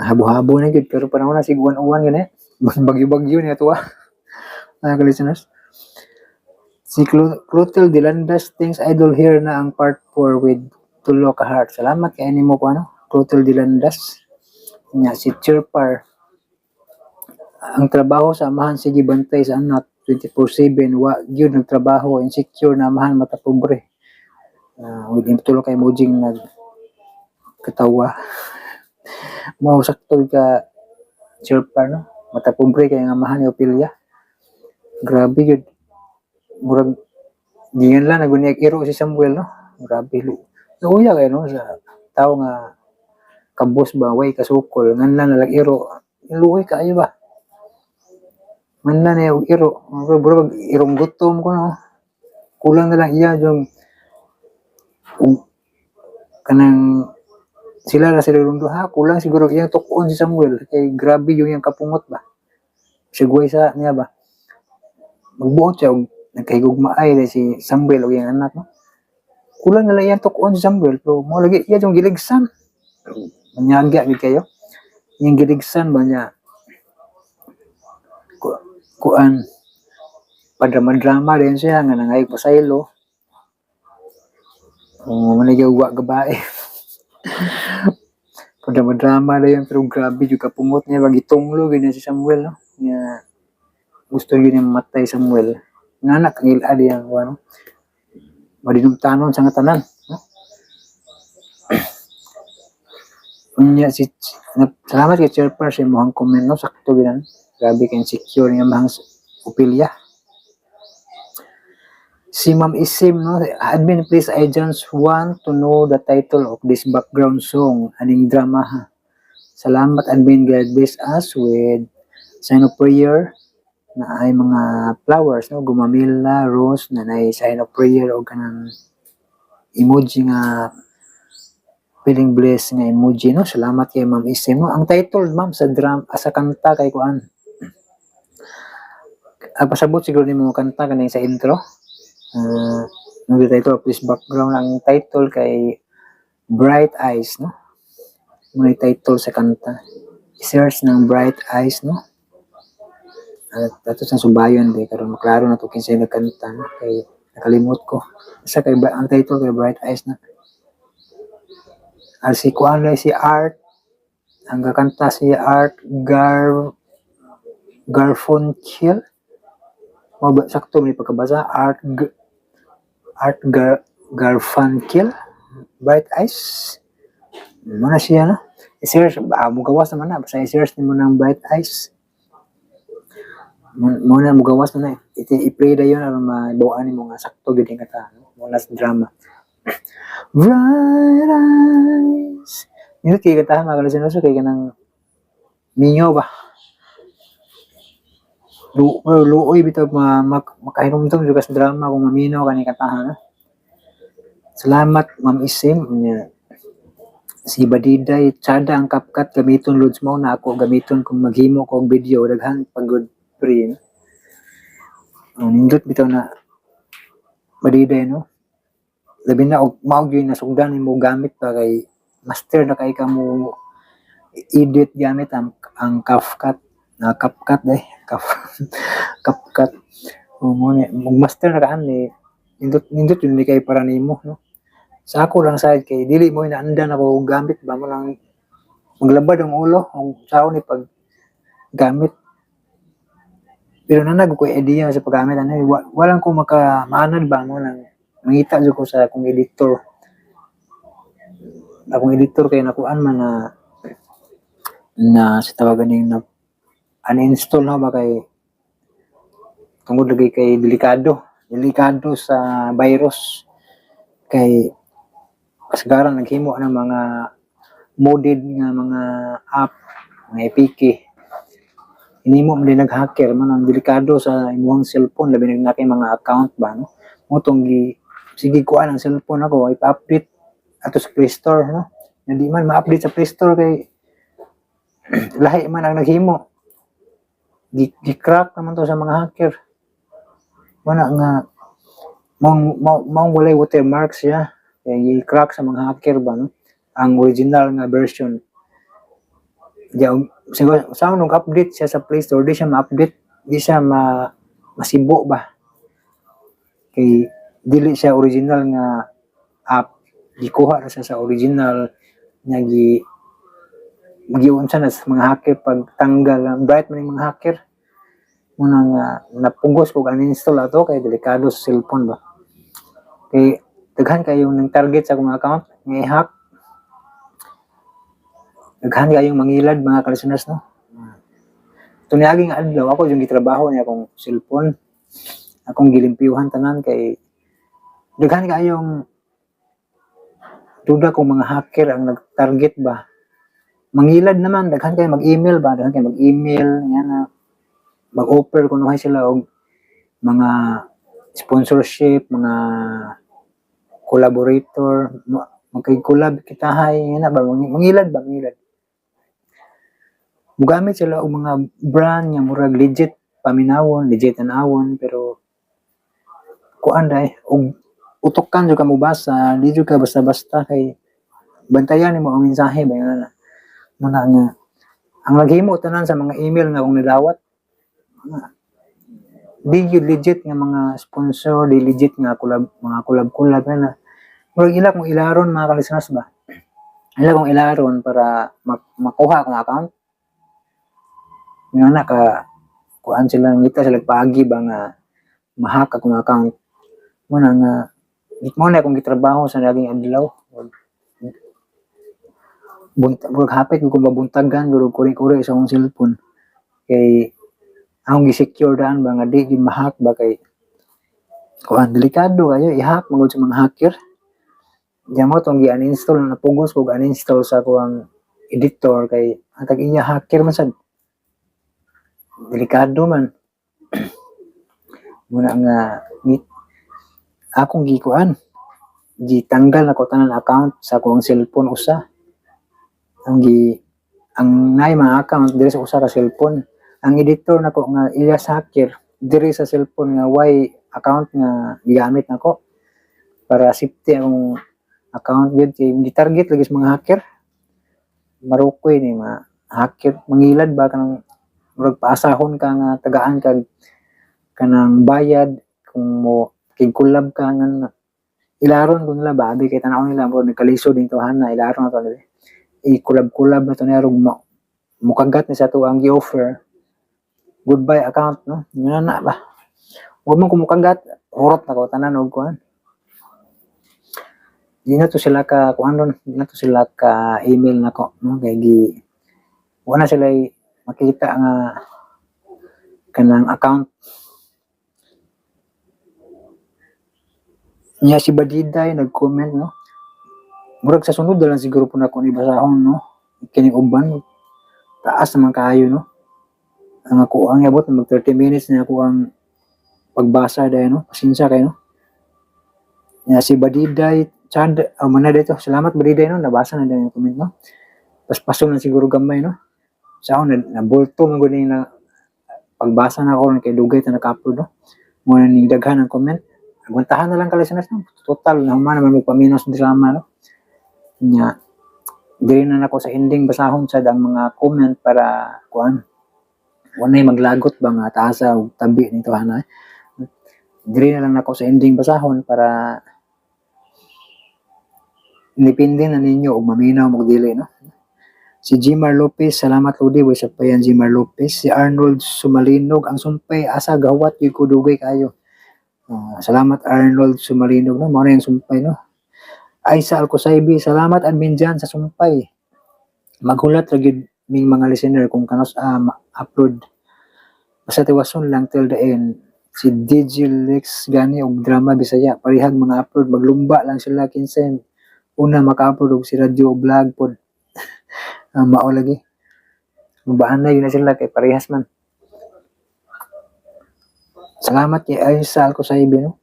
Habo-habo na gid pero panahon na siguan-uwan gani. Bagyo-bagyo niya to mga listeners. Si Clotel Dilandas thanks Idol here na ang part 4 with tulo ka heart. Salamat kay nimo ko ano Clotel Dilandas. Nya si Chirpar ang trabaho sa amahan sige bantay sa anak 24/7 wa gyud nagtrabaho insecure na amahan mata pobre with tulo kay mojing nag katawa mao sakto ka Chirpar no mata pobre kay nga amahan ni Ophelia grabe gyud murag diyan lang nagunyag iro si Samuel no grabe luya kay no sa tao nga kabos ba way kasukol nganlan na iro luoy kaayo ba manla na yung iro. Bro, irong gutom ko, no? Kulang na lang iya yung kanang sila na sila yung duha. Kulang siguro yung tukon si Samuel. Kay grabe yung kapungot ba? Sigway sa niya ba? Magbuot siya. Nagkahigugmaay na si Samuel o yung anak, no? Kulang na lang yung tukon si Samuel. Pero mo lagi iya yung giligsan. Manyagya kayo. Yung giligsan ba niya? Kuan padrama-drama din siya nga nangayog pasaylo manigyaw wa gabae padrama-drama din pero grabe yung kapumot niya wag itunglo ganyan si Samuel no nga gusto yun yung matay Samuel nanak ang ila di ang ano madinumtanon sa nga tanan no? Unya si salamat kay Chairperson si mohang comment no sakto binan grabe kay insecure nga mahang Ophelia. Si Ma'am Isim no admin please I just want to know the title of this background song aning drama ha. Salamat admin God bless us with sign of prayer na ay mga flowers no gumamila rose na ay sign of prayer o kanang emoji nga feeling blessed nga emoji no salamat kay Ma'am Isim no ang title ma'am sa sa kanta kay kuan pasabot siguro ni mo kanta kanang sa intro no title of this background ang title kay Bright Eyes no may title sa kanta i-search ng Bright Eyes no at ato sa subayon di karon maklaro na to kinsa nagkanta no kay nakalimot ko sa kay ang title kay Bright Eyes na si kuan si Art ang kakanta si Art Garfunkel sakto may pagkabasa Garfunkel Bright Eyes mana siya na i-search mugawas naman na basta i-search nimo ng Bright Eyes muna mugawas na i-play da yun aron mabawaan nimo nga sakto gid ang kata muna sa drama Bright Eyes yun kay kata mga kalasinoso kay kanang minyo ba luoy bitaw makahinumdum juga sa drama kung maminaw kani katahan. Salamat Ma'am Isim niya. Si Badiday tsada ang CapCut gamiton loads mo na ako gamiton kung maghimo ko og video daghan pagod free. Nindot bitaw na Badiday no. Labi na og mao gyud nasugdan nimo gamit pa kay master na kay kamo edit gamit ang CapCut na CapCut CapCut mo ni master na kaan ni nindot yun ni kay para nimo, no? Sa ako lang side kay dili mo inaandan ako og gamit ba mo lang maglabad ang ulo ang sao ni pag gamit. Pero nanag ko idea sa paggamit ano walang ko maanad ba mo nang mangita jud ko sa akong editor. Akong editor kay nakuan man na sa tawagan ning na uninstall na ba kay tungod lagi kay delikado sa virus kay kasagaran naghimo ng mga modded nga mga app mga APK hinimo man din nag-hacker man ang delikado sa imong cellphone labi na kay mga account ba no mo tong sige kuan ang cellphone ako ipa-update ato sa Play Store no hindi man ma-update sa Play Store kay lahi man ang naghimo gi-crack naman to sa mga hacker wala nga mong walay watermark siya kaya gi-crack sa mga hacker ba no ang original nga version siguro sa nung update siya sa Play Store di siya ma-update di siya masibo ba kay dili siya original nga app gikuha ra siya sa original nga giunsa na sa mga hacker pag tanggal bright man yung mga hacker muna nga napugos kog uninstall ato kay delikado sa cellphone ba kay daghan kayo nang target sa akong account nga i-hack daghan kayong mangilad mga kalisteners no tuniaging adlaw ako yung gitrabaho niya akong cellphone akong gilimpyuhan tanan kay daghan kayong duda kung mga hacker ang nag-target ba mangilad naman daghan kay mag-email ba daghan kay mag-email nga na mag-offer kung ano sila og mga sponsorship mga collaborator magkay-collab kita hay nga ba mangilad mugamit sila og mga brand nga murag legit paminawon legit tanawon pero kuan dai og utokan jud ka mo basa di jud ka basta-basta kay bantayan nimo ang mensahe ba nga muna nga ang naghimo tanan sa mga email nga kung nilawat di yun legit nga mga sponsor di legit nga mga collab na murag ila kung ilaron mga kalisteners ba ila kung ilaron para makuha akong account nga na ka kuan sila ngita sila pagi ba nga ma-hack akong account muna nga mo na akong gitrabaho sa naging adlaw hapit ko mabuntagan guro kuri sa akong cellphone kay akong gi-secure daan ba nga di gid ma-hack ba kay kuan delikado kayo i-hack magud sa mga hacker diyan mo tong gi-uninstall na pugos ko uninstall sa kuang editor kay atag iya hacker man sad delikado man muna nga akong gikuan gitanggal na ko tanan account sa akong cellphone usa ang nay mga account diri sa usa ka cellphone ang editor nako nga Elias Hacker diri sa cellphone nga why account nga gigamit nako para safety ang account gyud kay gi-target lagi sa mga hacker marukoy ni mga hacker mangilad ba kanang murag paasahon ka nga tagaan kag kanang bayad kung mo kay collab ka nga ilaron ko nila babi kay tanaw nila mo nagkalisod dito hana ilaron na to nila i-collab na to niya rog mukagat ni sa to ang gi-offer goodbye account no yun na ba huwag mo kumukagat hurot na ko tanan og kuan di na to sila ka kuan ron di na to sila ka email na ko no kay wala sila makita nga kanang account niya si Badiday nag-comment no murag sa sunod lang siguro po na ko ni basahon no kini uban taas naman kaayo no ang ako ang abot mag 30 minutes na ako ang pagbasa dahil no pasensya kayo no niya si Badiday Chad mana dito salamat Badiday no nabasa na din yung comment no paspaso na siguro gamay no sa ako na bulto ng gunin na pagbasa na ako kay dugay ta naka-upload no muna ni daghan ang comment agwantahan na lang kalisteners no total na man naman magpaminos ng drama no nya diri na nako sa ending basahon sa ang mga comment para kuan wanay maglagot ba nga taasa og tabi nito hana diri na lang ako sa ending basahon para depende na ninyo ug maminaw magdili, no? Si Jimar Lopez, salamat Lodi, way sa payan Jimar Lopez. Si Arnold Sumalinog, ang sumpay asa gawat yung kudugay kayo. Salamat Arnold Sumalinog, no? Mao na yung sumpay, no? Aisa Alcosaybi, salamat admin dyan sa sumpay. Maghulat lagi ming mga listener kung kanos upload. Basta tiwason lang till the end. Si DJ Lex gani og drama Bisaya, parihag mga upload, maglumba lang sila kinsen. Una maka-upload og si radio o vlog pod. Mao lagi. Mabaan na yun na sila kay parehas man. Salamat kay Aisa Alcosaybi, no?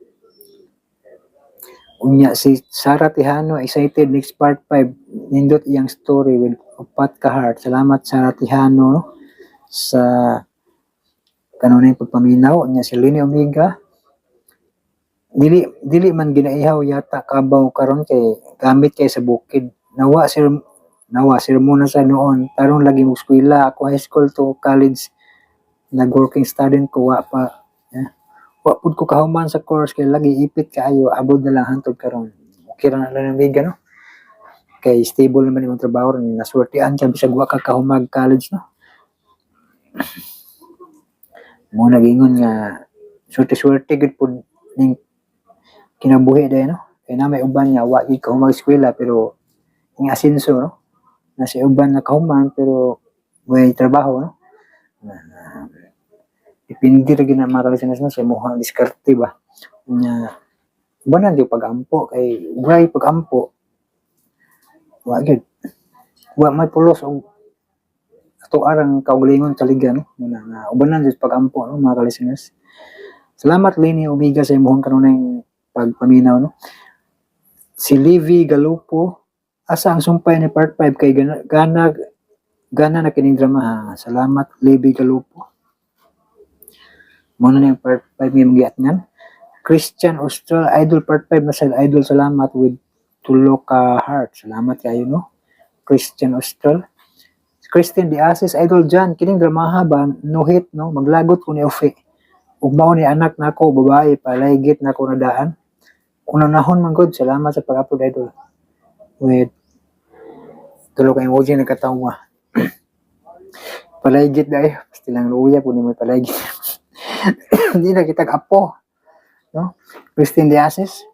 Unya si Sara Tijano, excited next part 5. Nindot iyang story with upat ka heart. Salamat Sara Tijano, no? Sa kanunay pagpaminaw. Unya si Lini Omega. Dili man ginaihaw yata kabaw karon kay gamit kay sa bukid. Nawa sir muna sa noon. Tarong lagi mo eskwela. Ako high school to college. Nag-working student ko wa pa. Wa pud ko kahuman sa course kay lagi ipit kaayo, abot na lang hantod karon. Okay ra na lang ng biga, no? Kay stable naman imong trabaho ron, naswertian ka bisag wa ka kahumag college, no? Mo nagingon nga swerte gud pud ning kinabuhi day, no? Kay na may uban nga wa gid kahumag eskwela pero ning asenso, no? Na si uban na kahuman pero may trabaho, no? Depende lagi na mga kalisanas na sa muhang diskarte ba. Nya banan yung pag-ampo kay way pag-ampo. Wa gid. Wa may pulos og ato arang kaugalingon kaligan, no? Muna nga ubanan yung pag-ampo, no, mga kalisanas. Salamat Lini Omega sa imong kanunay pagpaminaw, no. Si Livy Galupo, asa ang sumpay ni part 5 kay gana na kining drama, ha. Salamat Livy Galupo. Muna na yung part 5 may magiatngan. Christian Austral, Idol part 5 na sa Idol, salamat with tulo ka heart. Salamat kayo, no? Christian Austral. Christine Diasis, Idol dyan. Kining dramaha ba? No hit, no? Maglagot ko ni Ufi. Ugmao ni anak na ko, babae, palaygit na ko nadaan. Unang-nahon man good. Salamat sa pag-upload, Idol. With tulo ka emoji nagkatawa. Palaygit dahil. Basta lang luya po ni may palaygit. Hindi na kitag apo, no? Christine Diasis,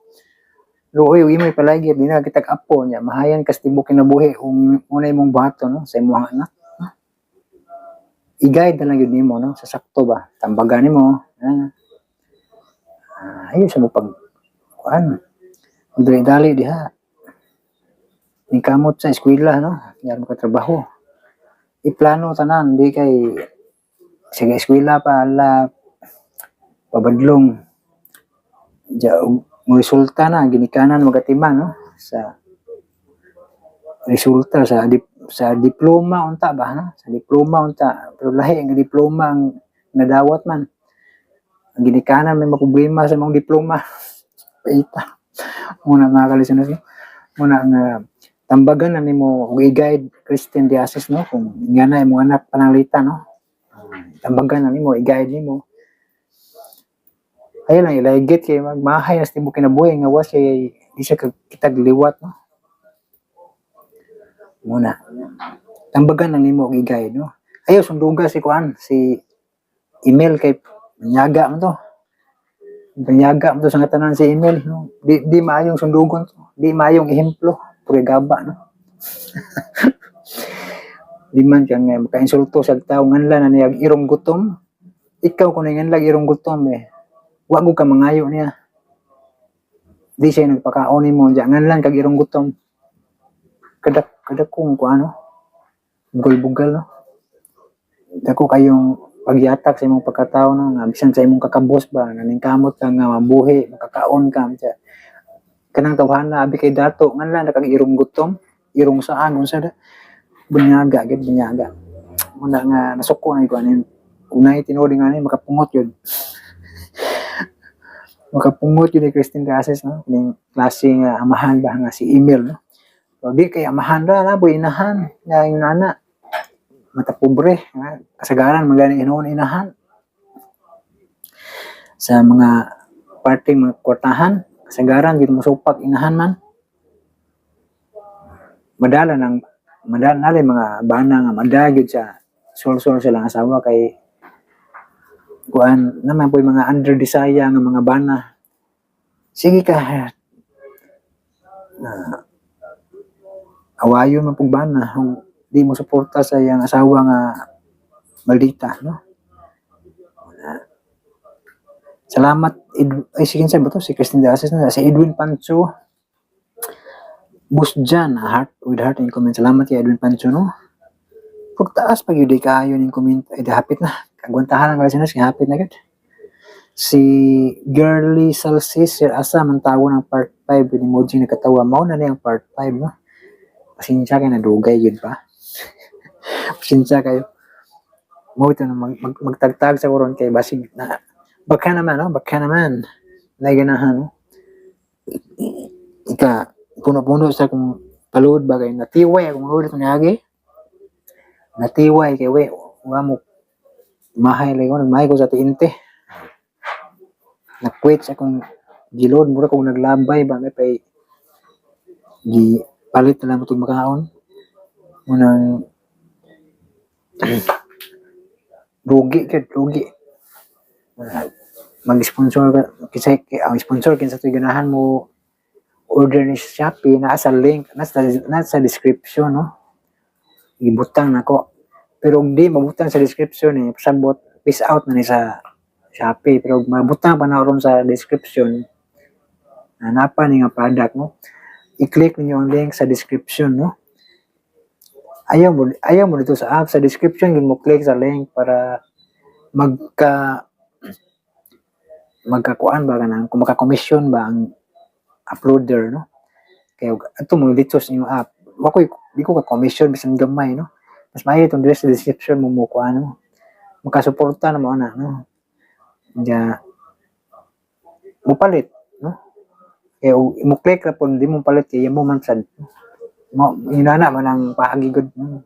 luoy may palagi di na kitag apo niya, mahayan kas tibok kinabuhi unay mong buhaton, no, sa imong anak, no? I-guide na lang yun nimo, no, sa sakto ba, tambagan nimo, ayun sa mo pag kuan, dali diha, ni kamot sa eskwela, no, yan mo ka trabaho, iplano tanan, di kay sige eskwela pa ala pabadlong mo resulta na ginikanan magatima, no, sa resulta sa diploma unta ba, no, sa diploma unta pero lahi ang diploma ang nadawat man ang ginikanan may maproblema sa mong diploma paita muna mga kalisanas, no? Muna nga tambagan na nimo og i-guide Christian Diasis, no, kung nga na imong anak pananglita, no, tambagan na nimo i-guide nimo. Ayun lang, ilaygit kay magmahay na mo kinabuhi nga was kay di siya kitag liwat, no. Muna. Tambagan lang nimo og i-guide, no. Ayaw sunduga si kuan, si email kay banyaga man to. Banyaga man to sa ngatanan si email, no. Di maayong sundugon to. Di maayong ehemplo, pure gaba, no. Di man kang maka-insulto sa tao nganlan na niya irong gutom. Ikaw kung nganlan irong gutom wa mo ka mangayo niya. Di siya nagpakaon nimo diyan nganlan kag irong gutom. Kada kung ano. Bugal-bugal, no. Dako kayong pagyatak sa imong pagkatao, no, nga bisan sa imong kakabos ba naningkamot ka nga mabuhi, makakaon ka siya. Kanang tawhana abi kay dato nganlan kag irong gutom, irong saan unsa da. Bunyaga gid bunyaga. Muna nga nasuko na ko anin. Unay tinuod nga ni makapungot yun. Makapungot yun ni Christine Diasis, no? Yung klase nga amahan ba nga si email, no? So, di kay amahan ra na boy inahan nga yung nana. Matapobre, kasagaran magani inuon inahan. Sa mga parte mga kwartahan, kasagaran, dito mo supak, inahan man. Madala mga bana nga madagid sa sul-sul silang asawa kay kuan naman po mga under desire nga mga bana. Sige ka, awayon man pong bana, kung di mo suporta sa iyang asawa nga maldita, no? Salamat, sige sa ba to? Si Christine De Asis na, si Edwin Pancho, Busjan, with heart and comment. Salamat kay Edwin Pancho, no? Pagtaas pag yun, kayo ng comment, hapit na. Kagwantahan ang kalisiners, hapit na agad. Si Girly Salsis, Sir Asa, man tawo ng part 5, with emoji na katawa. Mauna na yung part 5, no? Pasensya kayo, nadugay yun pa. Pasensya kayo. Mo ito na magtagtag sa koron kay basig na baka naman naiganahan, no? Ika puno-puno sa kung palud bagay natiway akong lod ito niyagi natiway kay we wa mo mahay lay ko nagmahay ko sa tiinte nakwit sa akong gilod mura kong naglambay ba may pay gi palit na lang itong makaon munang rugi mag-sponsor ka kasi ang sponsor kinsa to ganahan mo order ni Shopee na sa link nasa description, no? Ibutang nako pero hindi mabutang sa description pasabot peace out na ni sa Shopee pero mabutang pa na ron sa description napa ni nga product, no? I-click niyo ang link sa description, no? Ayaw mo dito sa app sa description yun mo click sa link para magkakuan ba kanang kung maka-commission ba ang uploader, no? Kaya ato mo dito sa inyong app di ko ka-commission bisan gamay, no? Mas maayo itong sa description mo kuan, no? Makasuporta na mo na, no? Diya mo palit, no? Kaya mo click ra po di mo palit kaya mo man sad mo inana man ang paagigod, no?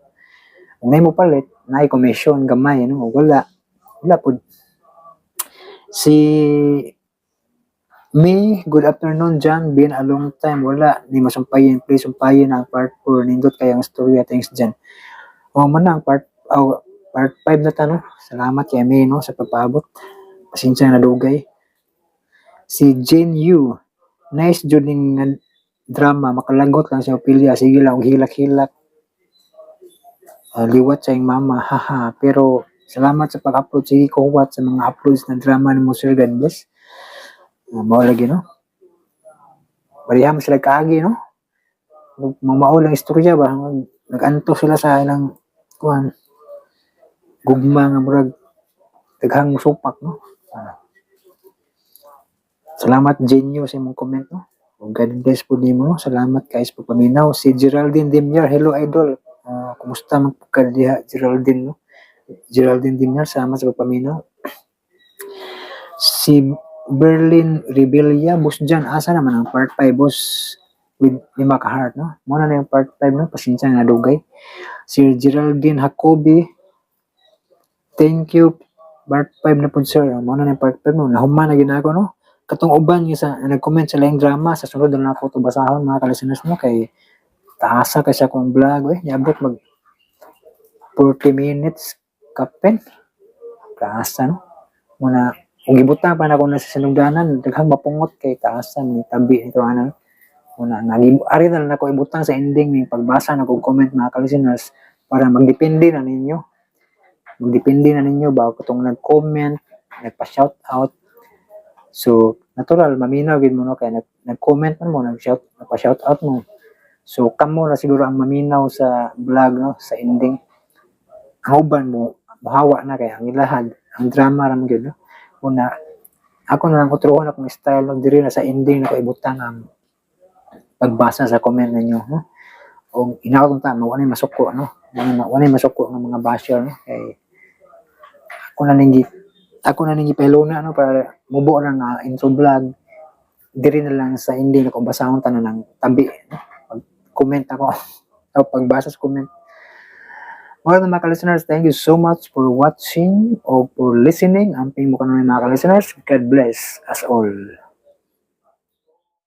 Kung mo palit na commission gamay, no? Wala po. Si May, good afternoon Jan, been a long time, wala, di masumpayin, please sumpayin ang part 4, nindot kayang storya, thanks Jan. Man na ang part 5 na tanong, salamat kay May, no, sa pagpaabot, pasensya na dugay. Si Jane Yu, nice joining drama, makalagot lang sa opilya, sige lang, hilak-hilak, liwat sa iyong mama, haha, pero salamat sa pag-upload, sige kuwat sa mga uploads na drama ni mo, Sir, God bless. Mao lagi, no? Bariham sila kaagi, no? Mamao lang istorya ba? Nag-anto sila sa ilang kuhan. Gugma nga murag daghang supak, no? Salamat Genyo sa imong comment, no? God bless po nimo, no? Salamat guys po paminaw. Si Geraldine Dimiar, hello idol. Kumusta man po ka diha, Geraldine, no? Geraldine Dimiar, salamat sa pagpaminaw. Si Berlin Rebellia, boss dyan, asa naman ang part 5, boss, with lima ka heart, no? Muna na yung part 5, no? Pasensya na dugay. Si Geraldine Jacobi, thank you, part 5 na po, sir. Muna na yung part 5, no? Nahuman na ginagawa, no? Katong uban yung nag-comment sa lang drama, sa sunod na ako ito basahon, mga kalisiners mo, kay taasa kasi akong vlog, yabot mag 40 minutes, kapen, taasa, no? Muna, kung gibuta pa na ako na sa sinugdanan, daghang mapungot kay taasan ni tabi nito ana. Una ari na lang ako ibutang sa ending ning pagbasa na kog comment mga listeners para magdepende na ninyo. Magdepende na ninyo ba kung nag-comment, nagpa-shout out. So, natural maminaw gid mo no kay nag-comment man mo, nagpa-shout out mo. So, kamo na siguro ang maminaw sa vlog, no, sa ending. Ang uban mo mahawa na kay ang ilahad, ang drama ra mo gyud, no. Una, ako na lang utroon akong style no, diri na sa ending na ko ibutang ang pagbasa sa comment ninyo, no? O inakong tama, wala masuko, no? Wala masuko ng mga basher, no? Kay ako na ningi peluna, no, para mubo ng intro vlog. Diri na lang sa ending na ko basahon tanan ng tabi, no? Pag-comment ako o pagbasa sa comment. Mga listeners, thank you so much for watching or for listening. Amping mo ka naman mga listeners. God bless us all.